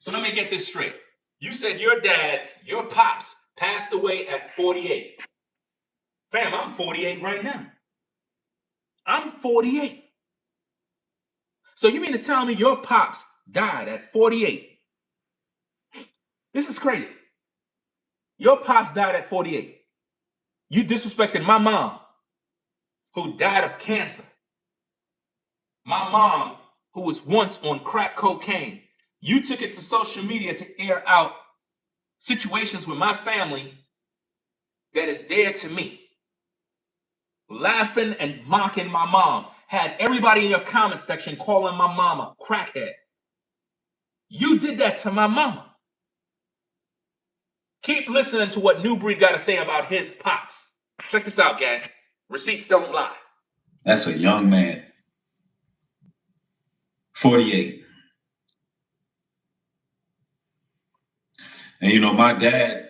So let me get this straight. You said your dad, your pops, passed away at 48. Fam, I'm 48 right now. I'm 48. So you mean to tell me your pops died at 48? This is crazy. Your pops died at 48. You disrespected my mom, who died of cancer. My mom, who was once on crack cocaine. You took it to social media to air out situations with my family that is dear to me. Laughing and mocking my mom. Had everybody in your comment section calling my mama crackhead. You did that to my mama. Keep listening to what Nubreed got to say about his pops. Check this out, gang. Receipts don't lie. That's a young man. 48. And my dad,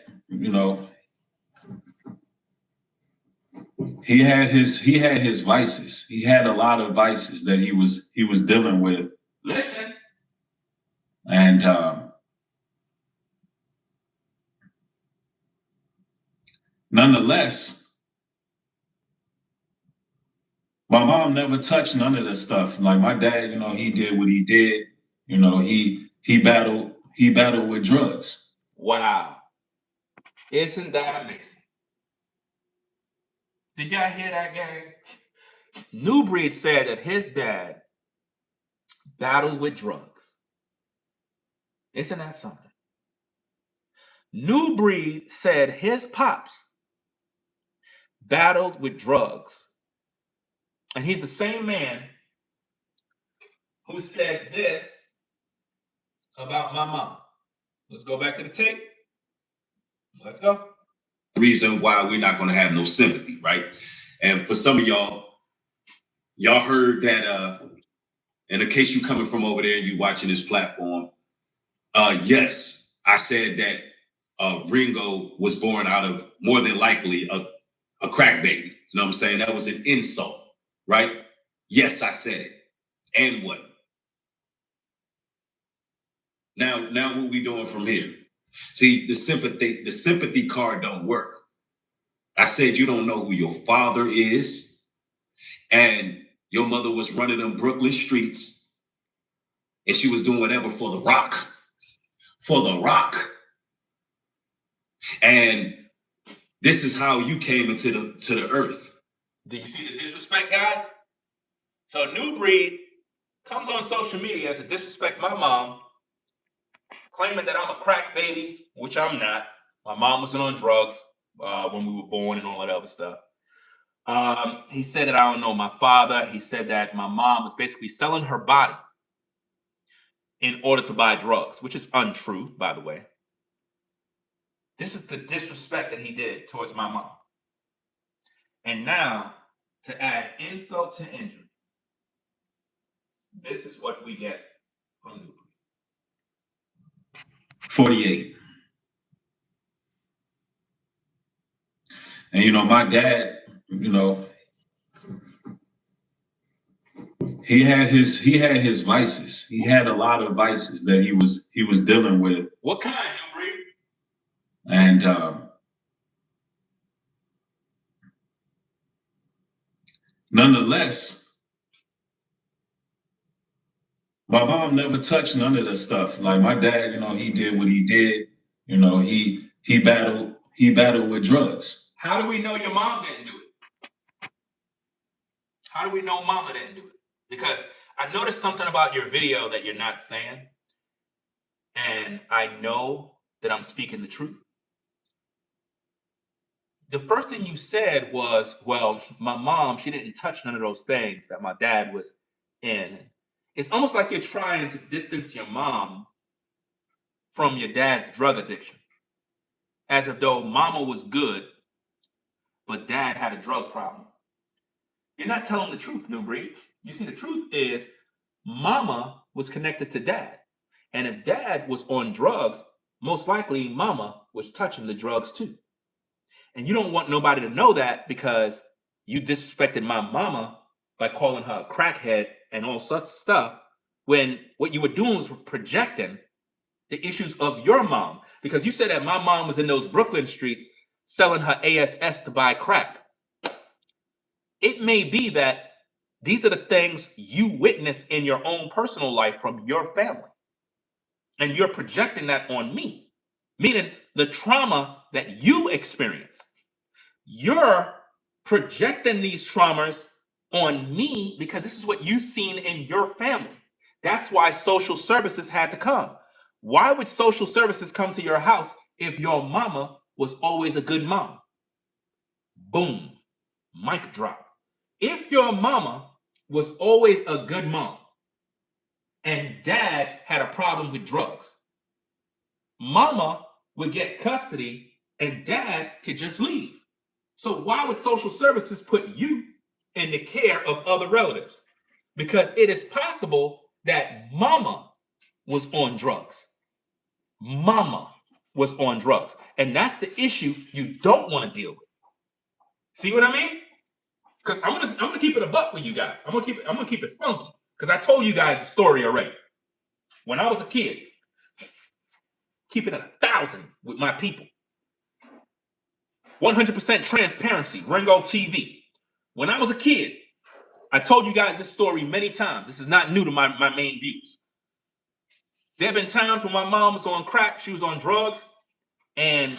he had his vices. He had a lot of vices that he was dealing with. Listen. And nonetheless, my mom never touched none of this stuff. Like my dad, he did what he did. He battled with drugs. Wow. Isn't that amazing? Did y'all hear that, gang? Nubreed said that his dad battled with drugs. Isn't that something? Nubreed said his pops battled with drugs. And he's the same man who said this about my mom. Let's go back to the tape. Let's go. Reason why we're not going to have no sympathy, right? And for some of y'all heard that in the case you coming from over there and you watching this platform, yes, I said that Ringo was born out of more than likely a crack baby. You know what I'm saying? That was an insult, right? Yes, I said it. And what? Now what we doing from here? See, the sympathy card don't work. I said you don't know who your father is, and your mother was running them Brooklyn streets, and she was doing whatever for the rock. For the rock. And this is how you came into the earth. Do you see the disrespect, guys? So Nubreed comes on social media to disrespect my mom, claiming that I'm a crack baby, which I'm not. My mom wasn't on drugs when we were born and all that other stuff. He said that I don't know my father. He said that my mom was basically selling her body in order to buy drugs, which is untrue, by the way. This is the disrespect that he did towards my mom. And now, to add insult to injury, this is what we get from Nubreed. 48. And my dad, he had his vices. He had a lot of vices that he was dealing with. What kind, Nubreed? And nonetheless, my mom never touched none of this stuff. Like my dad, he did what he did. He battled with drugs. How do we know your mom didn't do it? How do we know mama didn't do it? Because I noticed something about your video that you're not saying. And I know that I'm speaking the truth. The first thing you said was, well, my mom, she didn't touch none of those things that my dad was in. It's almost like you're trying to distance your mom from your dad's drug addiction. As if though mama was good, but dad had a drug problem. You're not telling the truth, Nubreed. You see, the truth is mama was connected to dad. And if dad was on drugs, most likely mama was touching the drugs too. And you don't want nobody to know that because you disrespected my mama by calling her a crackhead and all such stuff, when what you were doing was projecting the issues of your mom. Because you said that my mom was in those Brooklyn streets selling her ASS to buy crack. It may be that these are the things you witness in your own personal life from your family. And you're projecting that on me, meaning the trauma that you experience. You're projecting these traumas on me because this is what you've seen in your family. That's why social services had to come. Why would social services come to your house if your mama was always a good mom? Boom, mic drop. If your mama was always a good mom and dad had a problem with drugs, mama would get custody and dad could just leave. So why would social services put you in the care of other relatives? Because it is possible that mama was on drugs. Mama was on drugs. And that's the issue you don't want to deal with. See what I mean? Because I'm gonna keep it a buck with you guys. I'm gonna keep it funky. Because I told you guys the story already. When I was a kid, keeping it 1,000 with my people. 100% transparency, Ringo TV. When I was a kid, I told you guys this story many times. This is not new to my main views. There have been times when my mom was on crack, she was on drugs, and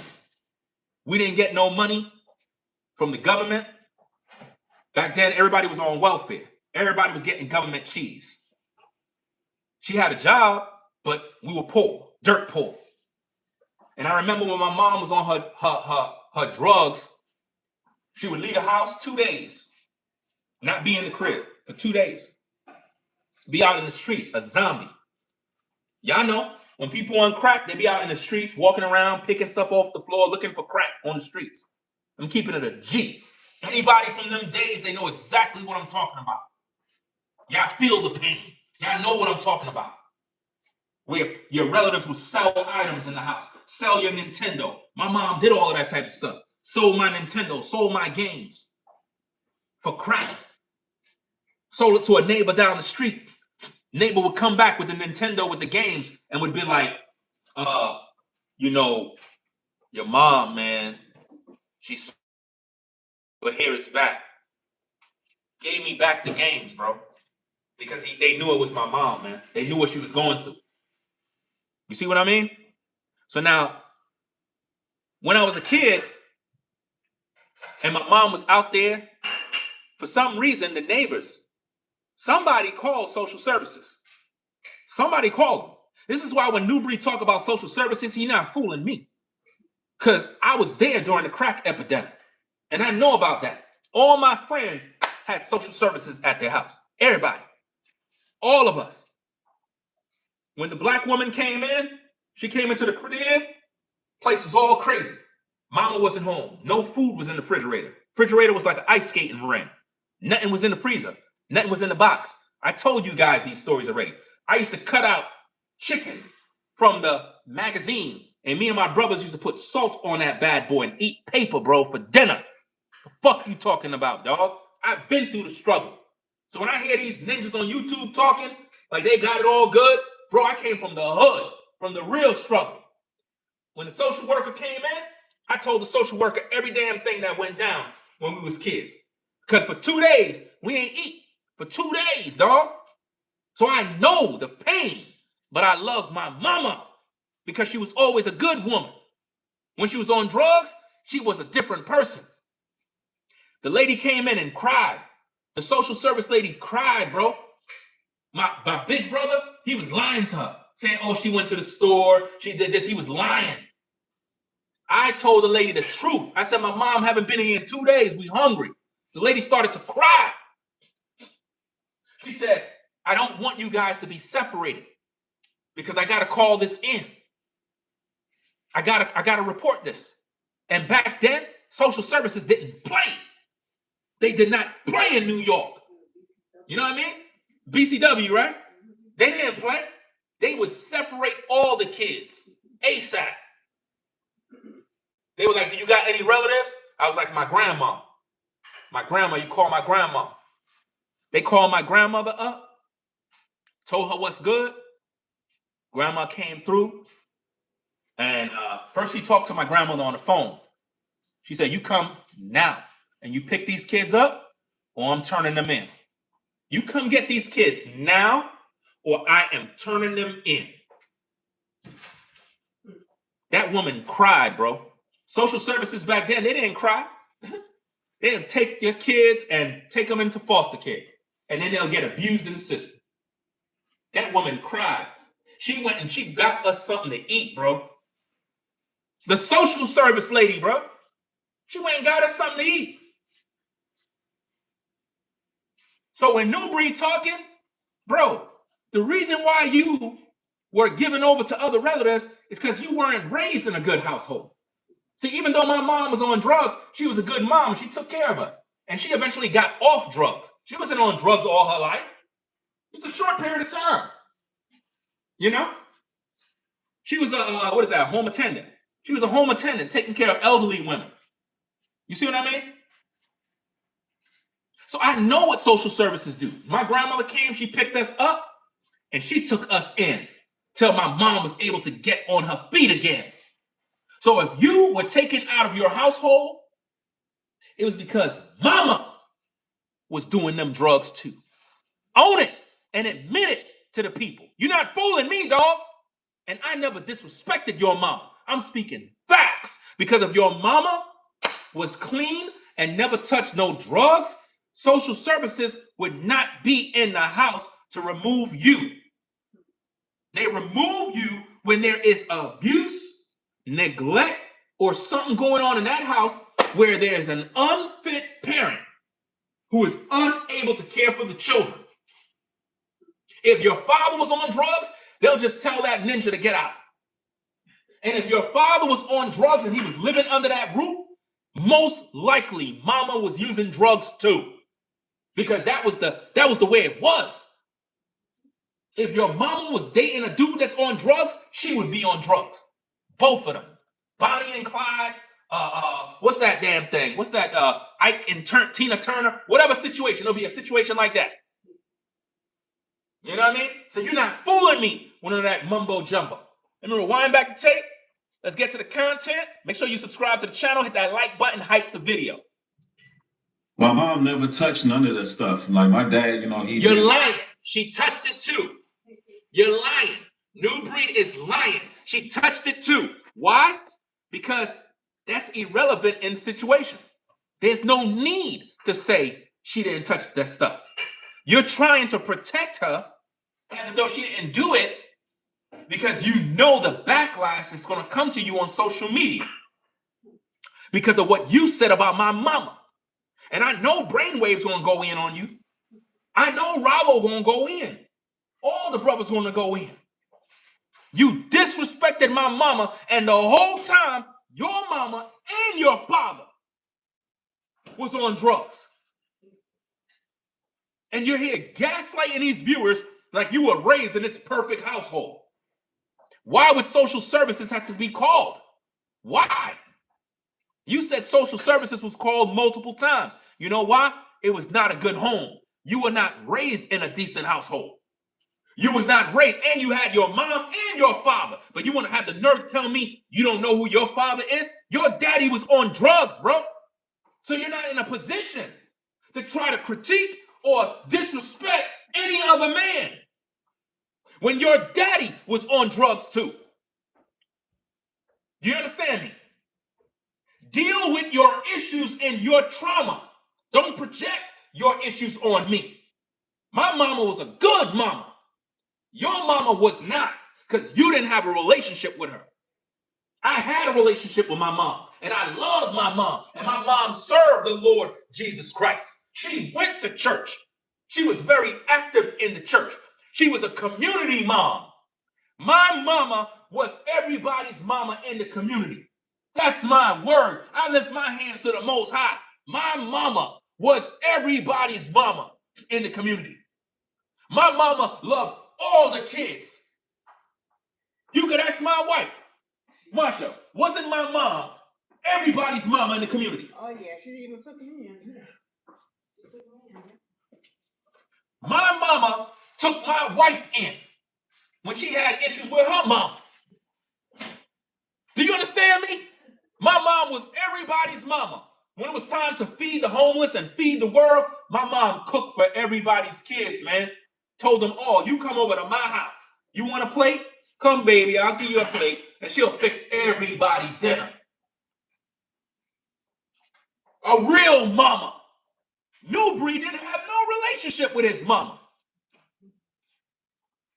we didn't get no money from the government. Back then, everybody was on welfare. Everybody was getting government cheese. She had a job, but we were poor, dirt poor. And I remember when my mom was on her drugs, she would leave the house 2 days, not be in the crib for 2 days, be out in the street, a zombie. Y'all know, when people on crack, they be out in the streets, walking around, picking stuff off the floor, looking for crack on the streets. I'm keeping it a G. Anybody from them days, they know exactly what I'm talking about. Y'all feel the pain. Y'all know what I'm talking about. Where your relatives would sell items in the house, sell your Nintendo. My mom did all of that type of stuff. Sold my Nintendo, sold my games for crack. Sold it to a neighbor down the street. Neighbor would come back with the Nintendo with the games and would be like, your mom, man, but here it's back. Gave me back the games, bro. Because they knew it was my mom, man. They knew what she was going through. You see what I mean? So now, when I was a kid and my mom was out there, for some reason, the neighbors, somebody called social services. Somebody called them. This is why when Nubreed talk about social services, he's not fooling me. Because I was there during the crack epidemic. And I know about that. All my friends had social services at their house. Everybody. All of us. When the black woman came in, she came into the crib, place was all crazy. Mama wasn't home. No food was in the refrigerator. Refrigerator was like an ice skating ring. Nothing was in the freezer. Nothing was in the box. I told you guys these stories already. I used to cut out chicken from the magazines, and me and my brothers used to put salt on that bad boy and eat paper, bro, for dinner. The fuck you talking about, dog? I've been through the struggle. So when I hear these ninjas on YouTube talking like they got it all good, bro, I came from the hood, from the real struggle. When the social worker came in, I told the social worker every damn thing that went down when we was kids. Because for 2 days, we ain't eat. For 2 days, dog. So I know the pain, but I love my mama because she was always a good woman. When she was on drugs, she was a different person. The lady came in and cried. The social service lady cried, bro. My big brother, he was lying to her, saying, oh, she went to the store, she did this. He was lying. I told the lady the truth. I said, my mom haven't been here in 2 days. We hungry. The lady started to cry. She said, I don't want you guys to be separated because I got to call this in. I gotta report this. And back then, social services didn't play. They did not play in New York. You know what I mean? BCW, right? They didn't play. They would separate all the kids ASAP. They were like, do you got any relatives? I was like, my grandma. My grandma, you call my grandma. They called my grandmother up, told her what's good. Grandma came through, and first she talked to my grandmother on the phone. She said, "You come now, and you pick these kids up, or I'm turning them in. You come get these kids now, or I am turning them in." That woman cried, bro. Social services back then, they didn't cry. They'll take their kids and take them into foster care, and then they'll get abused in the system. That woman cried. She went and she got us something to eat, bro. The social service lady, bro. She went and got us something to eat. So when Nubreed talking, bro, the reason why you were given over to other relatives is because you weren't raised in a good household. See, even though my mom was on drugs, she was a good mom. She took care of us. And she eventually got off drugs. She wasn't on drugs all her life. It's a short period of time. You know? She was a, home attendant. She was a home attendant taking care of elderly women. You see what I mean? So I know what social services do. My grandmother came, she picked us up, and she took us in till my mom was able to get on her feet again. So if you were taken out of your household, it was because mama was doing them drugs too. Own it and admit it to the people. You're not fooling me, dog. And I never disrespected your mama. I'm speaking facts. Because if your mama was clean and never touched no drugs, social services would not be in the house to remove you. They remove you when there is abuse, neglect, or something going on in that house where there's an unfit parent who is unable to care for the children. If your father was on drugs, they'll just tell that ninja to get out. And if your father was on drugs and he was living under that roof, most likely mama was using drugs too. Because that was the way it was. If your mama was dating a dude that's on drugs, she would be on drugs. Both of them. Bonnie and Clyde, what's that damn thing? What's that, Ike and Tina Turner? Whatever situation, it'll be a situation like that. You know what I mean? So you're not fooling me with none of that mumbo jumbo. Let me rewind back the tape. Let's get to the content. Make sure you subscribe to the channel, hit that like button, hype the video. My mom never touched none of that stuff. Like my dad, You're lying. She touched it too. You're lying. Nubreed is lying. She touched it too. Why? Because that's irrelevant in the situation. There's no need to say she didn't touch that stuff. You're trying to protect her as though she didn't do it because you know the backlash that's going to come to you on social media because of what you said about my mama. And I know Brainwave's going to go in on you. I know Ravo going to go in. All the brothers going to go in. You disrespected my mama, and the whole time, your mama and your father was on drugs. And you're here gaslighting these viewers like you were raised in this perfect household. Why would social services have to be called? Why? You said social services was called multiple times. You know why? It was not a good home. You were not raised in a decent household. You was not raised, and you had your mom and your father. But you want to have the nerve to tell me you don't know who your father is? Your daddy was on drugs, bro. So you're not in a position to try to critique or disrespect any other man when your daddy was on drugs too. Do you understand me? Deal with your issues and your trauma. Don't project your issues on me. My mama was a good mama. Your mama was not, because you didn't have a relationship with her. I had a relationship with my mom, and I loved my mom, and my mom served the Lord Jesus Christ. She went to church. She was very active in the church. She was a community mom. My mama was everybody's mama in the community. That's my word. I lift my hands to the Most High. My mama was everybody's mama in the community. My mama loved all the kids. You could ask my wife, Marsha, wasn't my mom everybody's mama in the community? Oh yeah, she even took me in. My mama took my wife in when she had issues with her mom. Do you understand me? My mom was everybody's mama. When it was time to feed the homeless and feed the world, my mom cooked for everybody's kids, man. Told them all, you come over to my house. You want a plate? Come, baby, I'll give you a plate. And she'll fix everybody dinner. A real mama. Nubreed didn't have no relationship with his mama.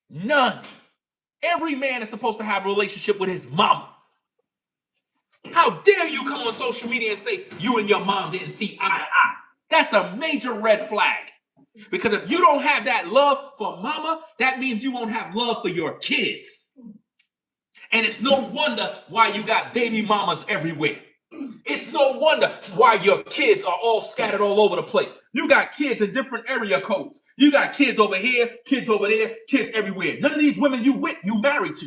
None. Every man is supposed to have a relationship with his mama. How dare you come on social media and say you and your mom didn't see eye to eye? That's a major red flag. Because if you don't have that love for mama, that means you won't have love for your kids. And it's no wonder why you got baby mamas everywhere. It's no wonder why your kids are all scattered all over the place. You got kids in different area codes. You got kids over here, kids over there, kids everywhere. None of these women you married to.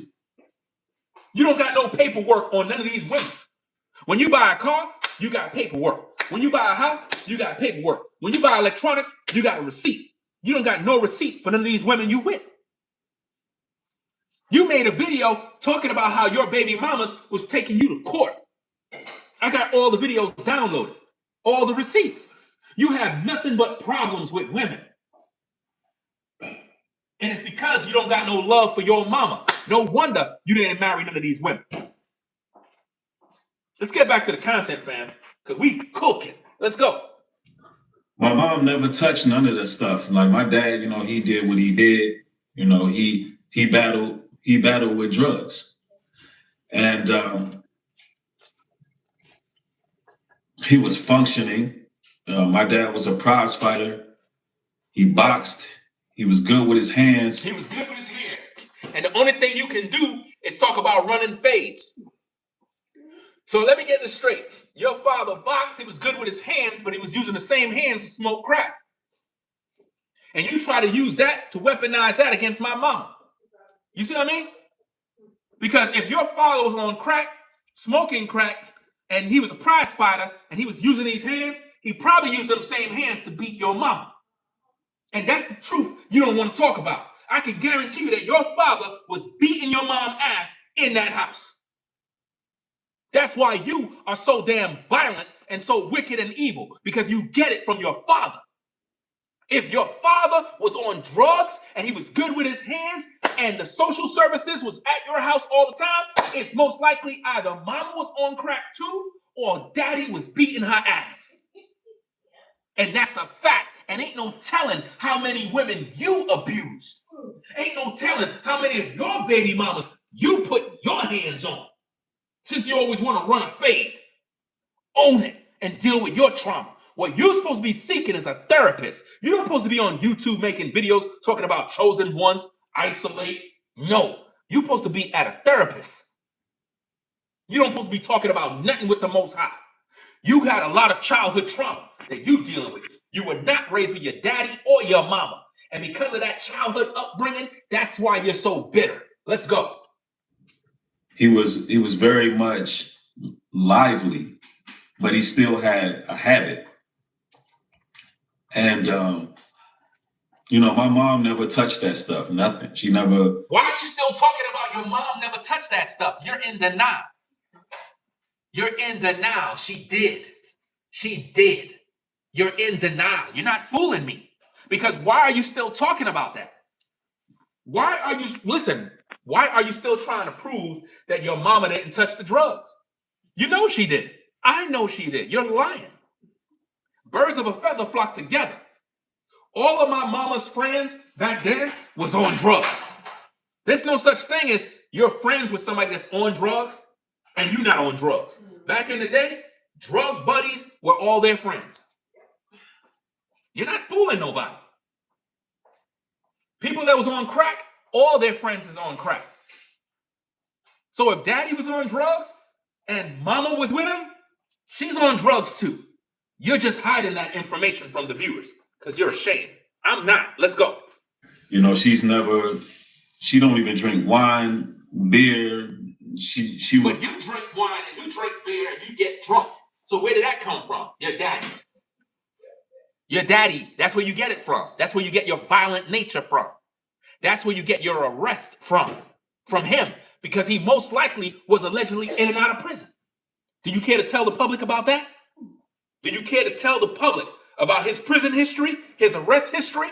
You don't got no paperwork on none of these women. When you buy a car, you got paperwork. When you buy a house, you got paperwork. When you buy electronics, you got a receipt. You don't got no receipt for none of these women you with. You made a video talking about how your baby mamas was taking you to court. I got all the videos downloaded, all the receipts. You have nothing but problems with women. And it's because you don't got no love for your mama. No wonder you didn't marry none of these women. Let's get back to the content, fam, because we cooking. Let's go. My mom never touched none of that stuff. Like my dad, he did what he did. He battled with drugs. And he was functioning. My dad was a prize fighter. He boxed. He was good with his hands. He was good with his hands. And the only thing you can do is talk about running fades. So let me get this straight. Your father boxed, he was good with his hands, but he was using the same hands to smoke crack. And you try to use that to weaponize that against my mama. You see what I mean? Because if your father was on crack, smoking crack, and he was a prize fighter, and he was using these hands, he probably used them same hands to beat your mama. And that's the truth you don't want to talk about. I can guarantee you that your father was beating your mom's ass in that house. That's why you are so damn violent and so wicked and evil, because you get it from your father. If your father was on drugs and he was good with his hands and the social services was at your house all the time, it's most likely either mama was on crack too or daddy was beating her ass. And that's a fact. And ain't no telling how many women you abused. Ain't no telling how many of your baby mamas you put your hands on. Since you always want to run a fade, own it and deal with your trauma. What you're supposed to be seeking is a therapist. You're not supposed to be on YouTube making videos talking about chosen ones, isolate. No, you're supposed to be at a therapist. You don't supposed to be talking about nothing with the Most High. You got a lot of childhood trauma that you dealing with. You were not raised with your daddy or your mama. And because of that childhood upbringing, that's why you're so bitter. Let's go. He was very much lively, but he still had a habit. And, my mom never touched that stuff, nothing. She never. Why are you still talking about your mom never touched that stuff? You're in denial. You're in denial. She did. She did. You're in denial. You're not fooling me. Because why are you still talking about that? Why are you still trying to prove that your mama didn't touch the drugs? You know she did. I know she did. You're lying. Birds of a feather flock together. All of my mama's friends back then was on drugs. There's no such thing as you're friends with somebody that's on drugs and you're not on drugs. Back in the day, drug buddies were all their friends. You're not fooling nobody. People that was on crack, all their friends is on crack. So if daddy was on drugs and mama was with him, she's on drugs too. You're just hiding that information from the viewers because you're ashamed. I'm not. Let's go. She don't even drink wine, beer. She But you drink wine and you drink beer and you get drunk. So where did that come from? Your daddy. Your daddy, that's where you get it from. That's where you get your violent nature from. That's where you get your arrest from him, because he most likely was allegedly in and out of prison. Do you care to tell the public about that? Do you care to tell the public about his prison history, his arrest history?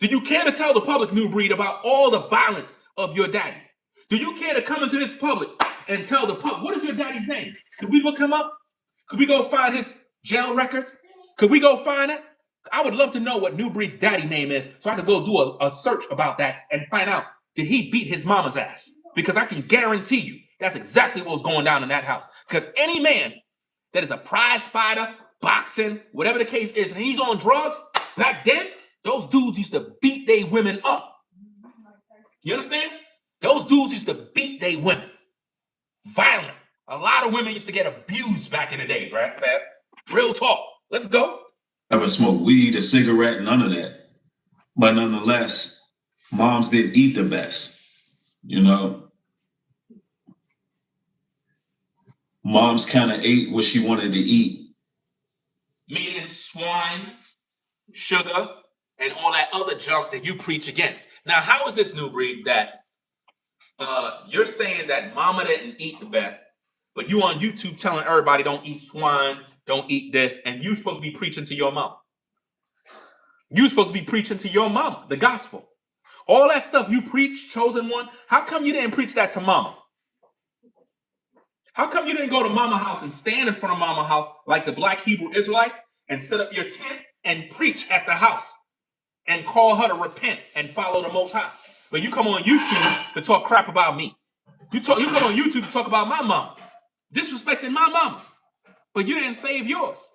Do you care to tell the public, Nubreed, about all the violence of your daddy? Do you care to come into this public and tell the public, what is your daddy's name? Could we look him up? Could we go find his jail records? Could we go find it? I would love to know what Nubreed's daddy name is so I could go do a search about that and find out, did he beat his mama's ass? Because I can guarantee you that's exactly what was going down in that house. Because any man that is a prize fighter, boxing, whatever the case is, and he's on drugs, back then, those dudes used to beat their women up. You understand? Those dudes used to beat their women. Violent. A lot of women used to get abused back in the day, Brad. Real talk. Let's go. Never smoked weed, a cigarette, none of that. But nonetheless, moms didn't eat the best. You know, moms kind of ate what she wanted to eat. Meaning swine, sugar, and all that other junk that you preach against. Now, how is this, Nubreed, that you're saying that mama didn't eat the best, but you on YouTube telling everybody don't eat swine, don't eat this, and you're supposed to be preaching to your mama? You're supposed to be preaching to your mama, the gospel. All that stuff you preach, chosen one, how come you didn't preach that to mama? How come you didn't go to mama house and stand in front of mama house like the black Hebrew Israelites and set up your tent and preach at the house and call her to repent and follow the Most High? But you come on YouTube to talk crap about me. You come on YouTube to talk about my mama, disrespecting my mama, but you didn't save yours.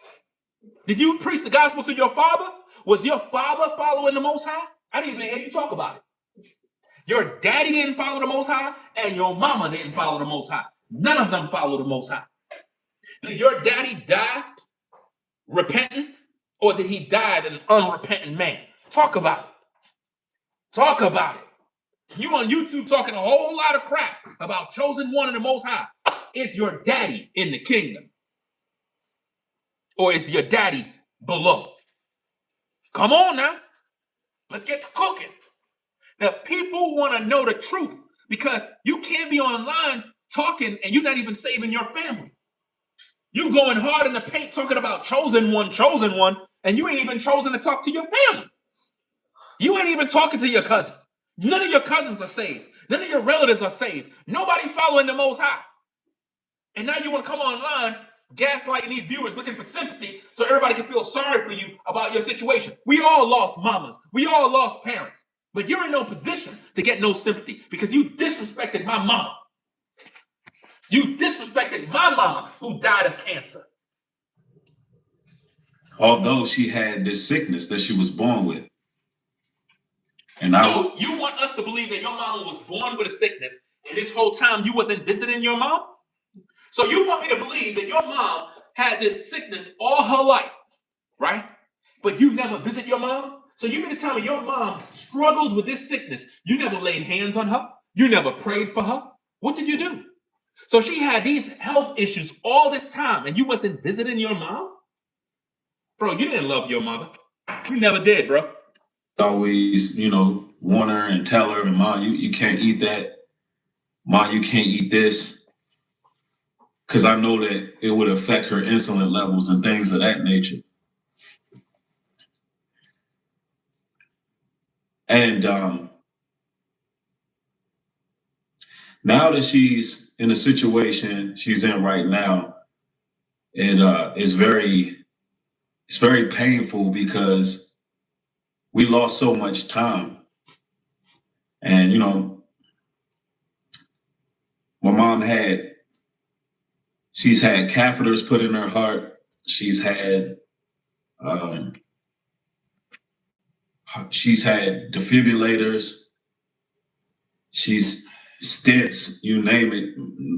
Did you preach the gospel to your father? Was your father following the Most High? I didn't even hear you talk about it. Your daddy didn't follow the Most High, and your mama didn't follow the Most High. None of them follow the Most High. Did your daddy die repentant, or did he die an unrepentant man? Talk about it. Talk about it. You on YouTube talking a whole lot of crap about chosen one and the Most High. Is your daddy in the kingdom? Or is your daddy below? Come on now. Let's get to cooking. The people want to know the truth, because you can't be online talking and you're not even saving your family. You going hard in the paint talking about chosen one, and you ain't even chosen to talk to your family. You ain't even talking to your cousins. None of your cousins are saved. None of your relatives are saved. Nobody following the Most High. And now you want to come online gaslighting these viewers looking for sympathy so everybody can feel sorry for you about your situation. We all lost mamas. We all lost parents. But you're in no position to get no sympathy because you disrespected my mama. You disrespected my mama who died of cancer. Although she had this sickness that she was born with. And so you want us to believe that your mama was born with a sickness and this whole time you wasn't visiting your mom? So you want me to believe that your mom had this sickness all her life, right? But you never visit your mom? So you mean to tell me your mom struggled with this sickness? You never laid hands on her? You never prayed for her? What did you do? So she had these health issues all this time and you wasn't visiting your mom? Bro, you didn't love your mother. You never did, bro. Always, warn her and tell her, Mom, you can't eat that. Mom, you can't eat this. Because I know that it would affect her insulin levels and things of that nature. And now that she's in a situation she's in right now, it's very painful because we lost so much time. And, my mom she's had catheters put in her heart. She's had defibrillators. She's stents, you name it.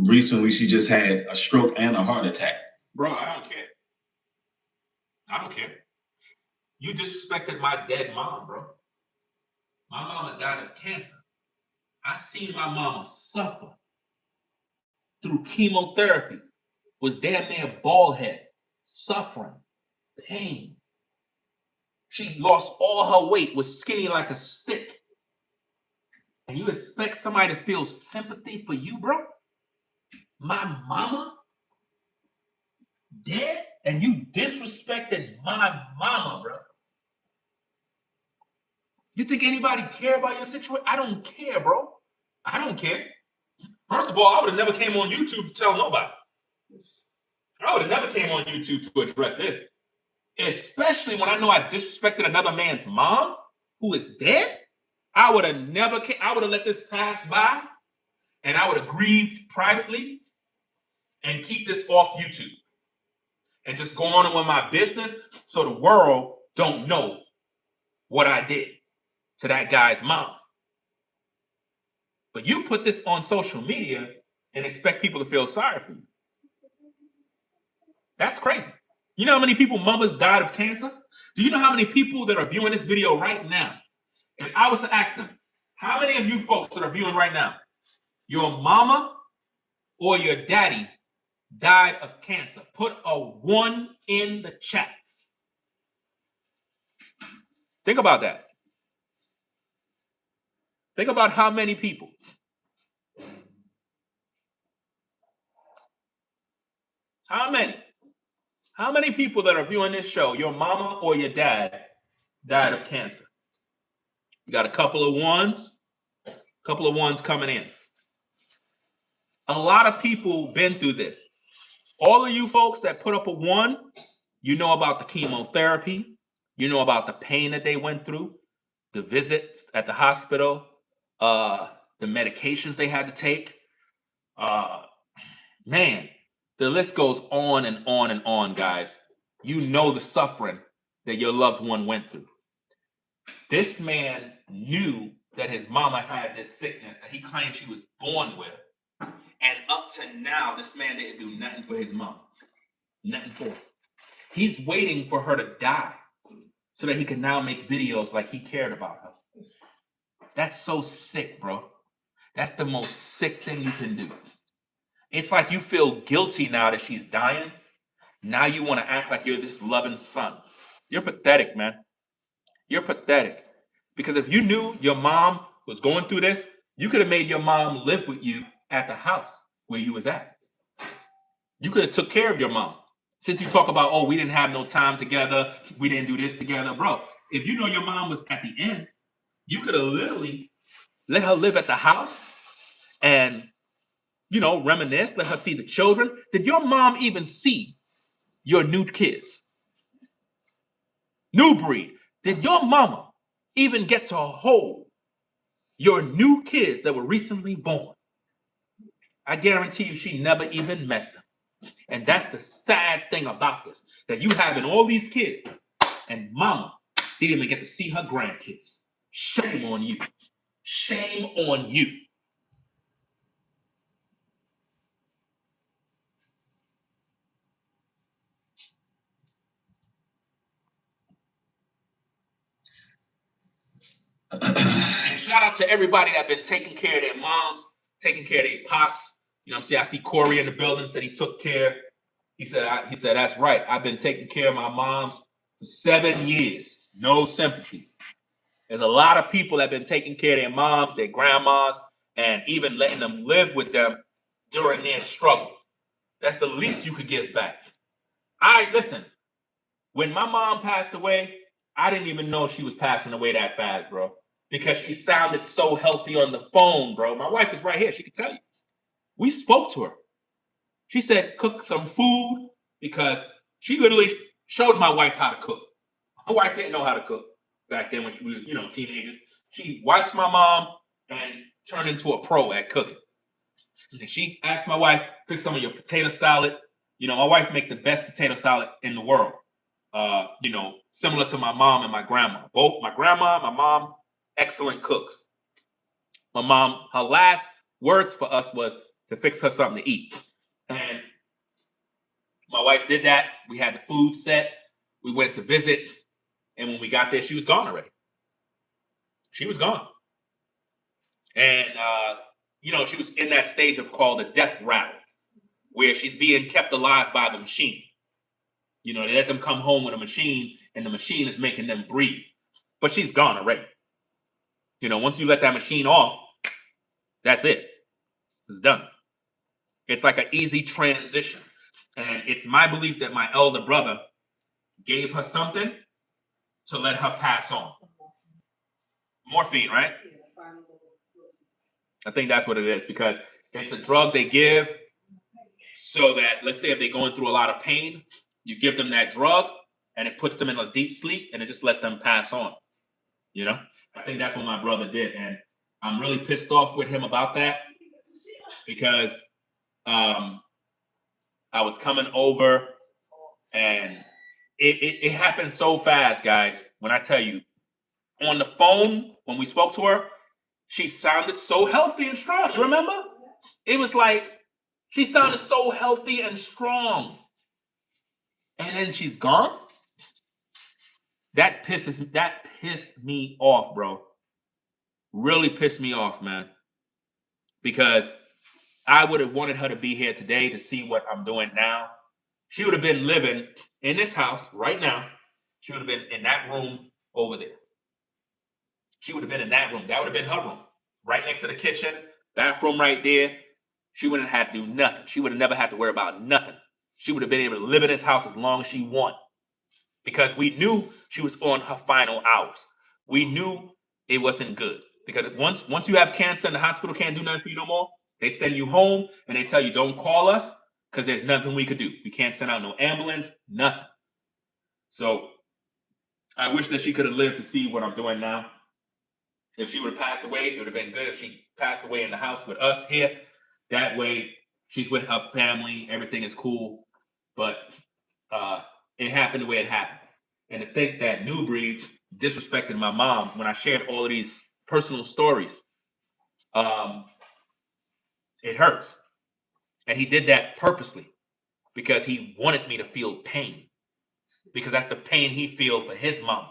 Recently, she just had a stroke and a heart attack. Bro, I don't care. I don't care. You disrespected my dead mom, bro. My mama died of cancer. I seen my mama suffer through chemotherapy, was damn near bald head, suffering, pain. She lost all her weight, was skinny like a stick. And you expect somebody to feel sympathy for you, bro? My mama dead? And you disrespected my mama, bro. You think anybody care about your situation? I don't care, bro. I don't care. First of all, I would have never came on YouTube to tell nobody. I would have never came on YouTube to address this. Especially when I know I disrespected another man's mom who is dead. I would have never I would have let this pass by, and I would have grieved privately and keep this off YouTube and just go on with my business so the world don't know what I did to that guy's mom. But you put this on social media and expect people to feel sorry for you. That's crazy. You know how many people mothers died of cancer? Do you know how many people that are viewing this video right now? If I was to ask them, how many of you folks that are viewing right now, your mama or your daddy died of cancer? Put a 1 in the chat. Think about that. Think about how many people. How many? How many people that are viewing this show, your mama or your dad, died of cancer? You got a couple of ones coming in. A lot of people been through this. All of you folks that put up a 1, you know about the chemotherapy. You know about the pain that they went through, the visits at the hospital, the medications they had to take. Man, the list goes on and on and on, guys. You know the suffering that your loved one went through. This man knew that his mama had this sickness that he claimed she was born with. And up to now, this man didn't do nothing for his mom. Nothing for her. He's waiting for her to die so that he can now make videos like he cared about her. That's so sick, bro. That's the most sick thing you can do. It's like you feel guilty now that she's dying. Now you want to act like you're this loving son. You're pathetic, man. You're pathetic. Because if you knew your mom was going through this, you could have made your mom live with you at the house where you was at. You could have took care of your mom. Since you talk about, oh, we didn't have no time together, we didn't do this together. Bro, if you know your mom was at the end, you could have literally let her live at the house and, reminisce, let her see the children. Did your mom even see your new kids? Nubreed, did your mama even get to hold your new kids that were recently born? I guarantee you she never even met them. And that's the sad thing about this, that you having all these kids and mama didn't even get to see her grandkids. Shame on you. Shame on you. And shout out to everybody that been taking care of their moms, taking care of their pops. You know what I'm saying? I see Corey in the building, said he took care. He said, that's right. I've been taking care of my moms for 7 years. No sympathy. There's a lot of people that have been taking care of their moms, their grandmas, and even letting them live with them during their struggle. That's the least you could give back. Listen, when my mom passed away, I didn't even know she was passing away that fast, bro, because she sounded so healthy on the phone, bro. My wife is right here. She can tell you. We spoke to her. She said, cook some food, because she literally showed my wife how to cook. My wife didn't know how to cook back then when we was, teenagers. She watched my mom and turned into a pro at cooking. And she asked my wife, fix some of your potato salad. My wife make the best potato salad in the world. Similar to my mom and my grandma. Both my grandma, my mom, excellent cooks. My mom, her last words for us was to fix her something to eat. And my wife did that. We had the food set. We went to visit. And when we got there, she was gone already. She was gone. And, she was in that stage of called a death rattle, where she's being kept alive by the machine. They let them come home with a machine, and the machine is making them breathe. But she's gone already. Once you let that machine off, That's it. It's done. It's like an easy transition. And it's my belief that my elder brother gave her something to let her pass on. Morphine, right? I think that's what it is, because it's a drug they give so that, let's say if they're going through a lot of pain, you give them that drug and it puts them in a deep sleep and it just let them pass on. You know, I think that's what my brother did. And I'm really pissed off with him about that, because I was coming over and it happened so fast, guys. When I tell you, on the phone, when we spoke to her, she sounded so healthy and strong. You remember? It was like she sounded so healthy and strong. And then she's gone. That pissed me off, bro. Really pissed me off, man. Because I would have wanted her to be here today to see what I'm doing now. She would have been living in this house right now. She would have been in that room over there. She would have been in that room. That would have been her room. Right next to the kitchen, bathroom right there. She wouldn't have had to do nothing. She would have never had to worry about nothing. She would have been able to live in this house as long as she wanted. Because we knew she was on her final hours. We knew it wasn't good. Because once you have cancer and the hospital can't do nothing for you no more, they send you home and they tell you, don't call us because there's nothing we could do. We can't send out no ambulance, nothing. So I wish that she could have lived to see what I'm doing now. If she would have passed away, it would have been good if she passed away in the house with us here. That way, she's with her family. Everything is cool. But it happened the way it happened. And to think that Nubreed disrespected my mom when I shared all of these personal stories, it hurts. And he did that purposely because he wanted me to feel pain. Because that's the pain he felt for his mom.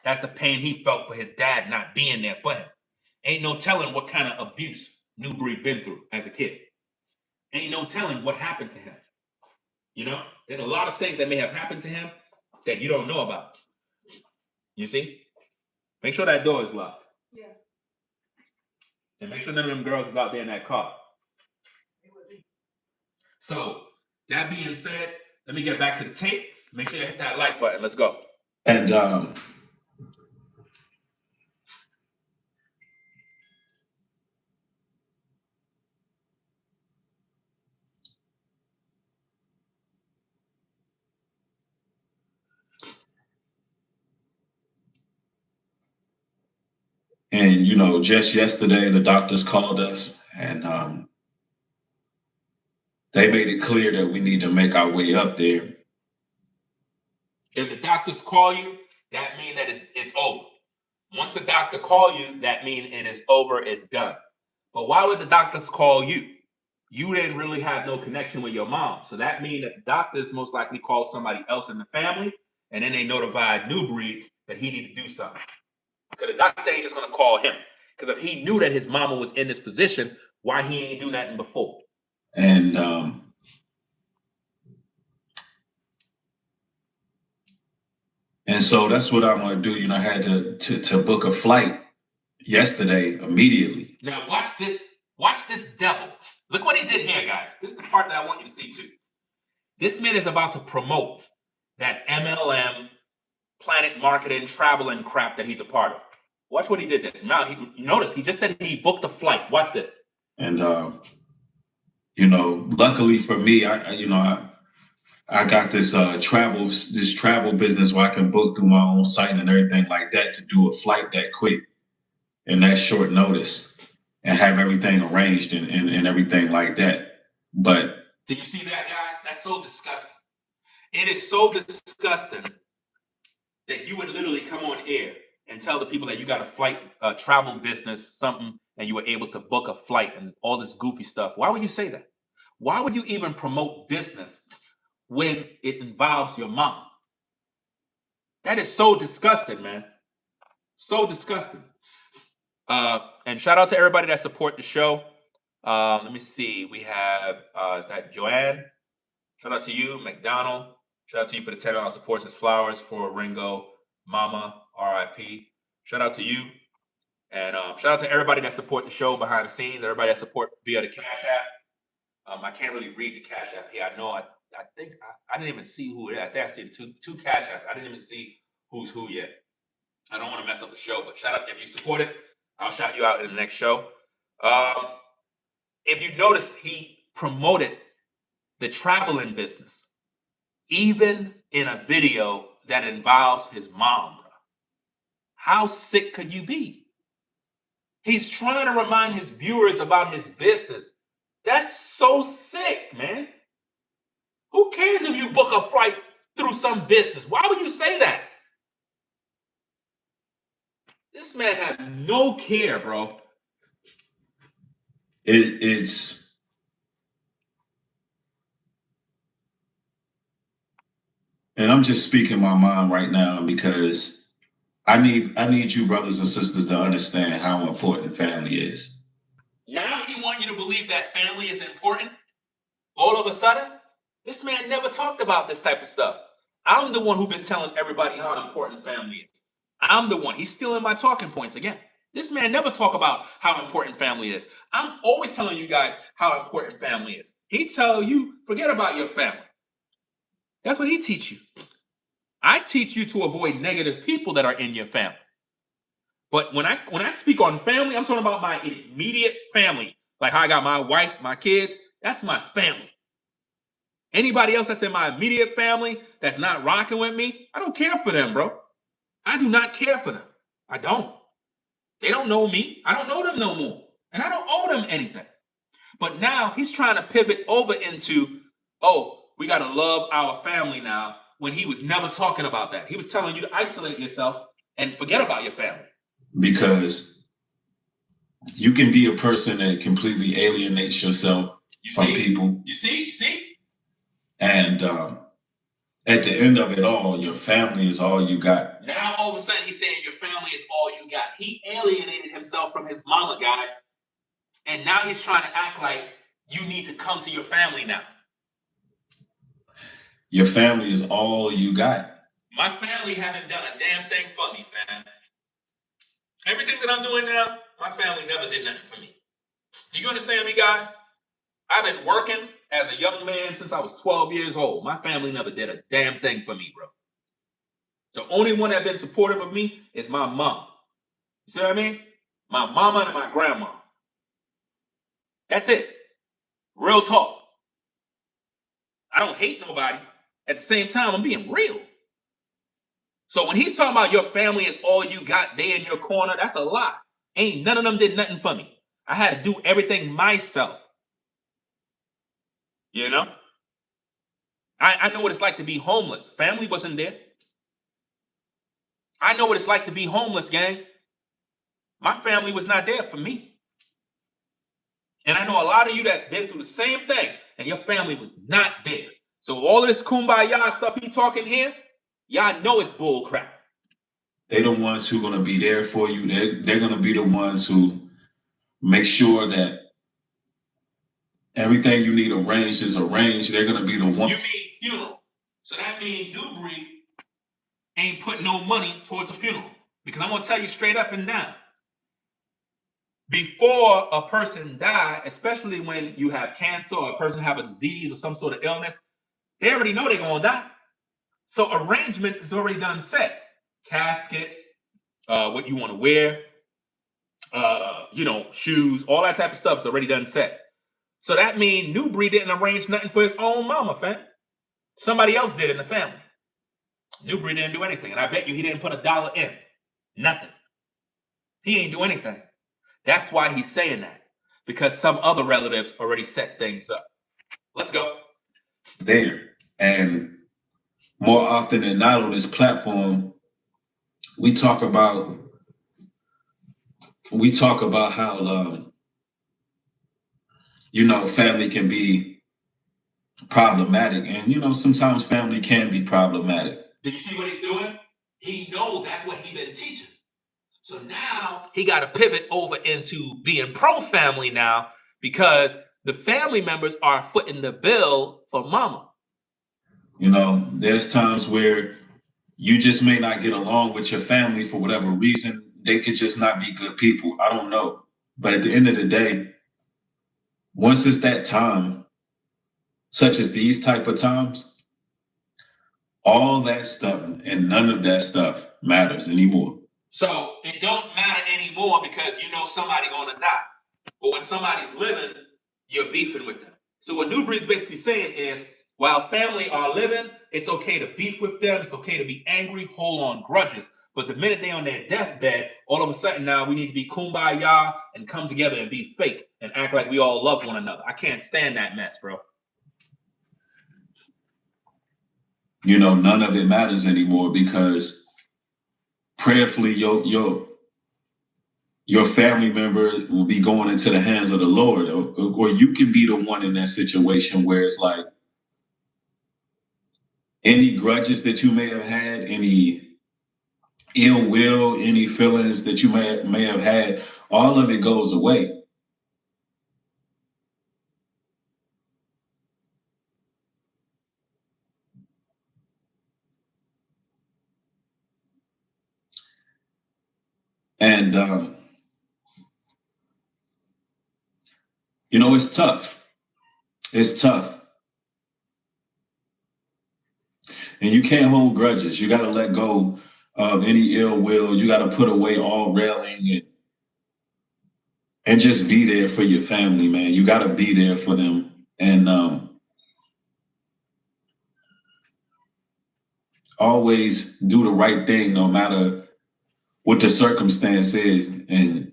That's the pain he felt for his dad not being there for him. Ain't no telling what kind of abuse Nubreed been through as a kid. Ain't no telling what happened to him. You know, there's a lot of things that may have happened to him that you don't know about. You see? Make sure that door is locked. Yeah. And make sure none of them girls is out there in that car. So, that being said, let me get back to the tape. Make sure you hit that like button. Let's go. And and you know, just yesterday the doctors called us and they made it clear that we need to make our way up there. If the doctors call you, that means that it's over. Once the doctor call you, that means it is over, it's done. But why would the doctors call you? You didn't really have no connection with your mom. So that means that the doctors most likely called somebody else in the family, and then they notified Nubreed that he needed to do something. Because the doctor ain't just going to call him. Because if he knew that his mama was in this position, why he ain't do nothing before? And so that's what I'm going to do. You know, I had to book a flight yesterday immediately. Now watch this. Watch this devil. Look what he did here, guys. This is the part that I want you to see too. This man is about to promote that MLM, planet marketing, traveling crap that he's a part of. Watch what he did this. Now, notice he just said he booked a flight. Watch this. And, you know, luckily for me, I got this travel business where I can book through my own site and everything like that to do a flight that quick and that short notice and have everything arranged and everything like that. But do you see that, guys? That's so disgusting. It is so disgusting that you would literally come on air and tell the people that you got a flight, travel business, something, and you were able to book a flight and all this goofy stuff. Why would you say that? Why would you even promote business when it involves your mom? That is so disgusting, man. So disgusting. And shout out to everybody that support the show. Let me see. We have, is that Joanne? Shout out to you, McDonald. Shout out to you for the $10 support. Says flowers for Ringo, Mama, RIP. Shout out to you. And shout out to everybody that support the show behind the scenes, everybody that support via the Cash App. I can't really read the Cash App here. I know I think I didn't even see who it is. I think I see two Cash Apps. I didn't even see who's who yet. I don't want to mess up the show, but shout out if you support it. I'll shout you out in the next show. If you notice, he promoted the traveling business, even in a video that involves his mom, bro. How sick could you be? He's trying to remind his viewers about his business. That's so sick, man. Who cares if you book a flight through some business? Why would you say that? This man had no care, bro. It's and I'm just speaking my mind right now because I need you brothers and sisters to understand how important family is. Now he want you to believe that family is important? All of a sudden? This man never talked about this type of stuff. I'm the one who's been telling everybody how important family is. I'm the one. He's stealing my talking points again. This man never talk about how important family is. I'm always telling you guys how important family is. He tell you, forget about your family. That's what he teach you. I teach you to avoid negative people that are in your family. But when I speak on family, I'm talking about my immediate family. Like how I got my wife, my kids, that's my family. Anybody else that's in my immediate family that's not rocking with me, I don't care for them, bro. I do not care for them. I don't. They don't know me. I don't know them no more. And I don't owe them anything. But now he's trying to pivot over into, oh, we got to love our family now, when he was never talking about that. He was telling you to isolate yourself and forget about your family. Because you can be a person that completely alienates yourself from people. You see? And at the end of it all, your family is all you got. Now all of a sudden he's saying your family is all you got. He alienated himself from his mama, guys. And now he's trying to act like you need to come to your family now. Your family is all you got. My family haven't done a damn thing for me, fam. Everything that I'm doing now, my family never did nothing for me. Do you understand me, guys? I've been working as a young man since I was 12 years old. My family never did a damn thing for me, bro. The only one that's been supportive of me is my mom. You see what I mean? My mama and my grandma. That's it. Real talk. I don't hate nobody. At the same time, I'm being real. So when he's talking about your family is all you got, they in your corner, that's a lie. Ain't none of them did nothing for me. I had to do everything myself. You know? I know what it's like to be homeless. Family wasn't there. I know what it's like to be homeless, gang. My family was not there for me. And I know a lot of you that been through the same thing, and your family was not there. So all of this kumbaya stuff he talking here, y'all know it's bull crap. They're the ones who are going to be there for you. They're going to be the ones who make sure that everything you need arranged is arranged. They're going to be the one. You mean funeral. So that means Nubreed ain't put no money towards a funeral. Because I'm going to tell you straight up and down. Before a person die, especially when you have cancer or a person have a disease or some sort of illness, they already know they're going to die. So arrangements is already done set. Casket, what you want to wear, shoes, all that type of stuff is already done set. So that means Nubreed didn't arrange nothing for his own mama, fam. Somebody else did in the family. Nubreed didn't do anything. And I bet you he didn't put $1 in. Nothing. He ain't do anything. That's why he's saying that. Because some other relatives already set things up. Let's go. There. And more often than not on this platform, we talk about how family can be problematic, and sometimes family can be problematic. Did you see what he's doing? He knows that's what he's been teaching. So now he got to pivot over into being pro-family now, because the family members are footing the bill for mama. There's times where you just may not get along with your family for whatever reason. they could just not be good people. I don't know. But at the end of the day, once it's that time, such as these type of times, all that stuff and none of that stuff matters anymore. So it don't matter anymore because you know somebody gonna die. But when somebody's living, you're beefing with them. So what Nubreed is basically saying is, while family are living, it's okay to beef with them. It's okay to be angry, hold on grudges. But the minute they're on their deathbed, all of a sudden now we need to be kumbaya and come together and be fake and act like we all love one another. I can't stand that mess, bro. You know, none of it matters anymore because prayerfully your family member will be going into the hands of the Lord, or you can be the one in that situation where it's like any grudges that you may have had, any ill will, any feelings that you may have had, all of it goes away. And you know, it's tough. It's tough. And you can't hold grudges. You got to let go of any ill will. You got to put away all railing and just be there for your family, man. You got to be there for them. And always do the right thing no matter what the circumstance is. And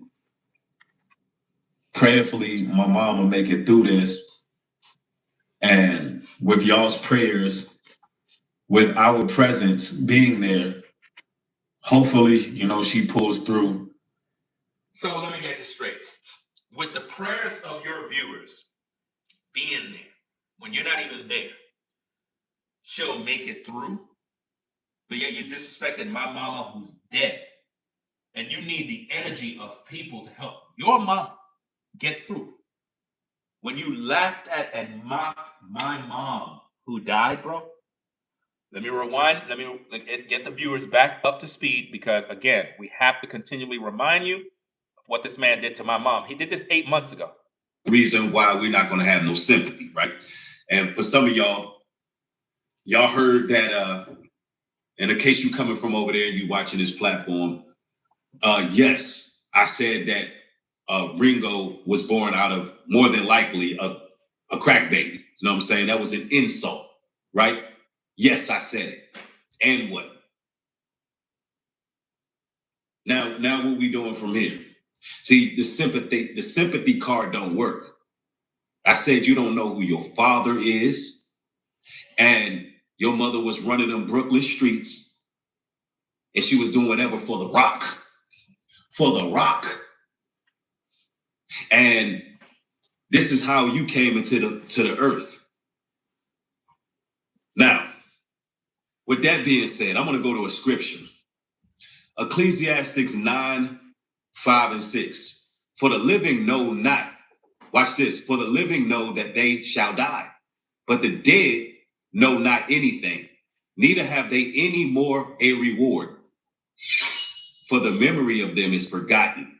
prayerfully, my mom will make it through this. And with y'all's prayers, with our presence being there, hopefully, you know, she pulls through. So let me get this straight. With the prayers of your viewers being there, when you're not even there, she'll make it through. But yet you disrespected my mama who's dead. And you need the energy of people to help your mom get through. When you laughed at and mocked my mom who died, bro, let me rewind. Let me get the viewers back up to speed because, again, we have to continually remind you of what this man did to my mom. He did this 8 months ago. Reason why we're not going to have no sympathy, right? And for some of y'all heard that, in the case you coming from over there and you watching this platform, yes, I said that Ringo was born out of more than likely a crack baby. You know what I'm saying? That was an insult, right? Yes, I said it. And what? Now what we doing from here? See, the sympathy card don't work. I said you don't know who your father is, and your mother was running them Brooklyn streets, and she was doing whatever for the rock. For the rock. And this is how you came into the earth. Now, with that being said, I'm going to go to a scripture. Ecclesiastes 9, 5, and 6. For the living know not, watch this, for the living know that they shall die, but the dead know not anything, neither have they any more a reward. For the memory of them is forgotten.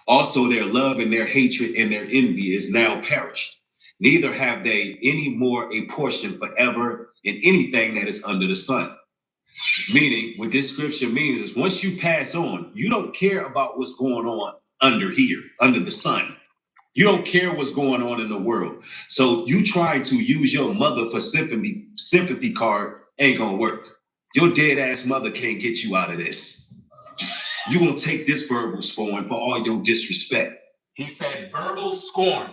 Also their love and their hatred and their envy is now perished. Neither have they any more a portion forever in anything that is under the sun. Meaning, what this scripture means is once you pass on, you don't care about what's going on under here, under the sun. You don't care what's going on in the world. So you try to use your mother for sympathy card ain't gonna work. Your dead ass mother can't get you out of this. You will take this verbal scorn for all your disrespect. He said verbal scorn.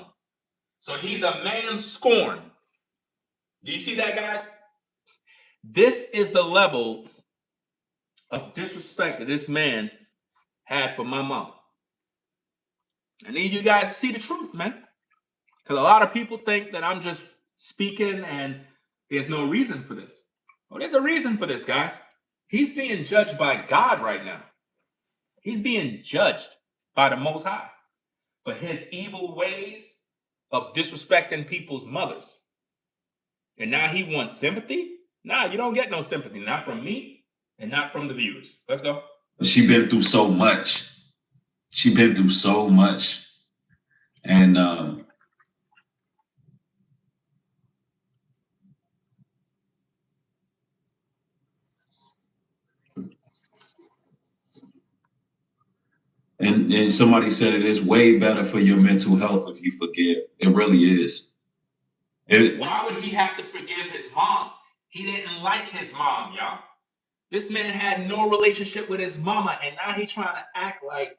So he's a man scorned. Do you see that, guys? This is the level of disrespect that this man had for my mom. I need you guys to see the truth, man. Because a lot of people think that I'm just speaking and there's no reason for this. Well, there's a reason for this, guys. He's being judged by God right now. He's being judged by the Most High for his evil ways of disrespecting people's mothers. And now he wants sympathy? Nah, you don't get no sympathy. Not from me and not from the viewers. Let's go. She been through so much. She been through so much. And and somebody said it is way better for your mental health if you forgive. It really is. Why would he have to forgive his mom? He didn't like his mom, y'all. This man had no relationship with his mama, and now he's trying to act like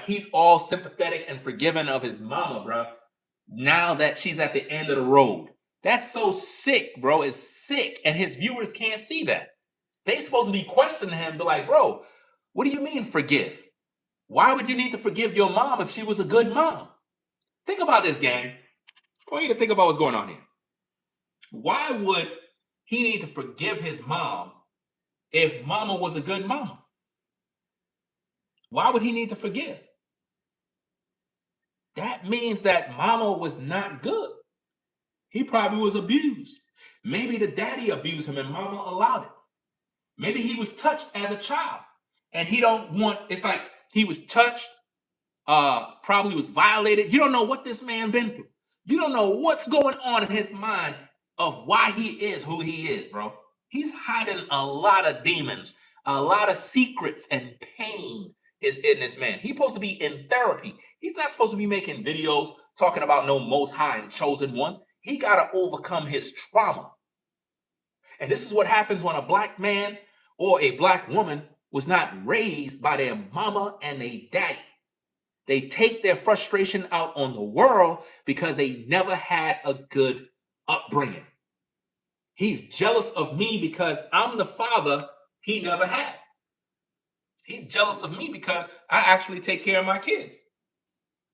he's all sympathetic and forgiving of his mama, bro. Now that she's at the end of the road. That's so sick, bro. It's sick. And his viewers can't see that. They supposed to be questioning him, be like, bro, what do you mean forgive? Why would you need to forgive your mom if she was a good mom? Think about this, gang. I want you to think about what's going on here. Why would he need to forgive his mom if mama was a good mama? Why would he need to forgive? That means that mama was not good. He probably was abused. Maybe the daddy abused him and mama allowed it. Maybe he was touched as a child and he don't want, it's like he was touched, probably was violated. You don't know what this man been through. You don't know what's going on in his mind of why he is who he is, bro. He's hiding a lot of demons, a lot of secrets, and pain is in this man. He's supposed to be in therapy. He's not supposed to be making videos talking about no most high and chosen ones. He got to overcome his trauma. And this is what happens when a black man or a black woman was not raised by their mama and their daddy. They take their frustration out on the world because they never had a good upbringing. He's jealous of me because I'm the father he never had. He's jealous of me because I actually take care of my kids.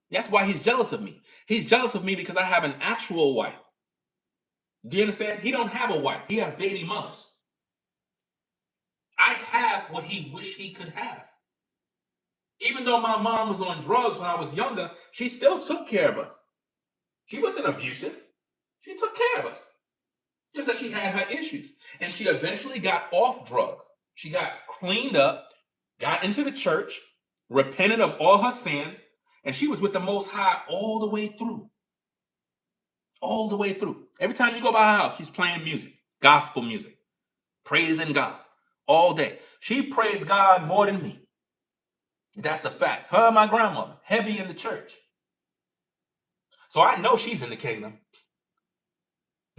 That's why he's jealous of me. He's jealous of me because I have an actual wife. Do you understand? He don't have a wife. He has baby mothers. I have what he wished he could have. Even though my mom was on drugs when I was younger, she still took care of us. She wasn't abusive. She took care of us. Just that she had her issues. And she eventually got off drugs. She got cleaned up, got into the church, repented of all her sins, and she was with the Most High all the way through. All the way through. Every time you go by her house, she's playing music, gospel music, praising God all day. She praised God more than me. That's a fact. Her and my grandmother, heavy in the church. So I know she's in the kingdom.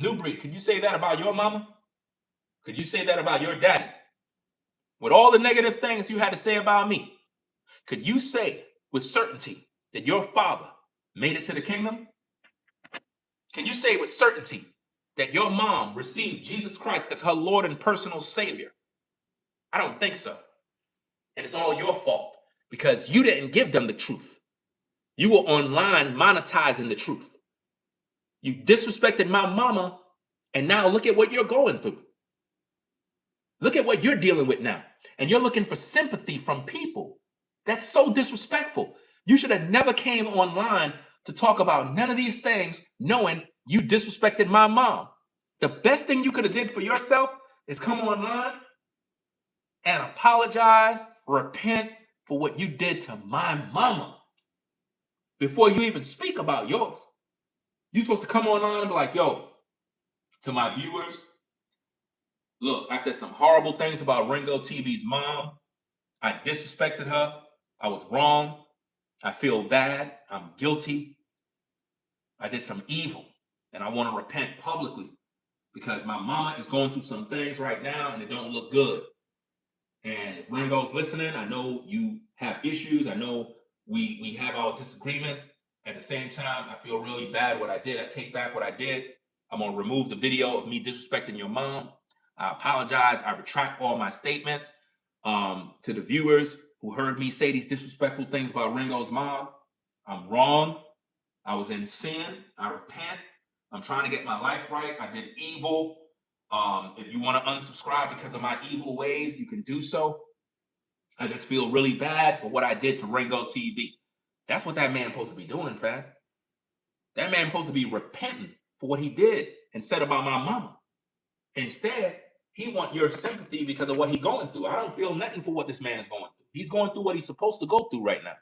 Nubreed, could you say that about your mama? Could you say that about your daddy? With all the negative things you had to say about me, could you say with certainty that your father made it to the kingdom? Can you say with certainty that your mom received Jesus Christ as her Lord and personal Savior? I don't think so. And it's all your fault because you didn't give them the truth. You were online monetizing the truth. You disrespected my mama, and now look at what you're going through. Look at what you're dealing with now. And you're looking for sympathy from people. That's so disrespectful. You should have never came online to talk about none of these things knowing you disrespected my mom. The best thing you could have did for yourself is come online and apologize, repent for what you did to my mama before you even speak about yours. You're supposed to come online and be like, yo, to my viewers, look, I said some horrible things about Ringo TV's mom. I disrespected her. I was wrong. I feel bad. I'm guilty. I did some evil. And I want to repent publicly because my mama is going through some things right now and it don't look good. And if Ringo's listening, I know you have issues. I know we have our disagreements. At the same time, I feel really bad what I did. I take back what I did. I'm going to remove the video of me disrespecting your mom. I apologize. I retract all my statements. To the viewers who heard me say these disrespectful things about Ringo's mom, I'm wrong. I was in sin. I repent. I'm trying to get my life right. I did evil. If you want to unsubscribe because of my evil ways, you can do so. I just feel really bad for what I did to Ringo TV. That's what that man supposed to be doing, fam. That man supposed to be repenting for what he did and said about my mama. Instead, he want your sympathy because of what he going through. I don't feel nothing for what this man is going through. He's going through what he's supposed to go through right now.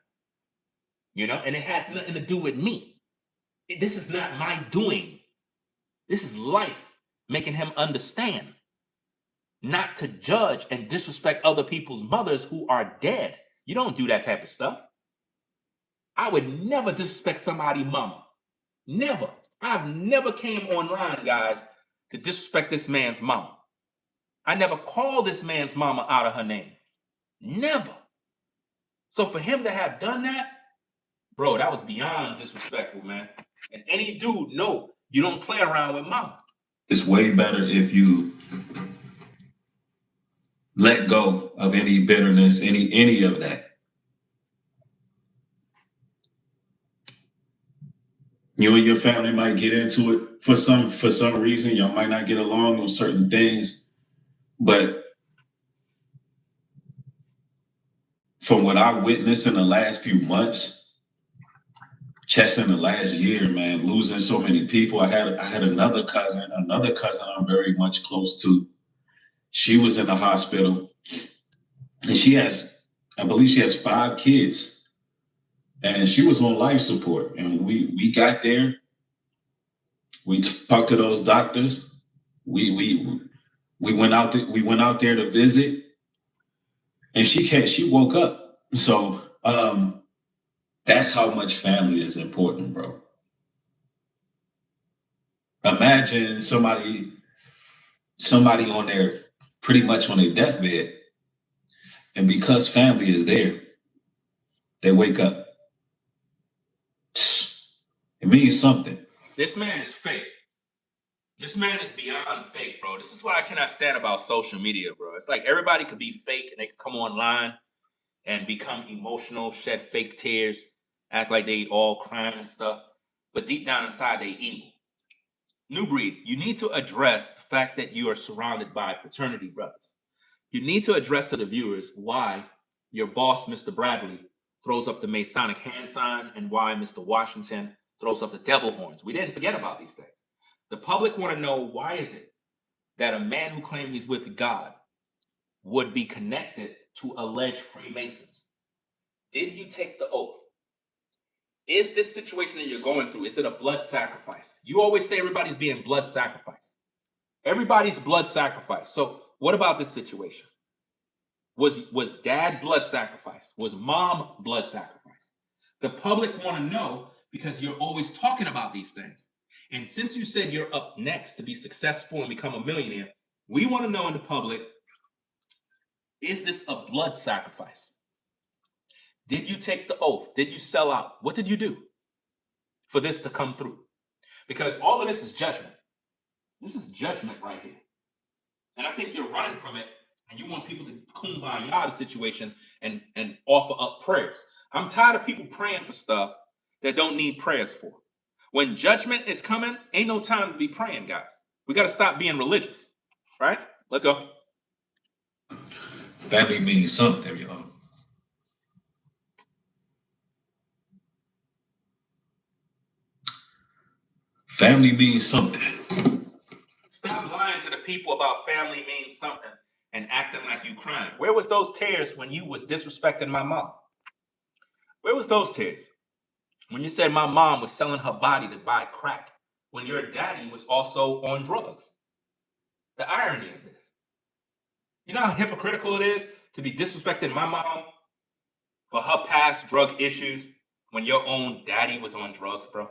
You know, and it has nothing to do with me. This is not my doing. This is life making him understand not to judge and disrespect other people's mothers who are dead. You don't do that type of stuff. I would never disrespect somebody's mama. Never. I've never came online, guys, to disrespect this man's mama. I never called this man's mama out of her name. Never. So for him to have done that, bro, that was beyond disrespectful, man. And any dude, no, you don't play around with mama. It's way better if you let go of any bitterness, any of that. You and your family might get into it for some reason. Y'all might not get along on certain things, but from what I witnessed in the last few months, just in the last year, man, losing so many people. I had another cousin I'm very much close to. She was in the hospital, and I believe she has 5 kids, and she was on life support. And we got there. We talked to those doctors. We went out there to visit, and she woke up. So that's how much family is important, bro. Imagine somebody on their pretty much on their deathbed, and because family is there, they wake up. It means something. This man is fake. This man is beyond fake, bro. This is what I cannot stand about social media, bro. It's like everybody could be fake and they could come online and become emotional, shed fake tears, act like they all crying and stuff. But deep down inside, they evil. Nubreed, you need to address the fact that you are surrounded by fraternity brothers. You need to address to the viewers why your boss, Mr. Bradley, throws up the Masonic hand sign and why Mr. Washington throws up the devil horns. We didn't forget about these things. The public want to know, why is it that a man who claims he's with God would be connected to alleged Freemasons? Did he take the oath? Is this situation that you're going through, is it a blood sacrifice? You always say everybody's being blood sacrificed. Everybody's blood sacrifice. So what about this situation? Was dad blood sacrifice? Was mom blood sacrifice? The public want to know because you're always talking about these things. And since you said you're up next to be successful and become a millionaire, we want to know in the public, is this a blood sacrifice? Did you take the oath? Did you sell out? What did you do for this to come through? Because all of this is judgment. This is judgment right here. And I think you're running from it, and you want people to kumbaya the situation and offer up prayers. I'm tired of people praying for stuff that don't need prayers for. When judgment is coming, ain't no time to be praying, guys. We got to stop being religious, right? Let's go. Family means something, y'all. Family means something. Stop lying to the people about family means something and acting like you crying. Where was those tears when you was disrespecting my mom? Where was those tears? When you said my mom was selling her body to buy crack, when your daddy was also on drugs. The irony of this. You know how hypocritical it is to be disrespecting my mom for her past drug issues when your own daddy was on drugs, bro?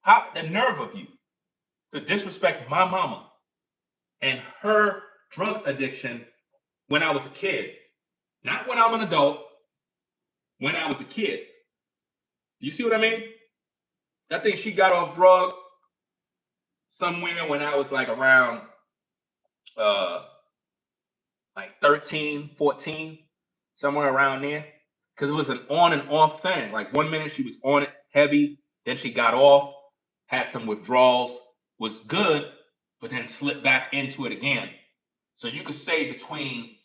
How the nerve of you to disrespect my mama and her drug addiction when I was a kid. Not when I'm an adult, when I was a kid. Do you see what I mean? I think she got off drugs somewhere when I was like around like 13, 14, somewhere around there. Because it was an on and off thing. Like 1 minute she was on it heavy, then she got off, had some withdrawals, was good, but then slipped back into it again. So you could say between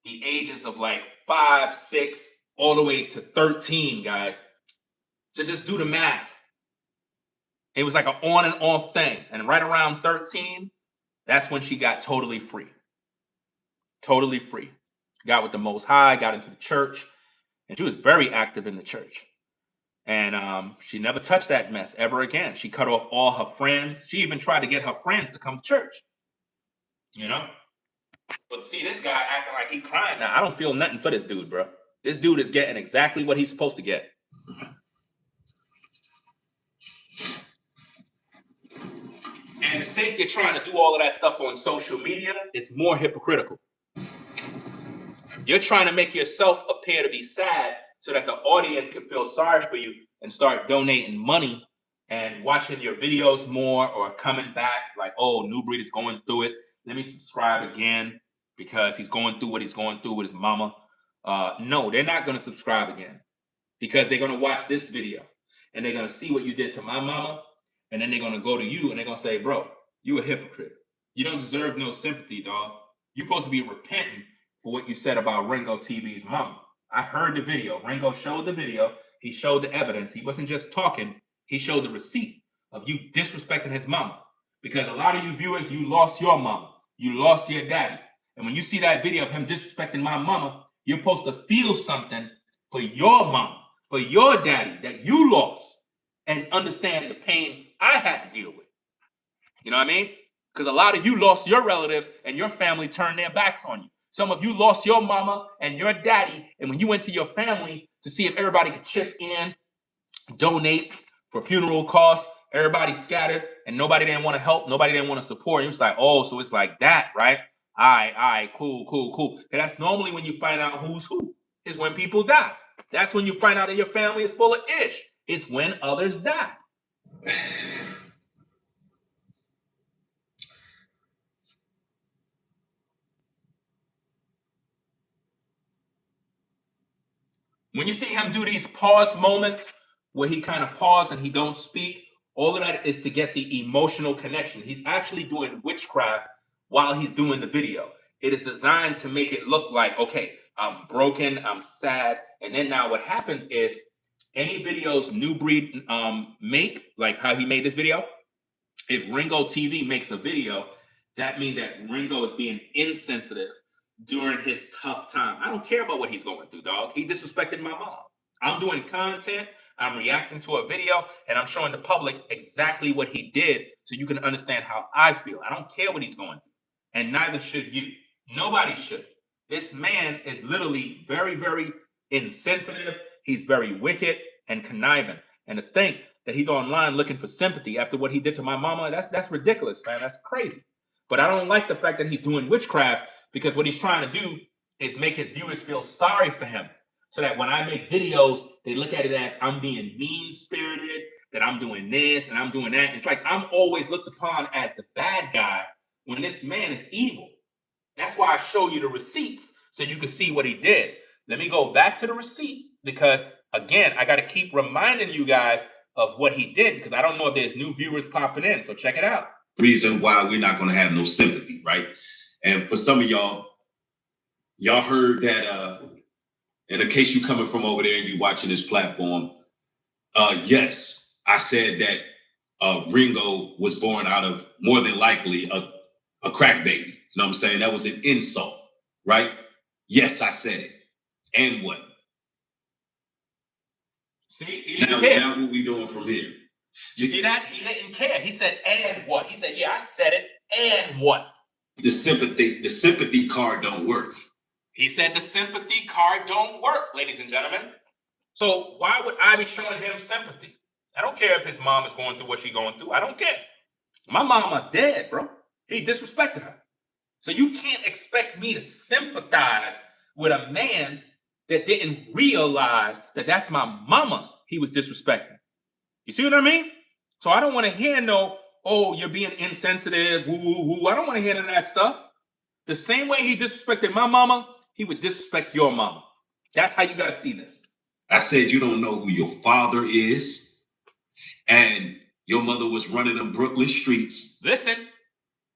the ages of like 5, 6, all the way to 13, guys. So just do the math. It was like an on and off thing. And right around 13, that's when she got totally free. Totally free. got with the Most High, got into the church, and she was very active in the church. And she never touched that mess ever again. She cut off all her friends. She even tried to get her friends to come to church. You know? But see, this guy acting like he crying now. I don't feel nothing for this dude, bro. This dude is getting exactly what he's supposed to get. And to think you're trying to do all of that stuff on social media is more hypocritical. You're trying to make yourself appear to be sad so that the audience can feel sorry for you and start donating money and watching your videos more, or coming back like, oh, Nubreed is going through it. Let me subscribe again because he's going through what he's going through with his mama. No, they're not going to subscribe again, because they're going to watch this video and they're going to see what you did to my mama. And then they're going to go to you and they're going to say, bro, you a hypocrite. You don't deserve no sympathy, dog. You're supposed to be repenting for what you said about Ringo TV's mama. I heard the video. Ringo showed the video. He showed the evidence. He wasn't just talking. He showed the receipt of you disrespecting his mama. Because a lot of you viewers, you lost your mama. You lost your daddy. And when you see that video of him disrespecting my mama, you're supposed to feel something for your mama, for your daddy that you lost, and understand the pain I had to deal with. You know what I mean? Because a lot of you lost your relatives and your family turned their backs on you. Some of you lost your mama and your daddy, and when you went to your family to see if everybody could chip in, donate for funeral costs, everybody scattered and nobody didn't want to help, nobody didn't want to support. It was like, oh, so it's like that, right? All right, cool. And that's normally when you find out who's who, is when people die. That's when you find out that your family is full of ish. It's when others die. When you see him do these pause moments where he kind of pause and he don't speak, all of that is to get the emotional connection. He's actually doing witchcraft while he's doing the video. It is designed to make it look like, okay, I'm broken, I'm sad. And then now what happens is any videos Nubreed make, like how he made this video, if Ringo TV makes a video, that means that Ringo is being insensitive during his tough time. I don't care about what he's going through, dog. He disrespected my mom. I'm doing content, I'm reacting to a video, and I'm showing the public exactly what he did so you can understand how I feel. I don't care what he's going through, and neither should you. Nobody should. This man is literally very, very insensitive. He's very wicked and conniving. And to think that he's online looking for sympathy after what he did to my mama, that's ridiculous, man. That's crazy. But I don't like the fact that he's doing witchcraft, because what he's trying to do is make his viewers feel sorry for him, so that when I make videos, they look at it as I'm being mean-spirited, that I'm doing this and I'm doing that. It's like I'm always looked upon as the bad guy when this man is evil. That's why I show you the receipts so you can see what he did. Let me go back to the receipt, because, again, I got to keep reminding you guys of what he did, because I don't know if there's new viewers popping in. So check it out. Reason why we're not going to have no sympathy, right? And for some of y'all heard that in the case you coming from over there and you watching this platform, yes, I said that Ringo was born out of, more than likely, a crack baby. You know what I'm saying? That was an insult, right? Yes, I said it. And what? See, he didn't care. Now what we doing from here? You see that? He didn't care. He said, and what? He said, yeah, I said it, and what? The sympathy card don't work. He said the sympathy card don't work, ladies and gentlemen. So why would I be showing him sympathy? I don't care if his mom is going through what she's going through. I don't care. My mama dead, bro. He disrespected her. So you can't expect me to sympathize with a man that didn't realize that that's my mama he was disrespecting. You see what I mean? So I don't want to hear no, oh, you're being insensitive, woo, woo, woo. I don't want to hear none of that stuff. The same way he disrespected my mama, he would disrespect your mama. That's how you got to see this. I said you don't know who your father is, and your mother was running them Brooklyn streets. Listen.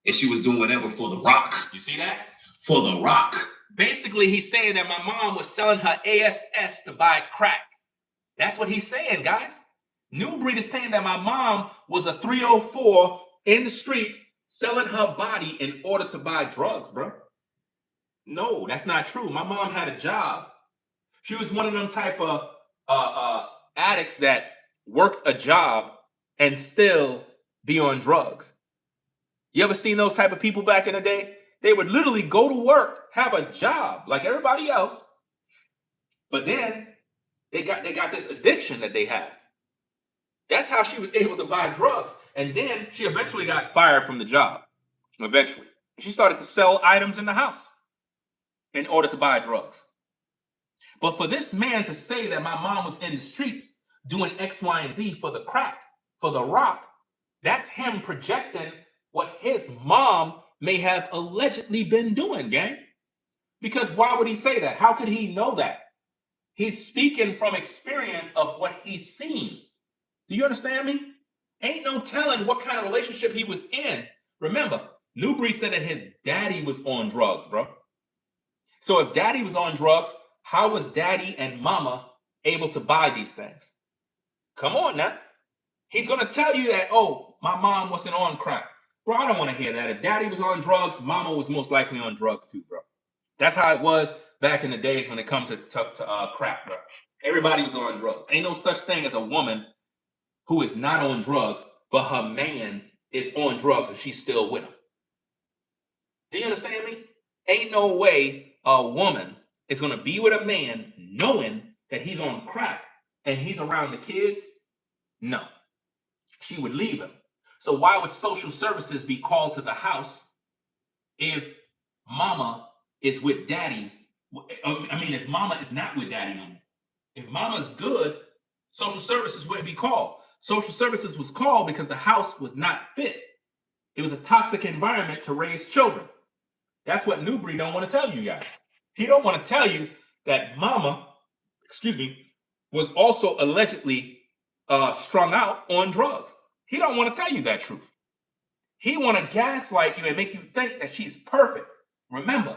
And she was doing whatever for the rock. You see that? For the rock. Basically, he's saying that my mom was selling her ASS to buy crack. That's what he's saying, guys. Nubreed is saying that my mom was a 304 in the streets selling her body in order to buy drugs, bro. No, that's not true. My mom had a job. She was one of them type of addicts that worked a job and still be on drugs. You ever seen those type of people back in the day? They would literally go to work, have a job like everybody else, but then they got this addiction that they have. That's how she was able to buy drugs. And then she eventually got fired from the job. Eventually. She started to sell items in the house in order to buy drugs. But for this man to say that my mom was in the streets doing X, Y, and Z for the crack, for the rock, that's him projecting what his mom may have allegedly been doing, gang. Because why would he say that? How could he know that? He's speaking from experience of what he's seen. Do you understand me? Ain't no telling what kind of relationship he was in. Remember, Nubreed said that his daddy was on drugs, bro. So if daddy was on drugs, how was daddy and mama able to buy these things? Come on now. He's going to tell you that, oh, my mom wasn't on crack. Bro, I don't want to hear that. If daddy was on drugs, mama was most likely on drugs too, bro. That's how it was back in the days when it comes to crack, bro. Everybody was on drugs. Ain't no such thing as a woman who is not on drugs, but her man is on drugs and she's still with him. Do you understand me? Ain't no way a woman is going to be with a man knowing that he's on crack and he's around the kids. No, she would leave him. So why would social services be called to the house if mama is with daddy? I mean, if mama is not with daddy no more. If mama's good, social services wouldn't be called. Social services was called because the house was not fit. It was a toxic environment to raise children. That's what Nubreed don't want to tell you guys. He don't want to tell you that mama, was also allegedly strung out on drugs. He don't want to tell you that truth. He want to gaslight you and make you think that she's perfect. Remember,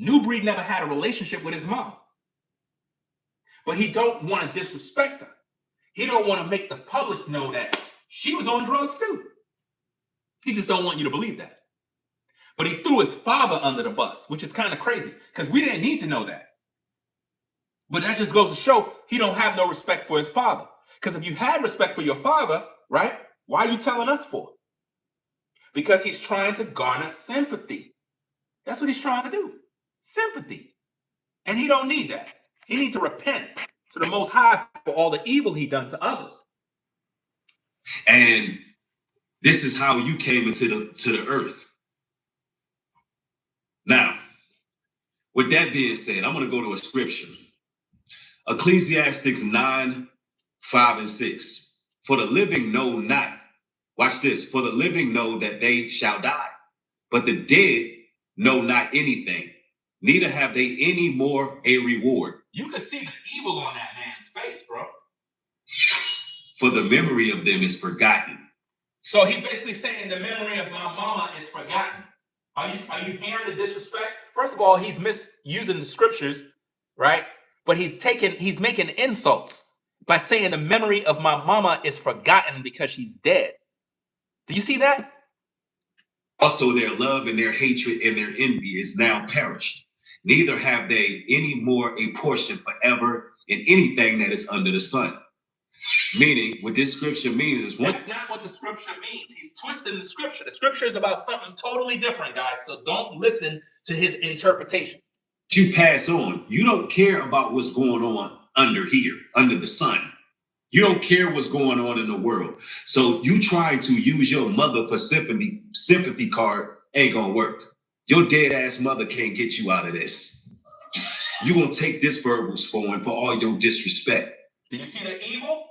Nubreed never had a relationship with his mom. But he don't want to disrespect her. He don't want to make the public know that she was on drugs too. He just don't want you to believe that. But he threw his father under the bus, which is kind of crazy because we didn't need to know that. But that just goes to show he don't have no respect for his father. Because if you had respect for your father, right, why are you telling us for? Because he's trying to garner sympathy. That's what he's trying to do. Sympathy. And he don't need that. He needs to repent to the Most High for all the evil he done to others. And this is how you came into the earth. Now, with that being said, I'm going to go to a scripture. Ecclesiastes 9, 5, and 6. For the living know not, watch this, for the living know that they shall die, but the dead know not anything, neither have they any more a reward. You can see the evil on that man's face, bro. For the memory of them is forgotten. So he's basically saying the memory of my mama is forgotten. Are you hearing the disrespect? First of all, he's misusing the scriptures, right? But he's making insults by saying the memory of my mama is forgotten because she's dead. Do you see that? Also, their love and their hatred and their envy is now perished. Neither have they any more a portion forever in anything that is under the sun. Meaning, what this scripture means is that's not what the scripture means. He's twisting the scripture. The scripture is about something totally different, guys. So don't listen to his interpretation. You pass on. You don't care about what's going on under here, under the sun. You don't care what's going on in the world. So you trying to use your mother for sympathy card ain't gonna work. Your dead ass mother can't get you out of this. You gonna take this verbal spoon for all your disrespect. Do you see the evil?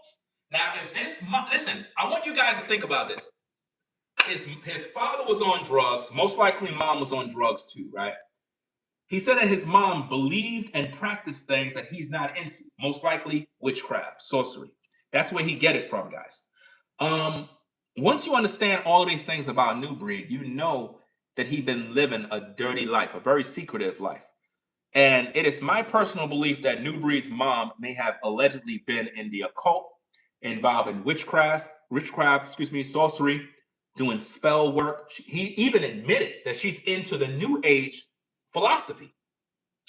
Now, if listen, I want you guys to think about this. His father was on drugs. Most likely mom was on drugs too, right? He said that his mom believed and practiced things that he's not into. Most likely witchcraft, sorcery. That's where he get it from, guys. Once you understand all of these things about Nubreed, you know that he's been living a dirty life, a very secretive life. And it is my personal belief that Nubreed's mom may have allegedly been in the occult, involving witchcraft, sorcery, doing spell work. He even admitted that she's into the New Age philosophy.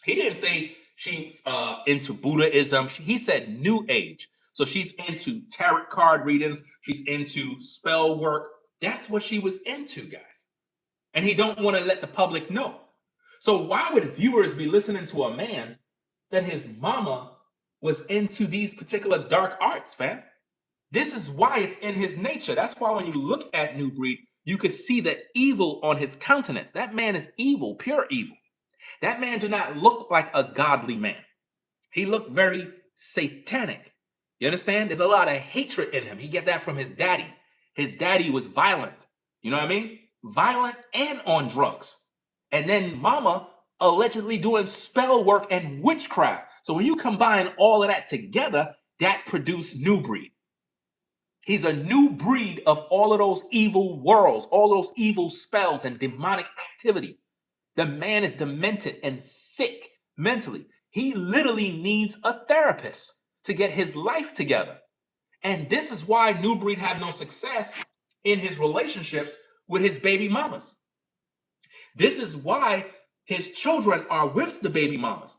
He didn't say she's into Buddhism. He said New Age. So she's into tarot card readings. She's into spell work. That's what she was into, guys. And he don't want to let the public know. So why would viewers be listening to a man that his mama was into these particular dark arts, fam? This is why it's in his nature. That's why when you look at Nubreed, you could see the evil on his countenance. That man is evil, pure evil. That man did not look like a godly man. He looked very satanic. You understand? There's a lot of hatred in him. He get that from his daddy. His daddy was violent. You know what I mean? Violent and on drugs. And then mama allegedly doing spell work and witchcraft. So when you combine all of that together, that produced Nubreed. He's a new breed of all of those evil worlds, all those evil spells and demonic activity. The man is demented and sick mentally. He literally needs a therapist to get his life together. And this is why Nubreed had no success in his relationships with his baby mamas. This is why his children are with the baby mamas.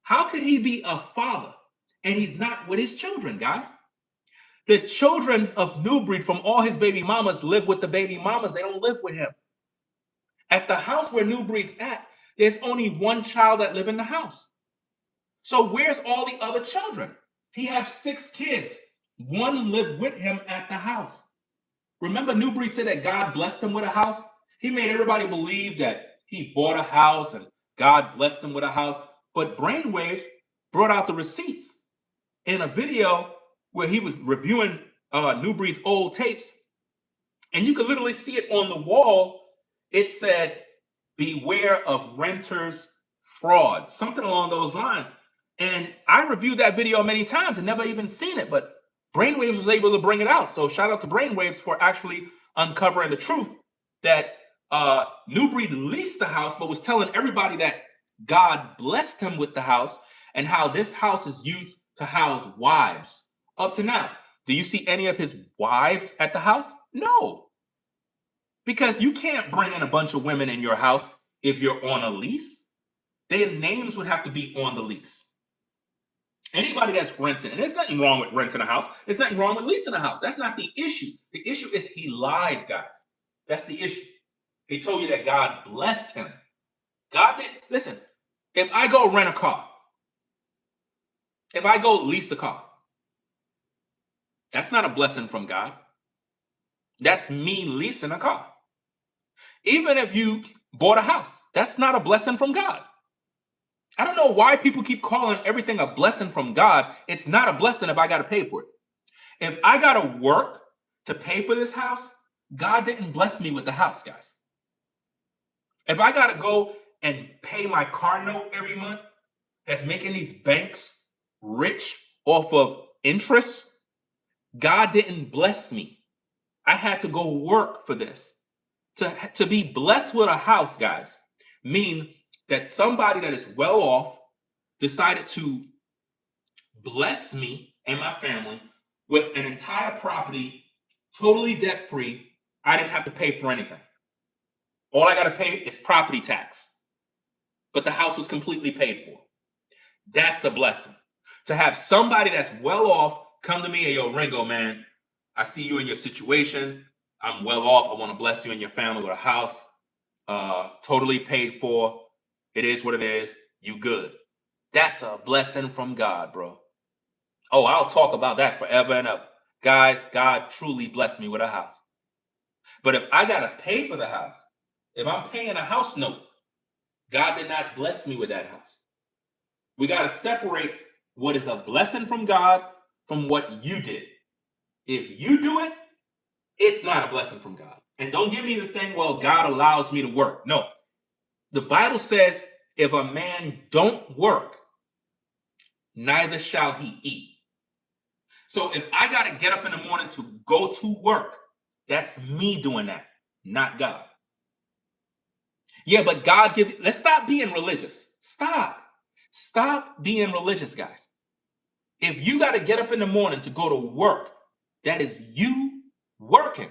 How could he be a father and he's not with his children, guys? The children of Nubreed from all his baby mamas live with the baby mamas. They don't live with him. At the house where Nubreed's at, there's only one child that live in the house. So where's all the other children? He has 6 kids. 1 lived with him at the house. Remember Nubreed said that God blessed him with a house? He made everybody believe that he bought a house and God blessed him with a house. But Brainwaves brought out the receipts in a video where he was reviewing Nubreed's old tapes. And you could literally see it on the wall. It said, beware of renters fraud, something along those lines. And I reviewed that video many times and never even seen it, but Brainwaves was able to bring it out. So shout out to Brainwaves for actually uncovering the truth that Nubreed leased the house, but was telling everybody that God blessed him with the house and how this house is used to house wives. Up to now, do you see any of his wives at the house? No. Because you can't bring in a bunch of women in your house if you're on a lease. Their names would have to be on the lease. Anybody that's renting, and there's nothing wrong with renting a house. There's nothing wrong with leasing a house. That's not the issue. The issue is he lied, guys. That's the issue. He told you that God blessed him. God did. Listen, if I go rent a car, if I go lease a car, that's not a blessing from God. That's me leasing a car. Even if you bought a house, that's not a blessing from God. I don't know why people keep calling everything a blessing from God. It's not a blessing if I got to pay for it. If I got to work to pay for this house, God didn't bless me with the house, guys. If I got to go and pay my car note every month, that's making these banks rich off of interest, God didn't bless me. I had to go work for this. To be blessed with a house, guys, mean that somebody that is well off decided to bless me and my family with an entire property, totally debt-free. I didn't have to pay for anything. All I got to pay is property tax. But the house was completely paid for. That's a blessing. To have somebody that's well off come to me, hey, yo, Ringo, man, I see you in your situation. I'm well off. I want to bless you and your family with a house. Totally paid for. It is what it is. You good. That's a blessing from God, bro. Oh, I'll talk about that forever and ever. Guys, God truly blessed me with a house. But if I got to pay for the house, if I'm paying a house note, God did not bless me with that house. We got to separate what is a blessing from God from what you did. If you do it, it's not a blessing from God. And don't give me the thing, well, God allows me to work. No. The Bible says if a man don't work, neither shall he eat. So if I got to get up in the morning to go to work, that's me doing that, not God. Yeah, but God let's stop being religious. Stop being religious, guys. If you got to get up in the morning to go to work, that is you working.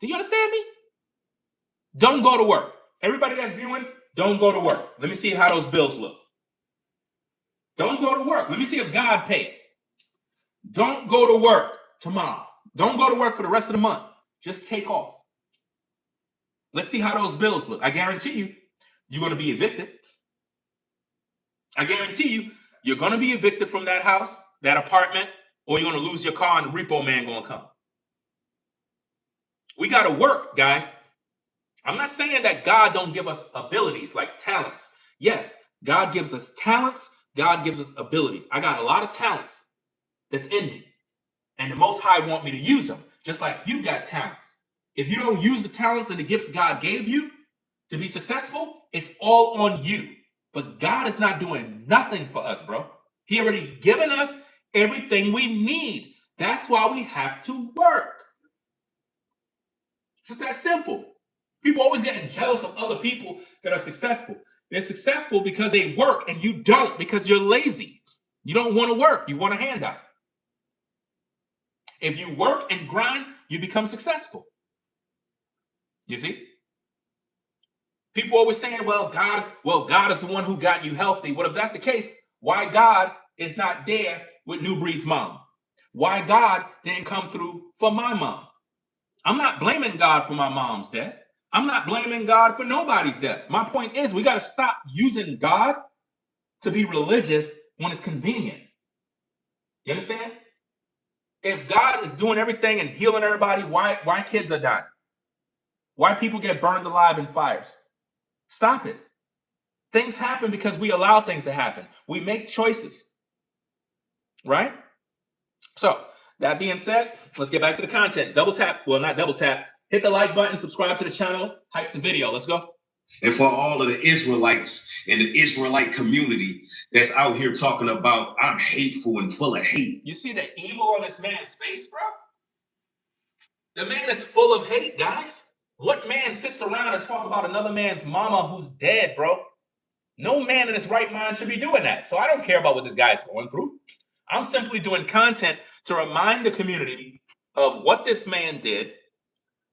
Do you understand me? Don't go to work. Everybody that's viewing, don't go to work. Let me see how those bills look. Don't go to work. Let me see if God paid. Don't go to work tomorrow. Don't go to work for the rest of the month. Just take off. Let's see how those bills look. I guarantee you, you're going to be evicted. I guarantee you, you're going to be evicted from that house, that apartment, or you're going to lose your car and the repo man going to come. We got to work, guys. I'm not saying that God don't give us abilities like talents. Yes, God gives us talents. God gives us abilities. I got a lot of talents that's in me. And the Most High want me to use them, just like you got talents. If you don't use the talents and the gifts God gave you to be successful, it's all on you. But God is not doing nothing for us, bro. He already given us everything we need. That's why we have to work. Just that simple. People always getting jealous of other people that are successful. They're successful because they work and you don't, because you're lazy. You don't want to work. You want a handout. If you work and grind, you become successful. You see? People always saying, well, God is the one who got you healthy. Well, if that's the case, why God is not there with Nubreed's mom? Why God didn't come through for my mom? I'm not blaming God for my mom's death. I'm not blaming God for nobody's death. My point is, we got to stop using God to be religious when it's convenient. You understand? If God is doing everything and healing everybody, why kids are dying? Why people get burned alive in fires? Stop it. Things happen because we allow things to happen. We make choices, right? So, that being said, let's get back to the content. Double tap, well, not double tap. Hit the like button, subscribe to the channel, hype the video. Let's go. And for all of the Israelites and the Israelite community that's out here talking about I'm hateful and full of hate. You see the evil on this man's face, bro? The man is full of hate, guys. What man sits around and talk about another man's mama who's dead, bro? No man in his right mind should be doing that. So I don't care about what this guy's going through. I'm simply doing content to remind the community of what this man did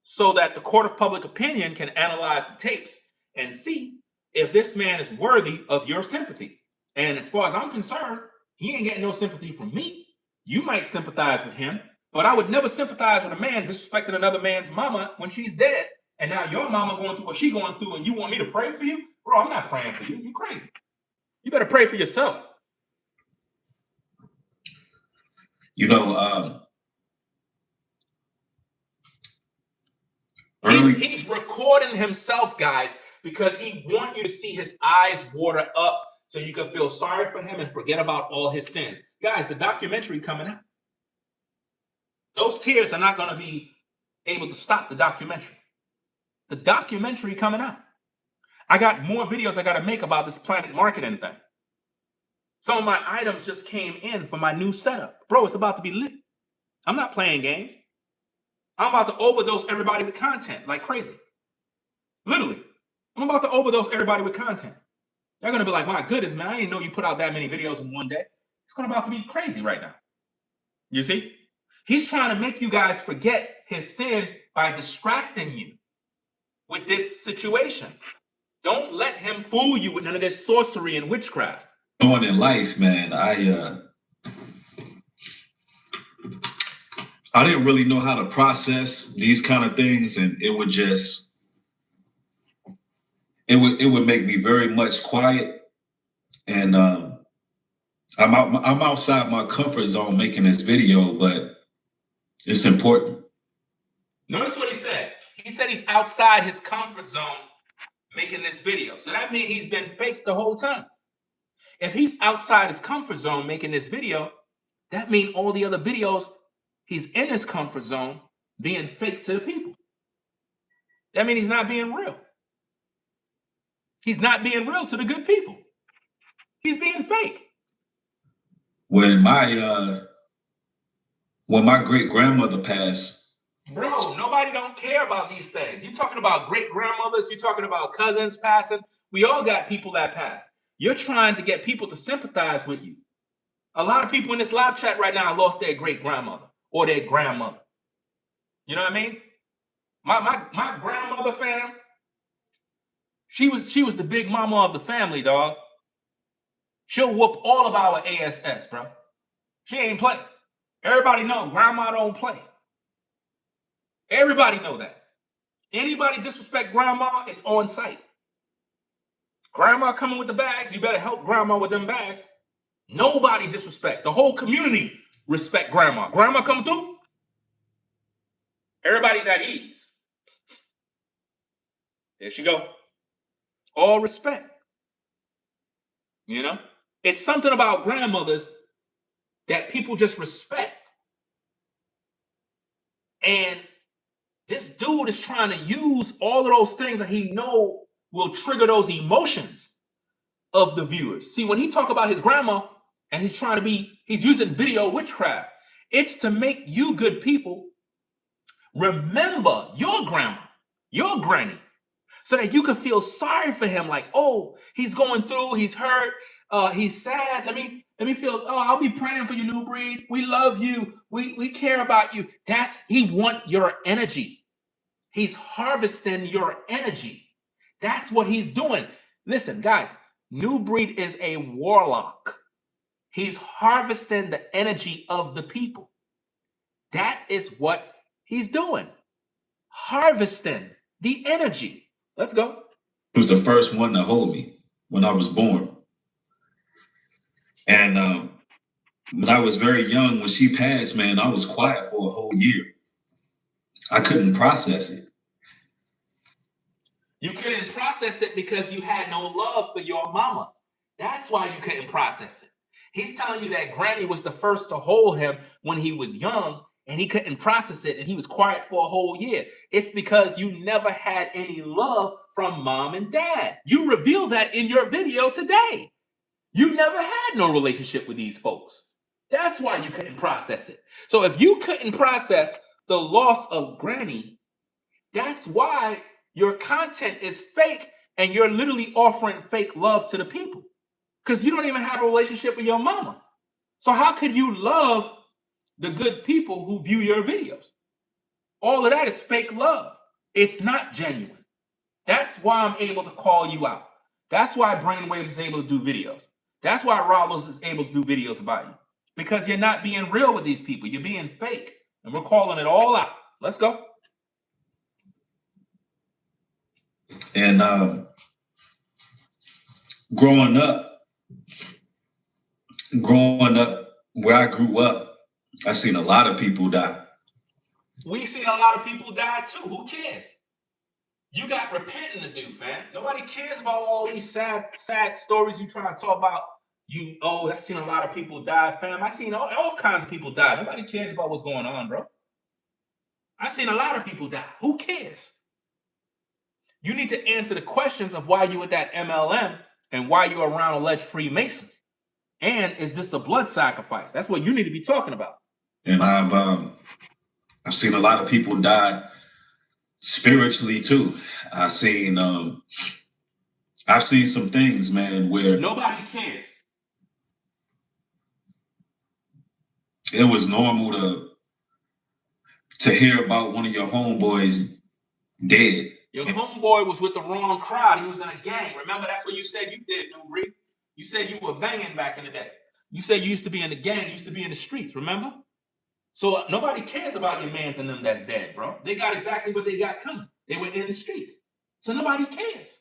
so that the court of public opinion can analyze the tapes and see if this man is worthy of your sympathy. And as far as I'm concerned, he ain't getting no sympathy from me. You might sympathize with him, but I would never sympathize with a man disrespecting another man's mama when she's dead. And now your mama going through what she's going through and you want me to pray for you? Bro, I'm not praying for you. You're crazy. You better pray for yourself. You know, He's recording himself, guys, because he wants you to see his eyes water up so you can feel sorry for him and forget about all his sins. Guys, the documentary coming out. Those tears are not going to be able to stop the documentary. The documentary coming out. I got more videos I got to make about this planet marketing thing. Some of my items just came in for my new setup. Bro, it's about to be lit. I'm not playing games. I'm about to overdose everybody with content like crazy. Literally. I'm about to overdose everybody with content. They're going to be like, my goodness, man, I didn't know you put out that many videos in one day. It's about to be crazy right now. You see? He's trying to make you guys forget his sins by distracting you with this situation. Don't let him fool you with none of this sorcery and witchcraft. Going in life, man, I didn't really know how to process these kind of things, and it would just it would make me very much quiet. And I'm outside my comfort zone making this video, but it's important. Notice what he said. He said he's outside his comfort zone making this video. So that means he's been fake the whole time. If he's outside his comfort zone making this video, that means all the other videos, he's in his comfort zone being fake to the people. That means he's not being real. He's not being real to the good people. He's being fake. When my great grandmother passed, bro, nobody don't care about these things. You're talking about great grandmothers. You're talking about cousins passing. We all got people that pass. You're trying to get people to sympathize with you. A lot of people in this live chat right now lost their great grandmother or their grandmother. You know what I mean? My grandmother, fam, she was the big mama of the family, dog. She'll whoop all of our ASS, bro. She ain't play. Everybody know grandma don't play. Everybody know that. Anybody disrespect grandma, it's on site. Grandma coming with the bags, you better help grandma with them bags. Nobody disrespect. The whole community respect grandma. Grandma coming through, everybody's at ease. There she go. All respect. You know? It's something about grandmothers that people just respect. And this dude is trying to use all of those things that he know will trigger those emotions of the viewers. See, when he talk about his grandma and he's using video witchcraft, it's to make you good people remember your grandma, your granny, so that you can feel sorry for him. Like, oh, he's going through, he's hurt, he's sad. Let me feel, oh, I'll be praying for you, Nubreed. We love you. We care about you. He want your energy. He's harvesting your energy. That's what he's doing. Listen, guys, Nubreed is a warlock. He's harvesting the energy of the people. That is what he's doing. Harvesting the energy. Let's go. He was the first one to hold me when I was born. And when I was very young, when she passed, man, I was quiet for a whole year. I couldn't process it. You couldn't process it because you had no love for your mama. That's why you couldn't process it. He's telling you that Granny was the first to hold him when he was young, and he couldn't process it, and he was quiet for a whole year. It's because you never had any love from mom and dad. You revealed that in your video today. You never had no relationship with these folks. That's why you couldn't process it. So if you couldn't process the loss of Granny, that's why your content is fake, and you're literally offering fake love to the people because you don't even have a relationship with your mama. So how could you love the good people who view your videos? All of that is fake love. It's not genuine. That's why I'm able to call you out. That's why Brainwaves is able to do videos. That's why Rollos is able to do videos about you, because you're not being real with these people. You're being fake, and we're calling it all out. Let's go. And growing up where I grew up, I seen a lot of people die. We've seen a lot of people die too. Who cares? You got repenting to do, fam. Nobody cares about all these sad stories you trying to talk about. I've seen a lot of people die, fam. I've seen all kinds of people die. Nobody cares about what's going on, bro. I've seen a lot of people die. Who cares? You need to answer the questions of why you with that MLM and why you're around alleged Freemasons. And is this a blood sacrifice? That's what you need to be talking about. And I've seen a lot of people die spiritually too. I've seen some things, man, where nobody cares. It was normal to hear about one of your homeboys dead. Your homeboy was with the wrong crowd. He was in a gang. Remember, that's what you said you did, Nubreed. You said you were banging back in the day. You said you used to be in the gang, you used to be in the streets, remember? So nobody cares about your mans and them that's dead, bro. They got exactly what they got coming. They were in the streets. So nobody cares.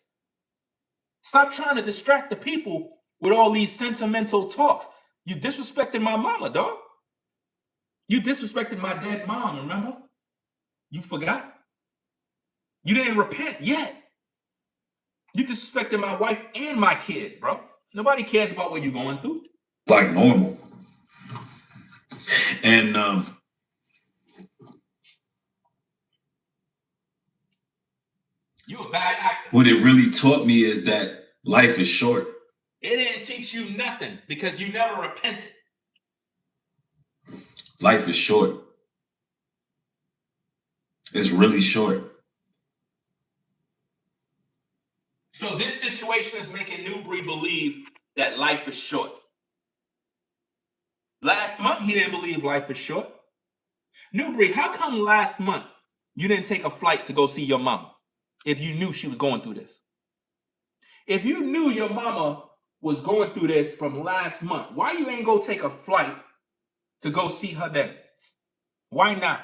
Stop trying to distract the people with all these sentimental talks. You disrespected my mama, dog. You disrespected my dead mom, remember? You forgot? You didn't repent yet. You disrespected my wife and my kids, bro. Nobody cares about what you're going through. Like normal. And you a bad actor. What it really taught me is that life is short. It didn't teach you nothing because you never repented. Life is short. It's really short. So this situation is making Nubreed believe that life is short. Last month, he didn't believe life is short. Nubreed, how come last month you didn't take a flight to go see your mama if you knew she was going through this? If you knew your mama was going through this from last month. Why you ain't go take a flight to go see her then? Why not?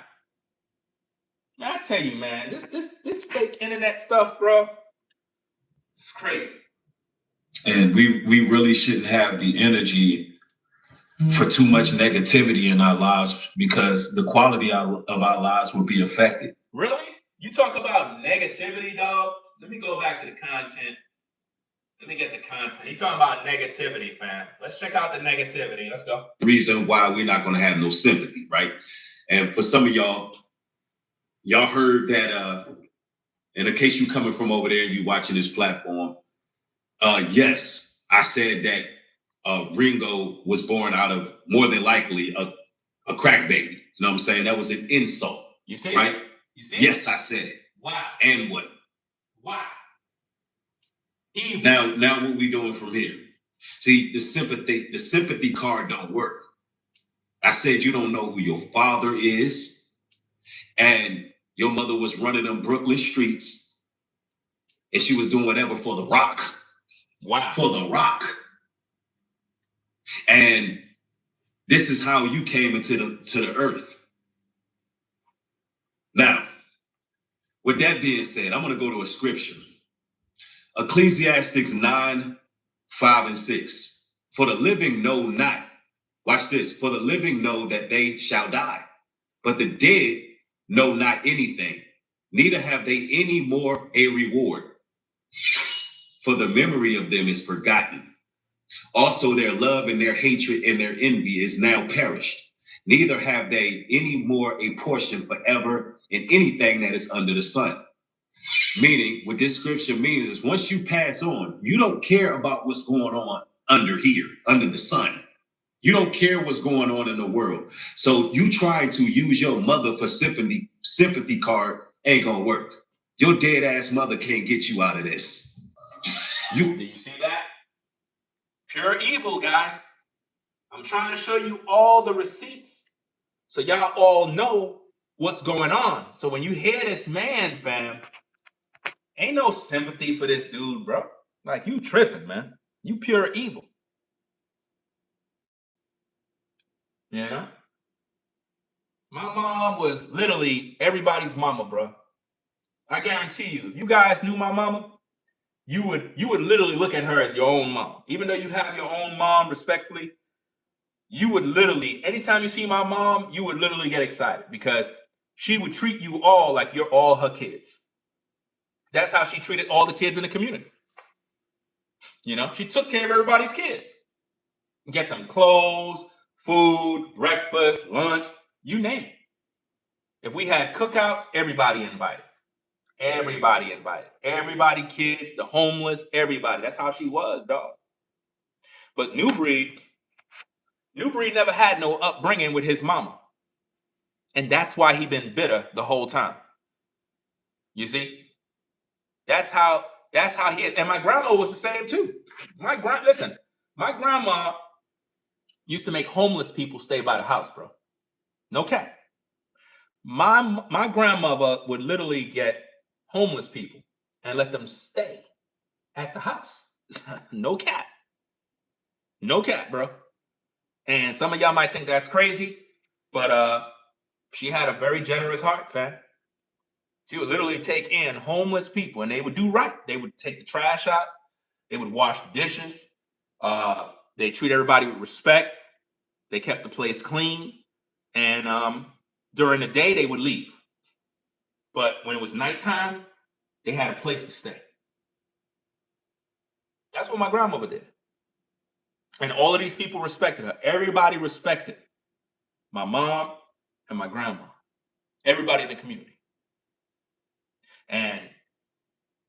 Now, I tell you, man, this fake internet stuff, bro, it's crazy. And we really shouldn't have the energy for too much negativity in our lives, because the quality of our lives will be affected. Really? You talk about negativity, dog? Let me go back to the content. Let me get the content. You talking about negativity, fam. Let's check out the negativity. Let's go. Reason why we're not going to have no sympathy, right? And for some of y'all heard that, in the case you coming from over there and you watching this platform, yes, I said that Ringo was born out of, more than likely, a crack baby. You know what I'm saying? That was an insult. You see right? it? You see Yes, it? I said it. Wow. And what? Wow. Evil. Now what we doing from here? See, the sympathy card don't work. I said you don't know who your father is, and your mother was running them Brooklyn streets, and she was doing whatever for the rock. Wow. For the rock. And this is how you came into the earth. Now, with that being said, I'm going to go to a scripture. Ecclesiastes 9, 5, and 6. For the living know not, watch this, for the living know that they shall die, but the dead know not anything, neither have they any more a reward. For the memory of them is forgotten. Also their love and their hatred and their envy is now perished. Neither have they any more a portion forever in anything that is under the sun. Meaning, what this scripture means is once you pass on, you don't care about what's going on under here, under the sun. You don't care what's going on in the world. So you try to use your mother for sympathy card ain't gonna work. Your dead ass mother can't get you out of this. Do you see that? Pure evil, guys. I'm trying to show you all the receipts so y'all all know what's going on. So when you hear this man, fam, ain't no sympathy for this dude, bro. Like, you tripping, man. You pure evil. You know? My mom was literally everybody's mama, bro. I guarantee you, if you guys knew my mama, you would literally look at her as your own mom. Even though you have your own mom, respectfully, you would literally, anytime you see my mom, you would literally get excited because she would treat you all like you're all her kids. That's how she treated all the kids in the community. You know, she took care of everybody's kids. Get them clothes, food, breakfast, lunch, you name it. If we had cookouts, everybody invited. Everybody invited. Everybody, kids, the homeless, everybody. That's how she was, dog. But Nubreed never had no upbringing with his mama. And that's why he been bitter the whole time. You see? That's how he is. And my grandma was the same too. My grandma used to make homeless people stay by the house, bro. No cap. My grandmother would literally get homeless people and let them stay at the house. No cap. No cap, bro. And some of y'all might think that's crazy, but she had a very generous heart, fam. She would literally take in homeless people and they would do right. They would take the trash out. They would wash the dishes. They treat everybody with respect. They kept the place clean. And during the day, they would leave. But when it was nighttime, they had a place to stay. That's what my grandmother did. And all of these people respected her. Everybody respected my mom and my grandma. Everybody in the community. And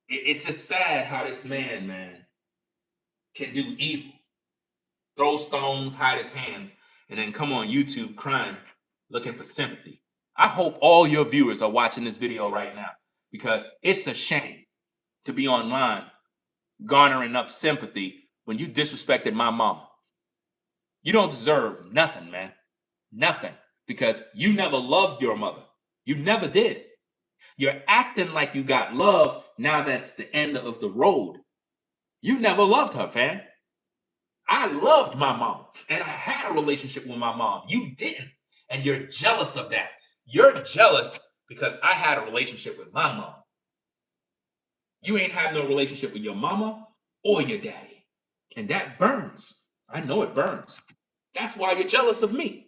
it's just sad how this man, can do evil. Throw stones, hide his hands, and then come on YouTube crying, looking for sympathy. I hope all your viewers are watching this video right now because it's a shame to be online garnering up sympathy when you disrespected my mama. You don't deserve nothing, man. Nothing. Because you never loved your mother. You never did. You're acting like you got love now that's the end of the road. You never loved her, fam. I loved my mom and I had a relationship with my mom. You didn't. And you're jealous of that. You're jealous because I had a relationship with my mom. You ain't had no relationship with your mama or your daddy. And that burns. I know it burns. That's why you're jealous of me.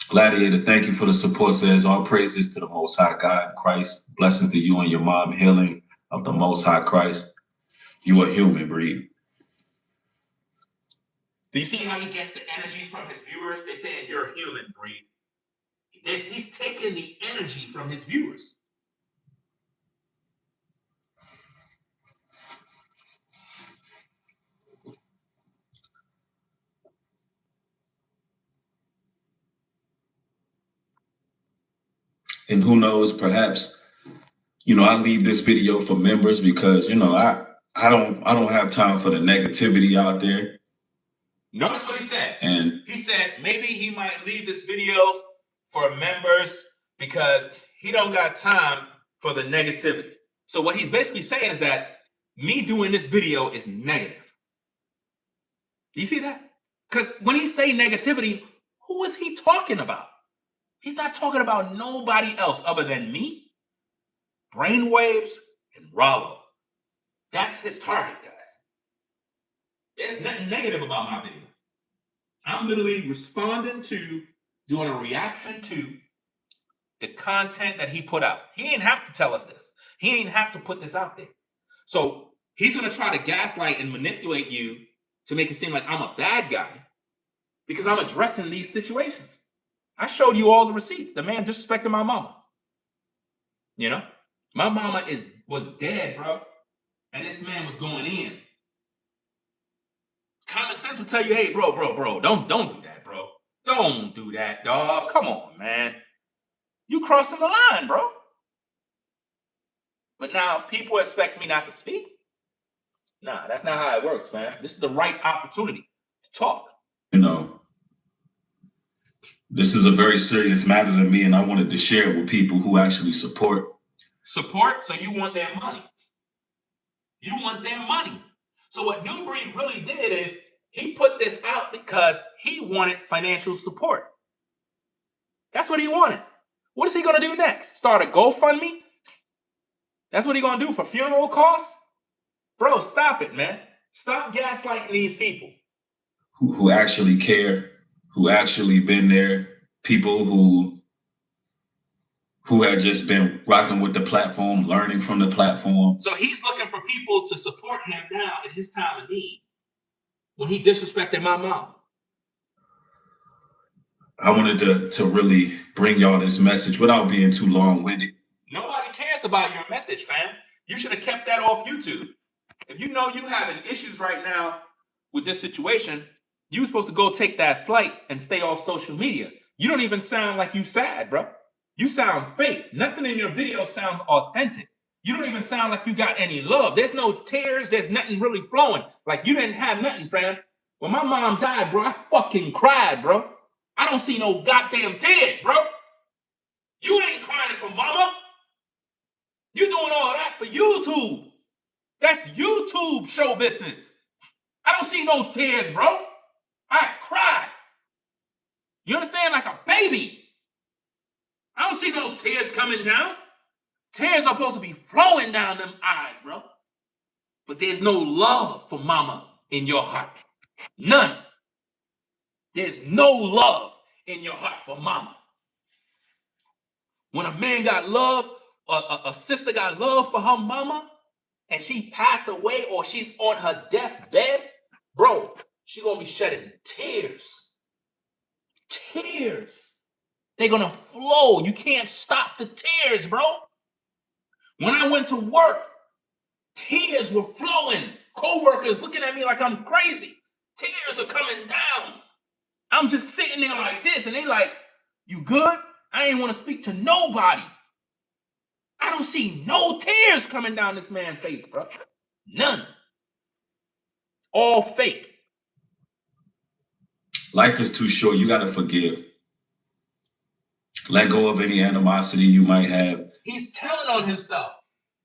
Gladiator, thank you for the support. Says all praises to the Most High God, Christ. Blessings to you and your mom. Healing of the Most High Christ. You are human, Breed. Do you see how he gets the energy from his viewers? They saying you're a human, Breed. He's taking the energy from his viewers. And who knows, perhaps, I leave this video for members because, I don't have time for the negativity out there. Notice what he said. And he said maybe he might leave this video for members because he don't got time for the negativity. So what he's basically saying is that me doing this video is negative. Do you see that? Because when he say negativity, who is he talking about? He's not talking about nobody else other than me, Brainwaves, and Rollo. That's his target, guys. There's nothing negative about my video. I'm literally responding to, doing a reaction to the content that he put out. He ain't have to tell us this. He ain't have to put this out there. So he's going to try to gaslight and manipulate you to make it seem like I'm a bad guy because I'm addressing these situations. I showed you all the receipts. The man disrespected my mama. My mama was dead, bro. And this man was going in. Common sense will tell you, hey, bro, don't do that, bro. Don't do that, dog. Come on, man. You crossing the line, bro. But now people expect me not to speak. Nah, that's not how it works, man. This is the right opportunity to talk. This is a very serious matter to me, and I wanted to share it with people who actually support. Support? So you want their money. You want their money. So what Nubreed really did is he put this out because he wanted financial support. That's what he wanted. What is he going to do next? Start a GoFundMe? That's what he going to do for funeral costs? Bro, stop it, man. Stop gaslighting these people. Who actually care, who actually been there, people who had just been rocking with the platform, learning from the platform. So he's looking for people to support him now in his time of need when he disrespected my mom. I wanted to really bring y'all this message without being too long-winded. Nobody cares about your message, fam. You should have kept that off YouTube. If you know you having issues right now with this situation, you were supposed to go take that flight and stay off social media. You don't even sound like you sad, bro. You sound fake. Nothing in your video sounds authentic. You don't even sound like you got any love. There's no tears. There's nothing really flowing. Like you didn't have nothing, fam. When my mom died, bro, I fucking cried, bro. I don't see no goddamn tears, bro. You ain't crying for mama. You doing all that for YouTube. That's YouTube show business. I don't see no tears, bro. I cried. You understand? Like a baby. I don't see no tears coming down. Tears are supposed to be flowing down them eyes, bro. But there's no love for mama in your heart. None. There's no love in your heart for mama. When a man got love, a sister got love for her mama, and she passed away or she's on her deathbed, bro, she gonna be shedding tears. Tears. They're gonna flow. You can't stop the tears, bro. When I went to work, tears were flowing. Co-workers looking at me like I'm crazy. Tears are coming down. I'm just sitting there like this, and they like, you good? I ain't want to speak to nobody. I don't see no tears coming down this man's face, bro. None. It's all fake. Life is too short. You got to forgive. Let go of any animosity you might have. He's telling on himself.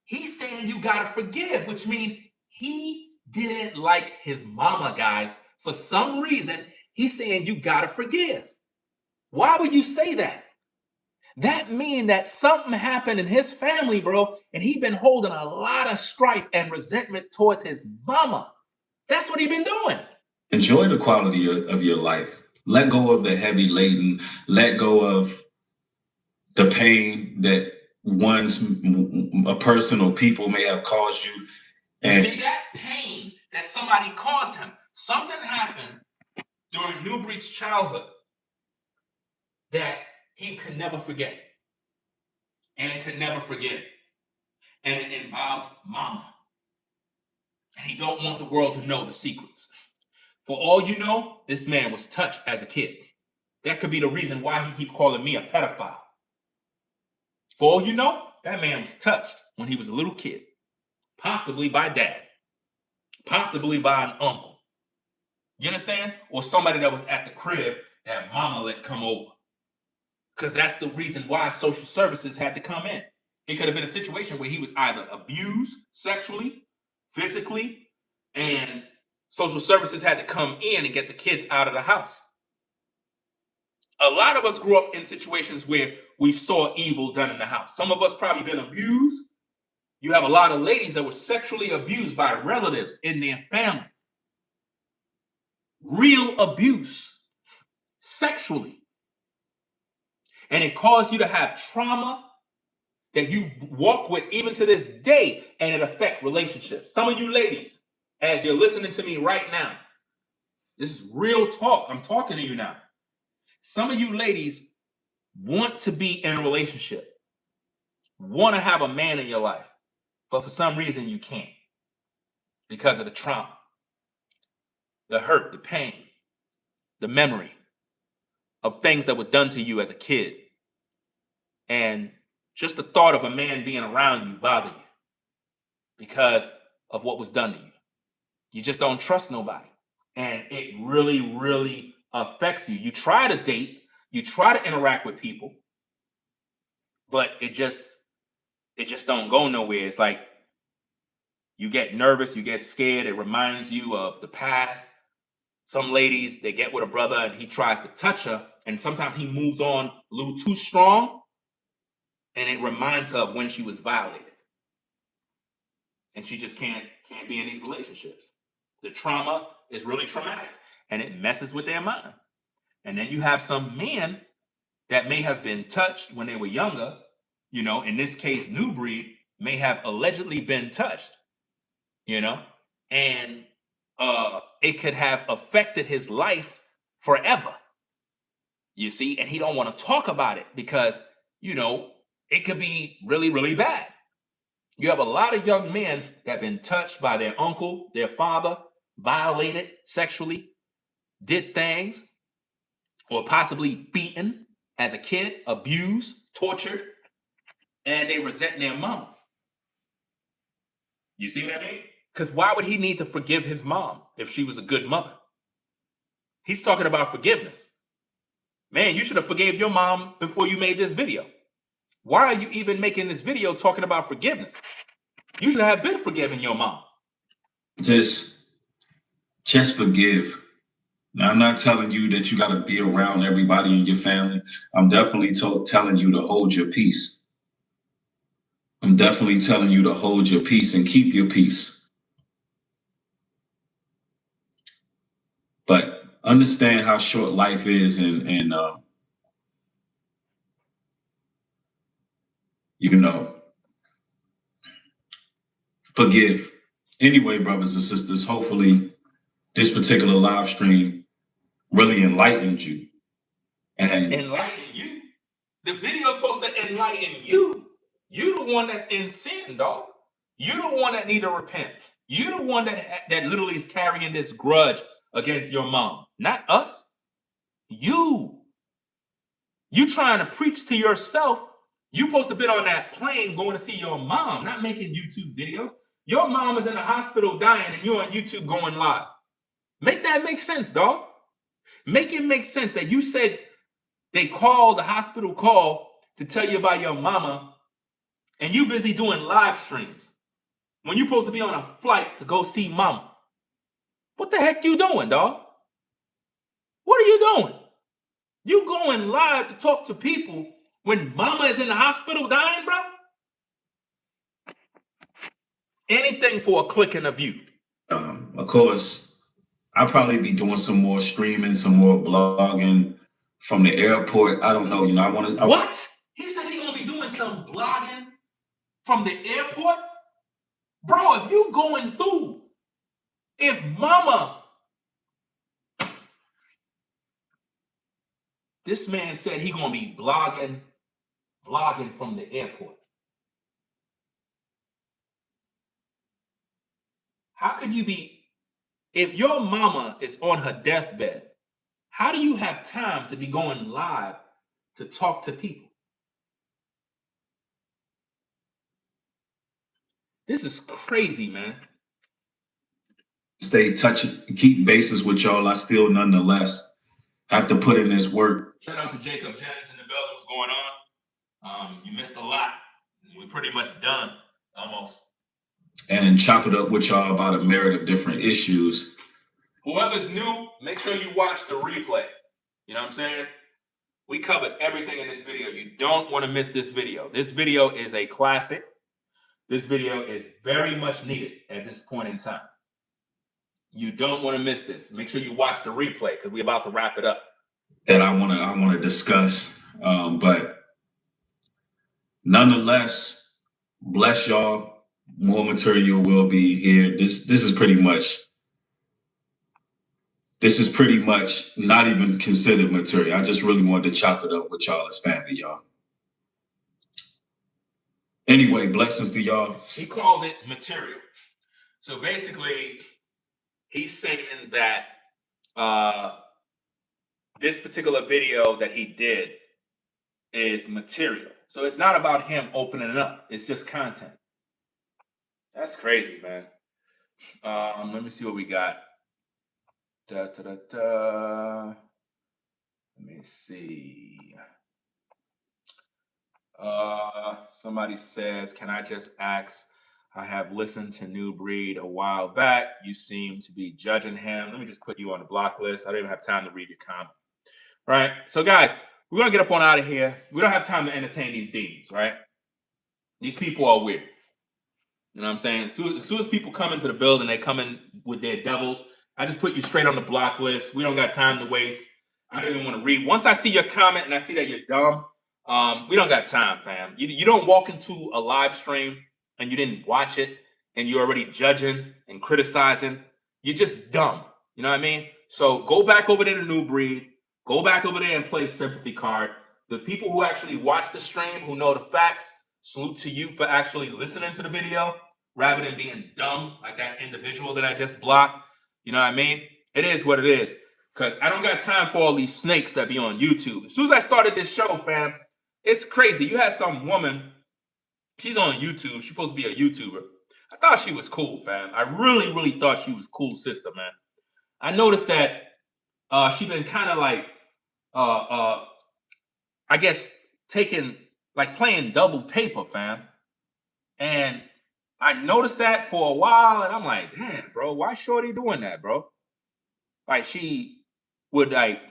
He's saying you got to forgive, which means he didn't like his mama, guys. For some reason, he's saying you gotta forgive. Why would you say that? That means that something happened in his family, bro, and he been holding a lot of strife and resentment towards his mama. That's what he been doing. Enjoy the quality of your life. Let go of the heavy laden. Let go of the pain that a person or people may have caused you. You see that pain that somebody caused him. Something happened during Nubreed's childhood that he could never forget and could never forgive. And it involves mama. And he don't want the world to know the secrets. For all you know, this man was touched as a kid. That could be the reason why he keep calling me a pedophile. For all you know, that man was touched when he was a little kid. Possibly by dad. Possibly by an uncle. You understand? Or somebody that was at the crib that mama let come over. Because that's the reason why social services had to come in. It could have been a situation where he was either abused sexually, physically, and social services had to come in and get the kids out of the house. A lot of us grew up in situations where we saw evil done in the house. Some of us probably been abused. You have a lot of ladies that were sexually abused by relatives in their family. Real abuse, sexually. And it caused you to have trauma that you walk with even to this day, and it affects relationships. Some of you ladies, as you're listening to me right now, this is real talk. I'm talking to you now. Some of you ladies want to be in a relationship, want to have a man in your life, but for some reason you can't because of the trauma, the hurt, the pain, the memory of things that were done to you as a kid. And just the thought of a man being around you bother you because of what was done to you. You just don't trust nobody. And it really, really affects you. You try to date, you try to interact with people, but it just don't go nowhere. It's like you get nervous, you get scared. It reminds you of the past. Some ladies, they get with a brother and he tries to touch her, and sometimes he moves on a little too strong, and it reminds her of when she was violated. And she just can't be in these relationships. The trauma is really traumatic, and it messes with their mind. And then you have some men that may have been touched when they were younger. You know, in this case, Nubreed may have allegedly been touched, you know, and it could have affected his life forever. You see, and he don't want to talk about it because, you know, it could be really, really bad. You have a lot of young men that have been touched by their uncle, their father, violated sexually, did things, or possibly beaten as a kid, abused, tortured, and they resent their mama. You see what I mean? Because why would he need to forgive his mom if she was a good mother? He's talking about forgiveness. Man, you should have forgave your mom before you made this video. Why are you even making this video talking about forgiveness? You should have been forgiving your mom. Just forgive. Now, I'm not telling you that you got to be around everybody in your family. I'm definitely telling you to hold your peace. I'm definitely telling you to hold your peace and keep your peace. But understand how short life is, and you know, forgive. Anyway, brothers and sisters, hopefully this particular live stream really enlightened you. And enlighten you? The video's supposed to enlighten you. You the one that's in sin, dog. You the one that need to repent. You the one that literally is carrying this grudge against your mom, not us. You trying to preach to yourself. You supposed to be on that plane going to see your mom, not making YouTube videos. Your mom is in the hospital dying and you're on YouTube going live. Make that make sense, dog. Make it make sense that you said they called the hospital call to tell you about your mama and you busy doing live streams when you're supposed to be on a flight to go see mama. What the heck you doing, dog? What are you doing? You going live to talk to people when mama is in the hospital dying, bro? Anything for a click and a view. Of course, I'll probably be doing some more streaming, some more blogging from the airport. I don't know. I want to. What? He said he gonna be doing some blogging from the airport? Bro, if you going through, if mama, this man said he gonna be vlogging from the airport. How could you be, if your mama is on her deathbed, how do you have time to be going live to talk to people? This is crazy, man. Stay touching, keep bases with y'all. I still nonetheless have to put in this work. Shout out to Jacob Jennings in the building. What's going on? You missed a lot. We're pretty much done, almost. And chop it up with y'all about a myriad of different issues. Whoever's new, make sure you watch the replay. You know what I'm saying? We covered everything in this video. You don't want to miss this video. This video is a classic. This video is very much needed at this point in time. You don't want to miss this. Make sure you watch the replay because we're about to wrap it up. That I want to discuss, but nonetheless, bless y'all. More material will be here. This is pretty much not even considered material. I just really wanted to chop it up with y'all as family, y'all. Anyway, blessings to y'all. He called it material. So basically, he's saying that this particular video that he did is material. So it's not about him opening it up. It's just content. That's crazy, man. Let me see what we got. Let me see. Somebody says, can I just ask, I have listened to Nubreed a while back. You seem to be judging him. Let me just put you on the block list. I don't even have time to read your comment. Right? So guys, we're going to get up on out of here. We don't have time to entertain these demons, right? These people are weird. You know what I'm saying? As soon as people come into the building, they come in with their devils. I just put you straight on the block list. We don't got time to waste. I don't even want to read. Once I see your comment and I see that you're dumb, we don't got time, fam. You don't walk into a live stream and you didn't watch it and you're already judging and criticizing. You're just dumb. You know what I mean? So go back over there to Nubreed. Go back over there and play the sympathy card. The people who actually watch the stream, who know the facts, salute to you for actually listening to the video rather than being dumb like that individual that I just blocked. You know what I mean? It is what it is. Because I don't got time for all these snakes that be on YouTube. As soon as I started this show, fam, it's crazy. You had some woman, she's on YouTube. She's supposed to be a YouTuber. I thought she was cool, fam. I really, really thought she was cool sister, man. I noticed that she been kind of like, I guess, playing double paper, fam. And I noticed that for a while, and I'm like, damn, bro, why Shorty doing that, bro? Like, she would, like,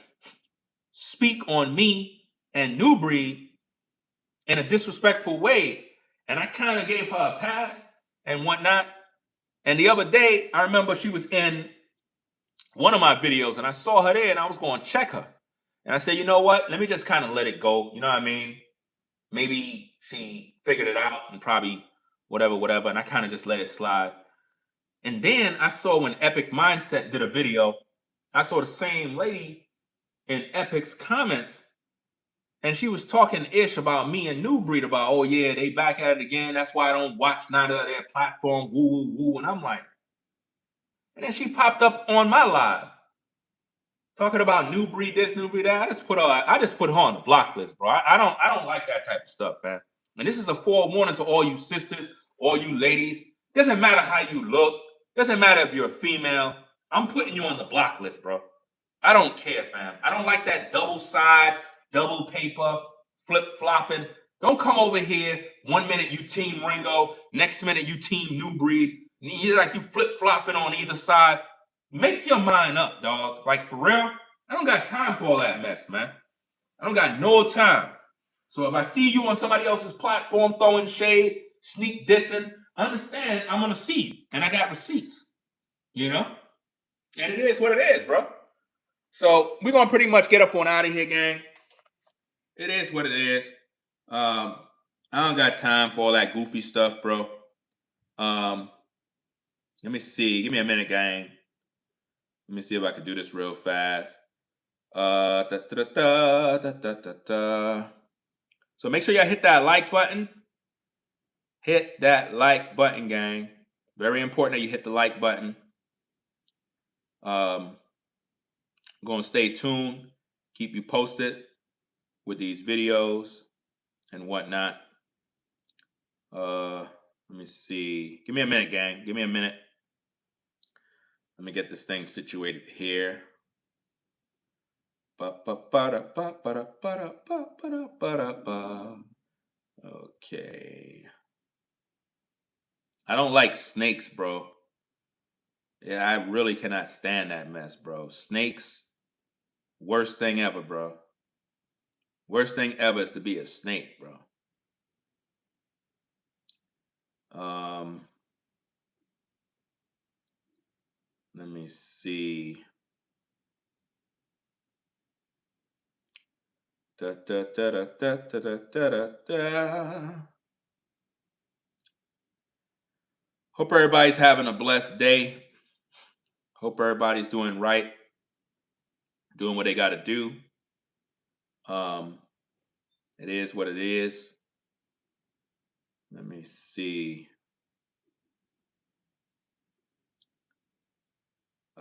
speak on me and Nubreed in a disrespectful way. And I kind of gave her a pass and whatnot. And the other day, I remember she was in one of my videos, and I saw her there, and I was going to check her. And I said, you know what? Let me just kind of let it go. You know what I mean? Maybe she figured it out and probably whatever. And I kind of just let it slide. And then I saw when Epic Mindset did a video, I saw the same lady in Epic's comments, and she was talking ish about me and Nubreed about, oh yeah, they back at it again. That's why I don't watch neither of their platform. Woo. And I'm like, and then she popped up on my live talking about Nubreed this, Nubreed that. I just put her on the block list, bro. I don't like that type of stuff, man. And this is a forewarning to all you sisters, all you ladies. Doesn't matter how you look. Doesn't matter if you're a female. I'm putting you on the block list, bro. I don't care, fam. I don't like that double side, double paper, flip-flopping. Don't come over here. 1 minute you team Ringo. Next minute you team Nubreed. You're like you flip-flopping on either side. Make your mind up, dog. Like, for real, I don't got time for all that mess, man. I don't got no time. So if I see you on somebody else's platform throwing shade, sneak dissing, understand I'm gonna see you. And I got receipts, you know? And it is what it is, bro. So we're gonna pretty much get up on out of here, gang. It is what it is. I don't got time for all that goofy stuff, bro. Let me see. Give me a minute, gang. Let me see if I can do this real fast. Da, da, da, da, da, da, da, da. So make sure y'all hit that like button. Hit that like button, gang. Very important that you hit the like button. I'm going to stay tuned. Keep you posted with these videos and whatnot. Let me see. Give me a minute, gang. Give me a minute. Let me get this thing situated here. Okay. I don't like snakes, bro. Yeah, I really cannot stand that mess, bro. Snakes, worst thing ever, bro. Worst thing ever is to be a snake, bro. Let me see. Da, da, da, da, da, da, da, da, da. Hope everybody's having a blessed day. Hope everybody's doing right, doing what they got to do. It is what it is. Let me see.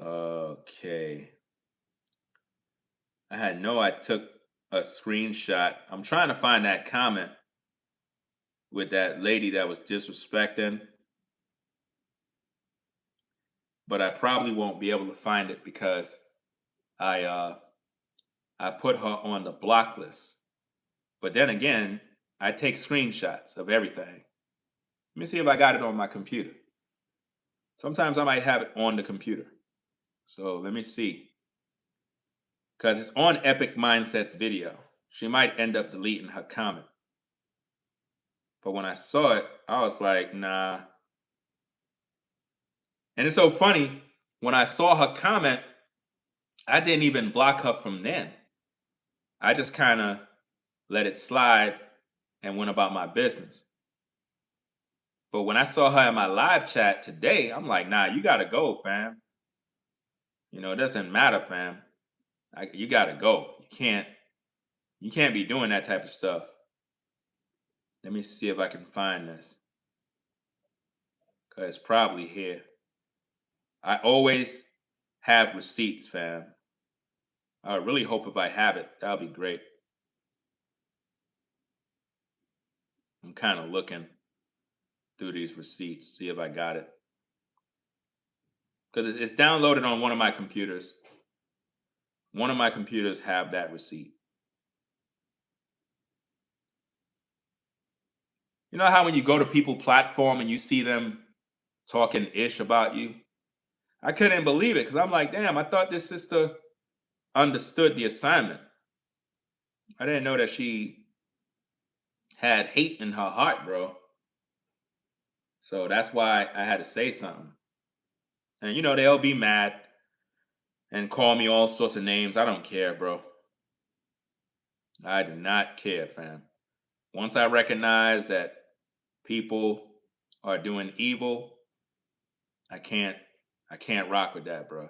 Okay. I took a screenshot. I'm trying to find that comment with that lady that was disrespecting, but I probably won't be able to find it because I put her on the block list. But then again, I take screenshots of everything. Let me see if I got it on my computer. Sometimes I might have it on the computer. So let me see. Because it's on Epic Mindset's video. She might end up deleting her comment. But when I saw it, I was like, nah. And it's so funny, when I saw her comment, I didn't even block her from then. I just kind of let it slide and went about my business. But when I saw her in my live chat today, I'm like, nah, you gotta go, fam. You know, it doesn't matter, fam. You gotta go. You can't be doing that type of stuff. Let me see if I can find this. Cause it's probably here. I always have receipts, fam. I really hope if I have it, that'll be great. I'm kind of looking through these receipts, see if I got it. Because it's downloaded on one of my computers. One of my computers have that receipt. You know how when you go to people's platform and you see them talking ish about you? I couldn't believe it because I'm like, damn, I thought this sister understood the assignment. I didn't know that she had hate in her heart, bro. So that's why I had to say something. And you know, they'll be mad and call me all sorts of names. I don't care, bro. I do not care, fam. Once I recognize that people are doing evil, I can't rock with that, bro.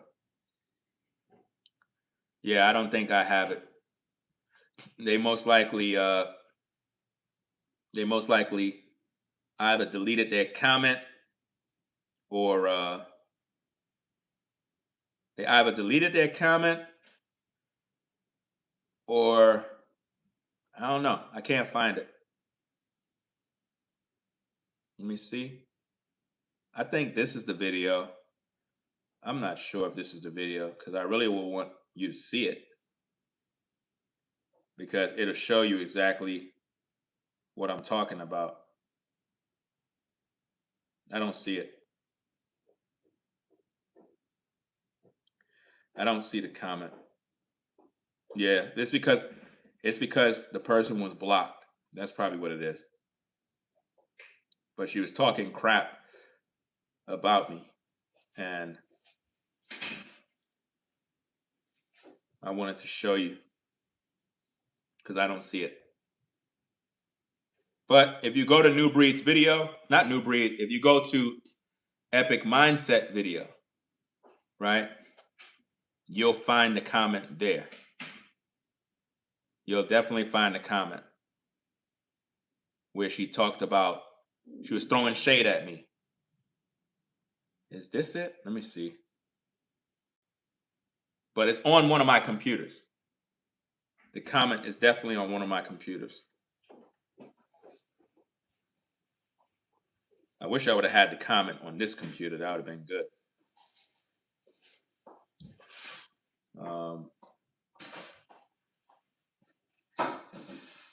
Yeah, I don't think I have it. They most likely either deleted their comment or they either deleted their comment or I don't know. I can't find it. Let me see. I think this is the video. I'm not sure if this is the video because I really will want you to see it because it'll show you exactly what I'm talking about. I don't see it. I don't see the comment. Yeah, it's because the person was blocked. That's probably what it is. But she was talking crap about me, and I wanted to show you because I don't see it. But if you go to Nubreed's video, not Nubreed, if you go to Epic Mindset video, right, you'll find the comment there. You'll definitely find the comment where she talked about, she was throwing shade at me. Is this it? Let me see. But it's on one of my computers. The comment is definitely on one of my computers. I wish I would have had the comment on this computer. That would have been good.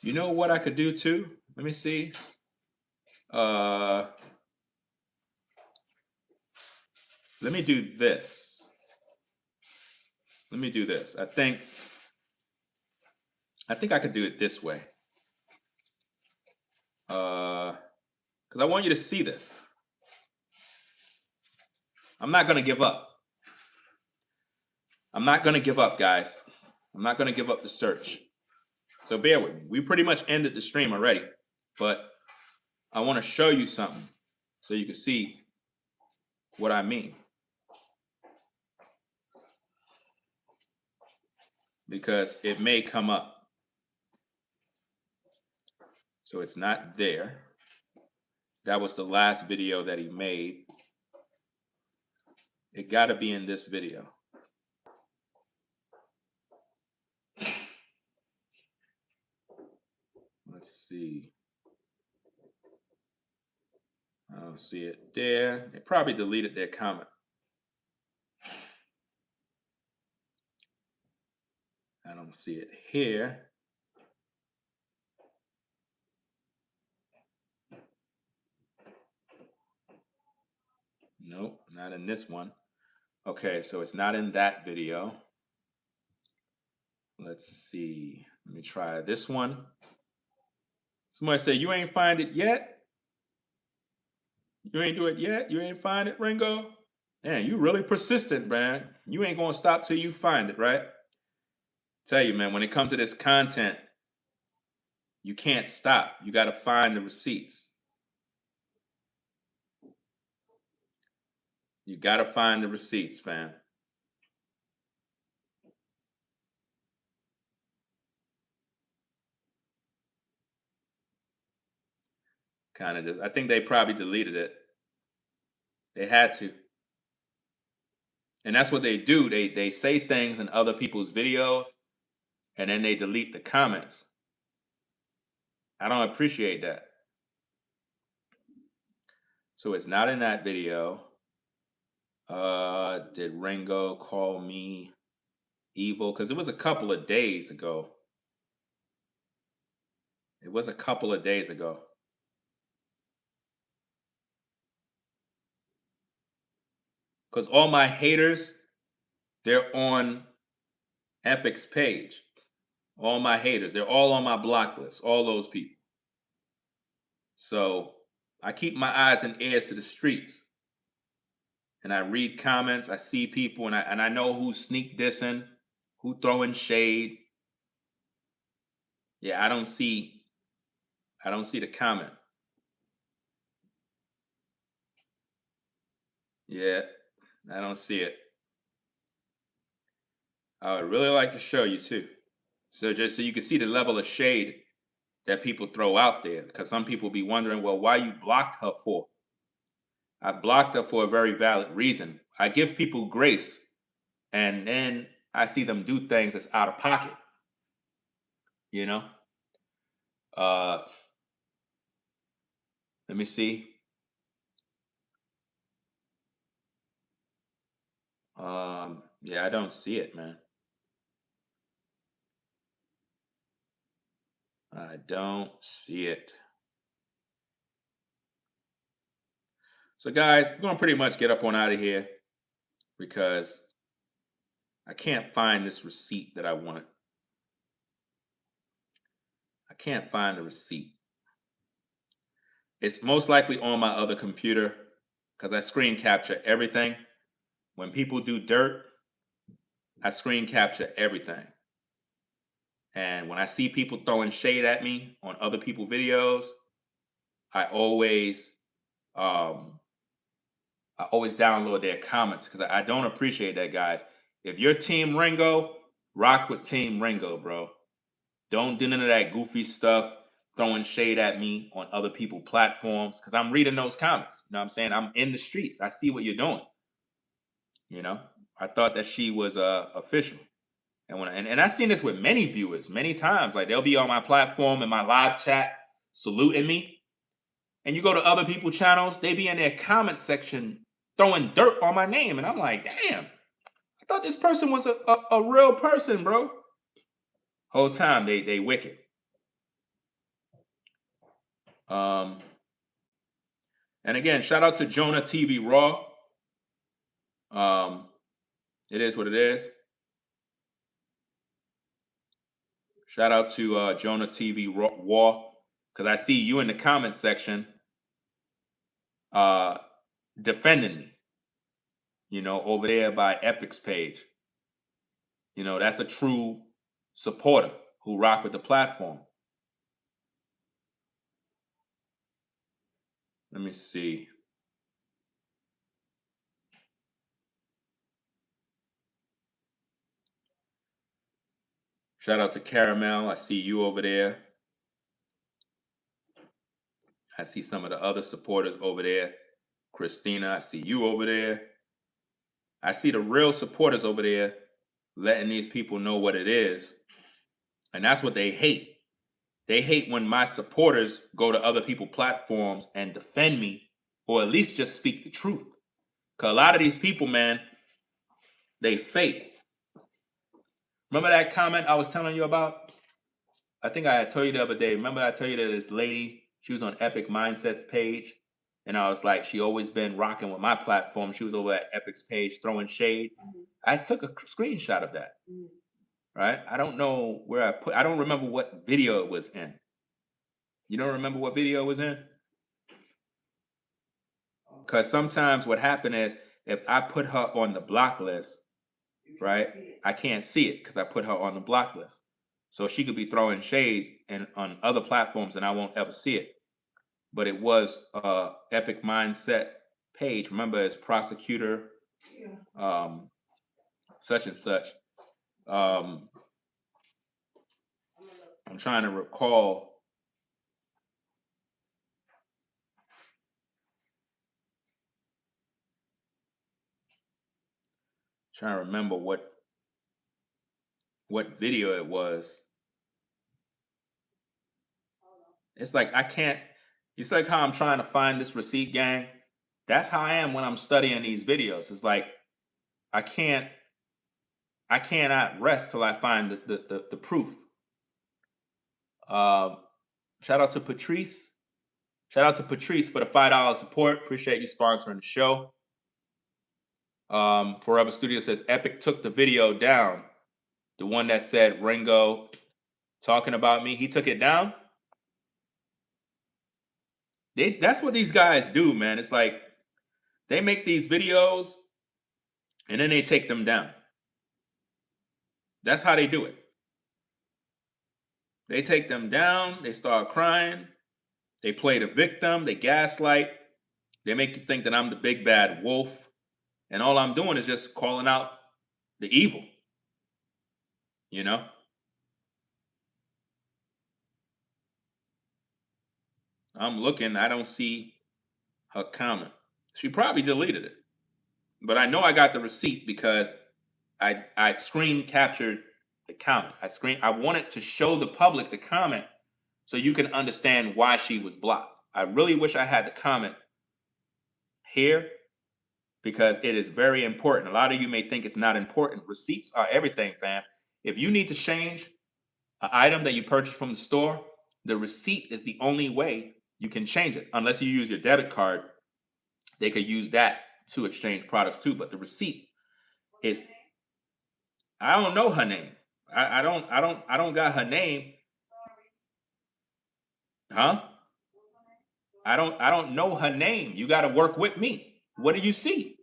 You know what I could do too? Let me see. Let me do this. Let me do this. I think I could do it this way. Because I want you to see this. I'm not going to give up. I'm not going to give up, guys. I'm not going to give up the search. So bear with me. We pretty much ended the stream already. But I want to show you something so you can see what I mean. Because it may come up. So it's not there. That was the last video that he made. It got to be in this video. Let's see. I don't see it there. They probably deleted their comment. I don't see it here. Nope, not in this one. Okay, so it's not in that video. Let's see. Let me try this one. Somebody say, you ain't find it yet? You ain't do it yet? You ain't find it, Ringo? Man, you really persistent, man. You ain't gonna stop till you find it, right? Tell you, man, when it comes to this content, you can't stop. You got to find the receipts. You got to find the receipts, fam. Kind of just, I think they probably deleted it. They had to. And that's what they do. They say things in other people's videos and then they delete the comments. I don't appreciate that. So it's not in that video. Did Ringo call me evil? Because it was a couple of days ago. It was a couple of days ago. Because all my haters, they're on Epic's page. All my haters, they're all on my block list, all those people. So I keep my eyes and ears to the streets. And I read comments, I see people, and I know who's sneak dissing, who throwing shade. Yeah, I don't see the comment. Yeah, I don't see it. I would really like to show you too. So just so you can see the level of shade that people throw out there. Because some people be wondering, well, why you blocked her for? I blocked her for a very valid reason. I give people grace, and then I see them do things that's out of pocket. You know? Let me see. Yeah, I don't see it, man. I don't see it. So guys, we're gonna pretty much get up on out of here because I can't find this receipt that I wanted. I can't find the receipt. It's most likely on my other computer because I screen capture everything. When people do dirt, I screen capture everything. And when I see people throwing shade at me on other people's videos, I always download their comments because I don't appreciate that, guys. If you're Team Ringo, rock with Team Ringo, bro. Don't do none of that goofy stuff, throwing shade at me on other people's platforms because I'm reading those comments. You know what I'm saying? I'm in the streets. I see what you're doing. You know, I thought that she was official. And I've seen this with many viewers many times. Like they'll be on my platform in my live chat saluting me. And you go to other people's channels, they be in their comment section throwing dirt on my name. And I'm like, damn, I thought this person was a real person, bro. Whole time they wicked. And again, shout out to Jonah TV Raw. It is what it is. Shout out to Jonah TV Raw, because I see you in the comment section defending me. You know, over there by Epic's page. You know, that's a true supporter who rock with the platform. Let me see. Shout out to Caramel. I see you over there. I see some of the other supporters over there. Christina, I see you over there. I see the real supporters over there letting these people know what it is. And that's what they hate. They hate when my supporters go to other people's platforms and defend me, or at least just speak the truth. Because a lot of these people, man, they fake. Remember that comment I was telling you about? I think I had told you the other day. Remember I told you that this lady, she was on Epic Mindsets page, and I was like, she always been rocking with my platform. She was over at Epic's page throwing shade. I took a screenshot of that. Right? I don't know where I don't remember what video it was in. You don't remember what video it was in? Because sometimes what happened is if I put her on the block list, right, I can't see it because I put her on the block list. So she could be throwing shade on other platforms and I won't ever see it. But it was Epic Mindset page. Remember, it's prosecutor, such and such. I'm trying to recall. Trying to remember what video it was. It's like I can't. It's like how I'm trying to find this receipt, gang. That's how I am when I'm studying these videos. It's like I cannot rest till I find the proof. Shout out to Patrice. Shout out to Patrice for the $5 support. Appreciate you sponsoring the show. Forever Studio says Epic took the video down. The one that said Ringo talking about me, he took it down. That's what these guys do, man. It's like they make these videos and then they take them down. That's how they do it. They take them down, they start crying, they play the victim, they gaslight, they make you think that I'm the big bad wolf, and all I'm doing is just calling out the evil, you know? I'm looking, I don't see her comment. She probably deleted it. But I know I got the receipt because I screen captured the comment. I wanted to show the public the comment so you can understand why she was blocked. I really wish I had the comment here because it is very important. A lot of you may think it's not important. Receipts are everything, fam. If you need to change an item that you purchased from the store, the receipt is the only way you can change it. Unless you use your debit card, they could use that to exchange products too. But the receipt, I don't know her name. I don't got her name. Huh? I don't know her name. You got to work with me. What do you see?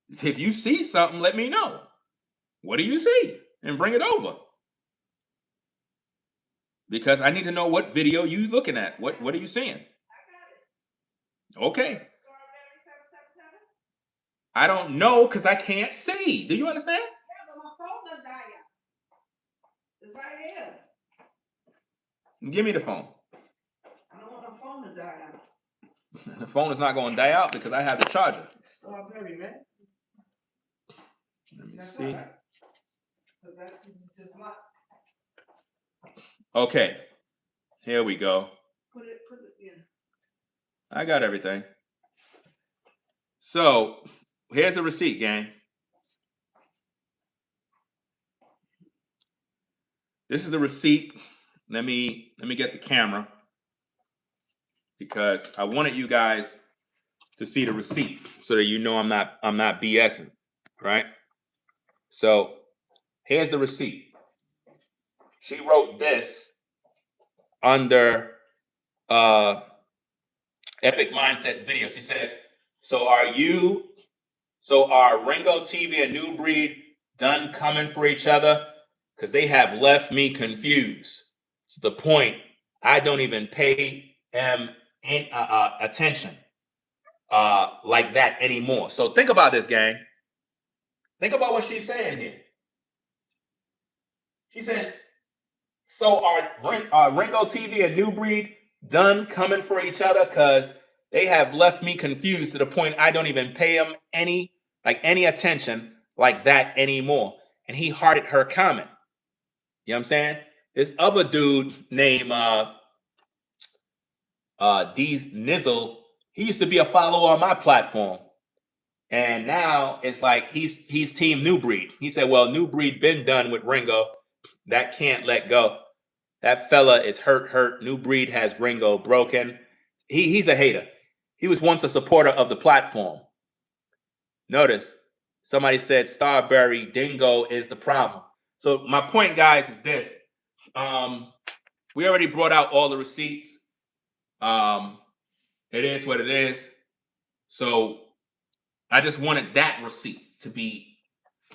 If you see something, let me know. What do you see? And bring it over. Because I need to know what video you looking at. What are you seeing? Okay. I don't know because I can't see. Do you understand? Yeah, but my phone done died out. It's right here. Give me the phone. I don't want my phone to die out. The phone is not going to die out because I have the charger. Strawberry, right? Let me That's see. all right. But that's just locked. Okay. Here we go. Put it in. I got everything. So here's the receipt, gang. This is the receipt. Let me get the camera because I wanted you guys to see the receipt so that you know I'm not BSing, right? So here's the receipt. She wrote this under Epic Mindset video. She says, are Ringo TV and Nubreed done coming for each other? Because they have left me confused to the point I don't even pay them attention like that anymore. So think about this, gang. Think about what she's saying here. She says, are Ringo TV and Nubreed done coming for each other? Because they have left me confused to the point I don't even pay them any attention like that anymore. And he hearted her comment. You know what I'm saying? This other dude named Deez Nizzle, he used to be a follower on my platform. And now it's like he's team Nubreed. He said, well, Nubreed been done with Ringo. That can't let go. That fella is hurt. Nubreed has Ringo broken. He's a hater. He was once a supporter of the platform. Notice, somebody said Starberry Dingo is the problem. So my point, guys, is this. We already brought out all the receipts. It is what it is. So I just wanted that receipt to be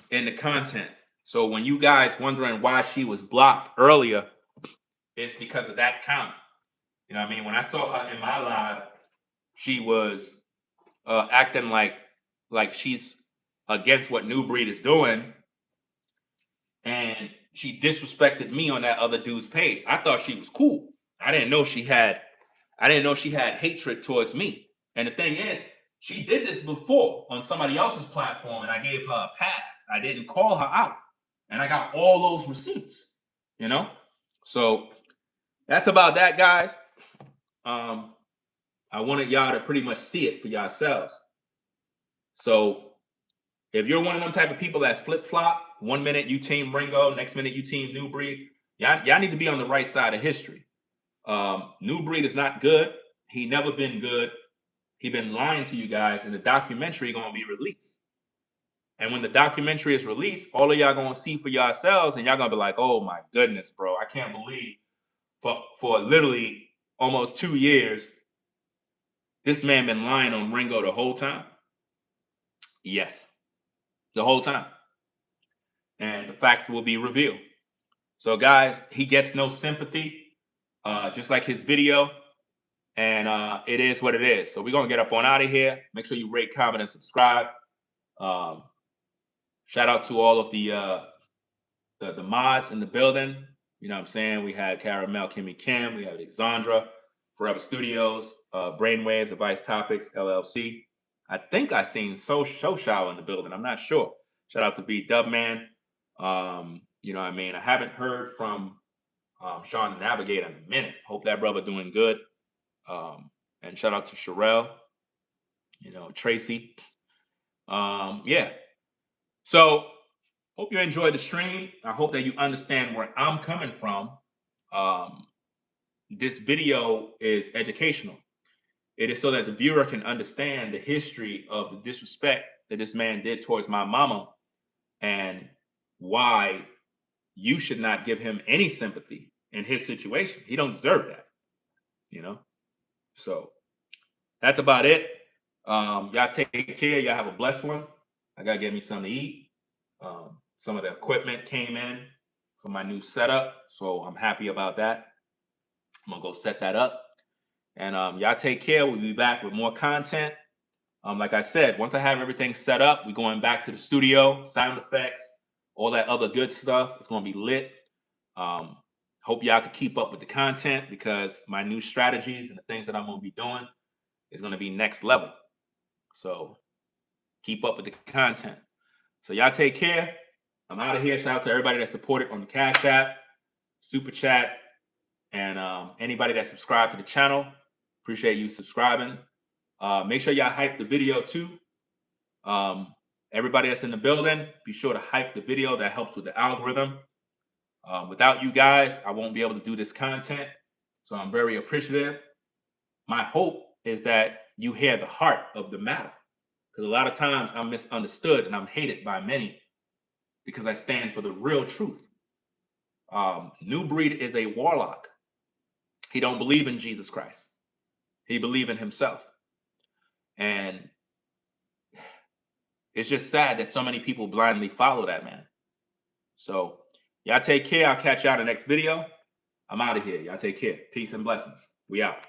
in the content. So when you guys wondering why she was blocked earlier, it's because of that comment. You know what I mean? When I saw her in my live, she was acting like she's against what Nubreed is doing, and she disrespected me on that other dude's page. I thought she was cool. I didn't know she had hatred towards me. And the thing is, she did this before on somebody else's platform, and I gave her a pass. I didn't call her out, and I got all those receipts. You know, so that's about that, guys. I wanted y'all to pretty much see it for yourselves. So if you're one of them type of people that flip-flop, 1 minute you team Ringo, next minute you team Nubreed, y'all need to be on the right side of history. Nubreed is not good. He never been good. He been lying to you guys, and the documentary gonna be released. And when the documentary is released, all of y'all gonna see for yourselves, and y'all gonna be like, oh my goodness, bro, I can't believe for literally almost 2 years, this man been lying on Ringo the whole time. Yes, the whole time. And the facts will be revealed. So guys, he gets no sympathy, just like his video. And it is what it is. So we're going to get up on out of here. Make sure you rate, comment, and subscribe. Shout out to all of the mods in the building. You know what I'm saying? We had Caramel, Kimmy Kim. We have Alexandra, Forever Studios, Brainwaves, Advice Topics, LLC. I think I seen Show Shower in the building. I'm not sure. Shout out to B Dubman. You know what I mean? I haven't heard from Sean the Navigator in a minute. Hope that brother doing good. And shout out to Sherelle, you know, Tracy. Yeah. So hope you enjoyed the stream. I hope that you understand where I'm coming from. This video is educational. It is so that the viewer can understand the history of the disrespect that this man did towards my mama. And why you should not give him any sympathy in his situation. He don't deserve that, you know? So that's about it. Y'all take care. Y'all have a blessed one. I gotta get me something to eat. Some of the equipment came in for my new setup, so I'm happy about that. I'm gonna go set that up. And y'all take care. We'll be back with more content. Like I said, once I have everything set up, we're going back to the studio, sound effects, all that other good stuff. It's gonna be lit. Hope y'all can keep up with the content, because my new strategies and the things that I'm gonna be doing is gonna be next level. So keep up with the content. So y'all take care. I'm out of here. Shout out to everybody that supported on the Cash App, Super Chat, and anybody that subscribed to the channel. Appreciate you subscribing. Make sure y'all hype the video too. Everybody that's in the building, be sure to hype the video. That helps with the algorithm. Without you guys, I won't be able to do this content. So I'm very appreciative. My hope is that you hear the heart of the matter, because a lot of times I'm misunderstood and I'm hated by many because I stand for the real truth. Nubreed is a warlock. He don't believe in Jesus Christ. He believes in himself. And it's just sad that so many people blindly follow that man. So y'all take care. I'll catch y'all in the next video. I'm out of here. Y'all take care. Peace and blessings. We out.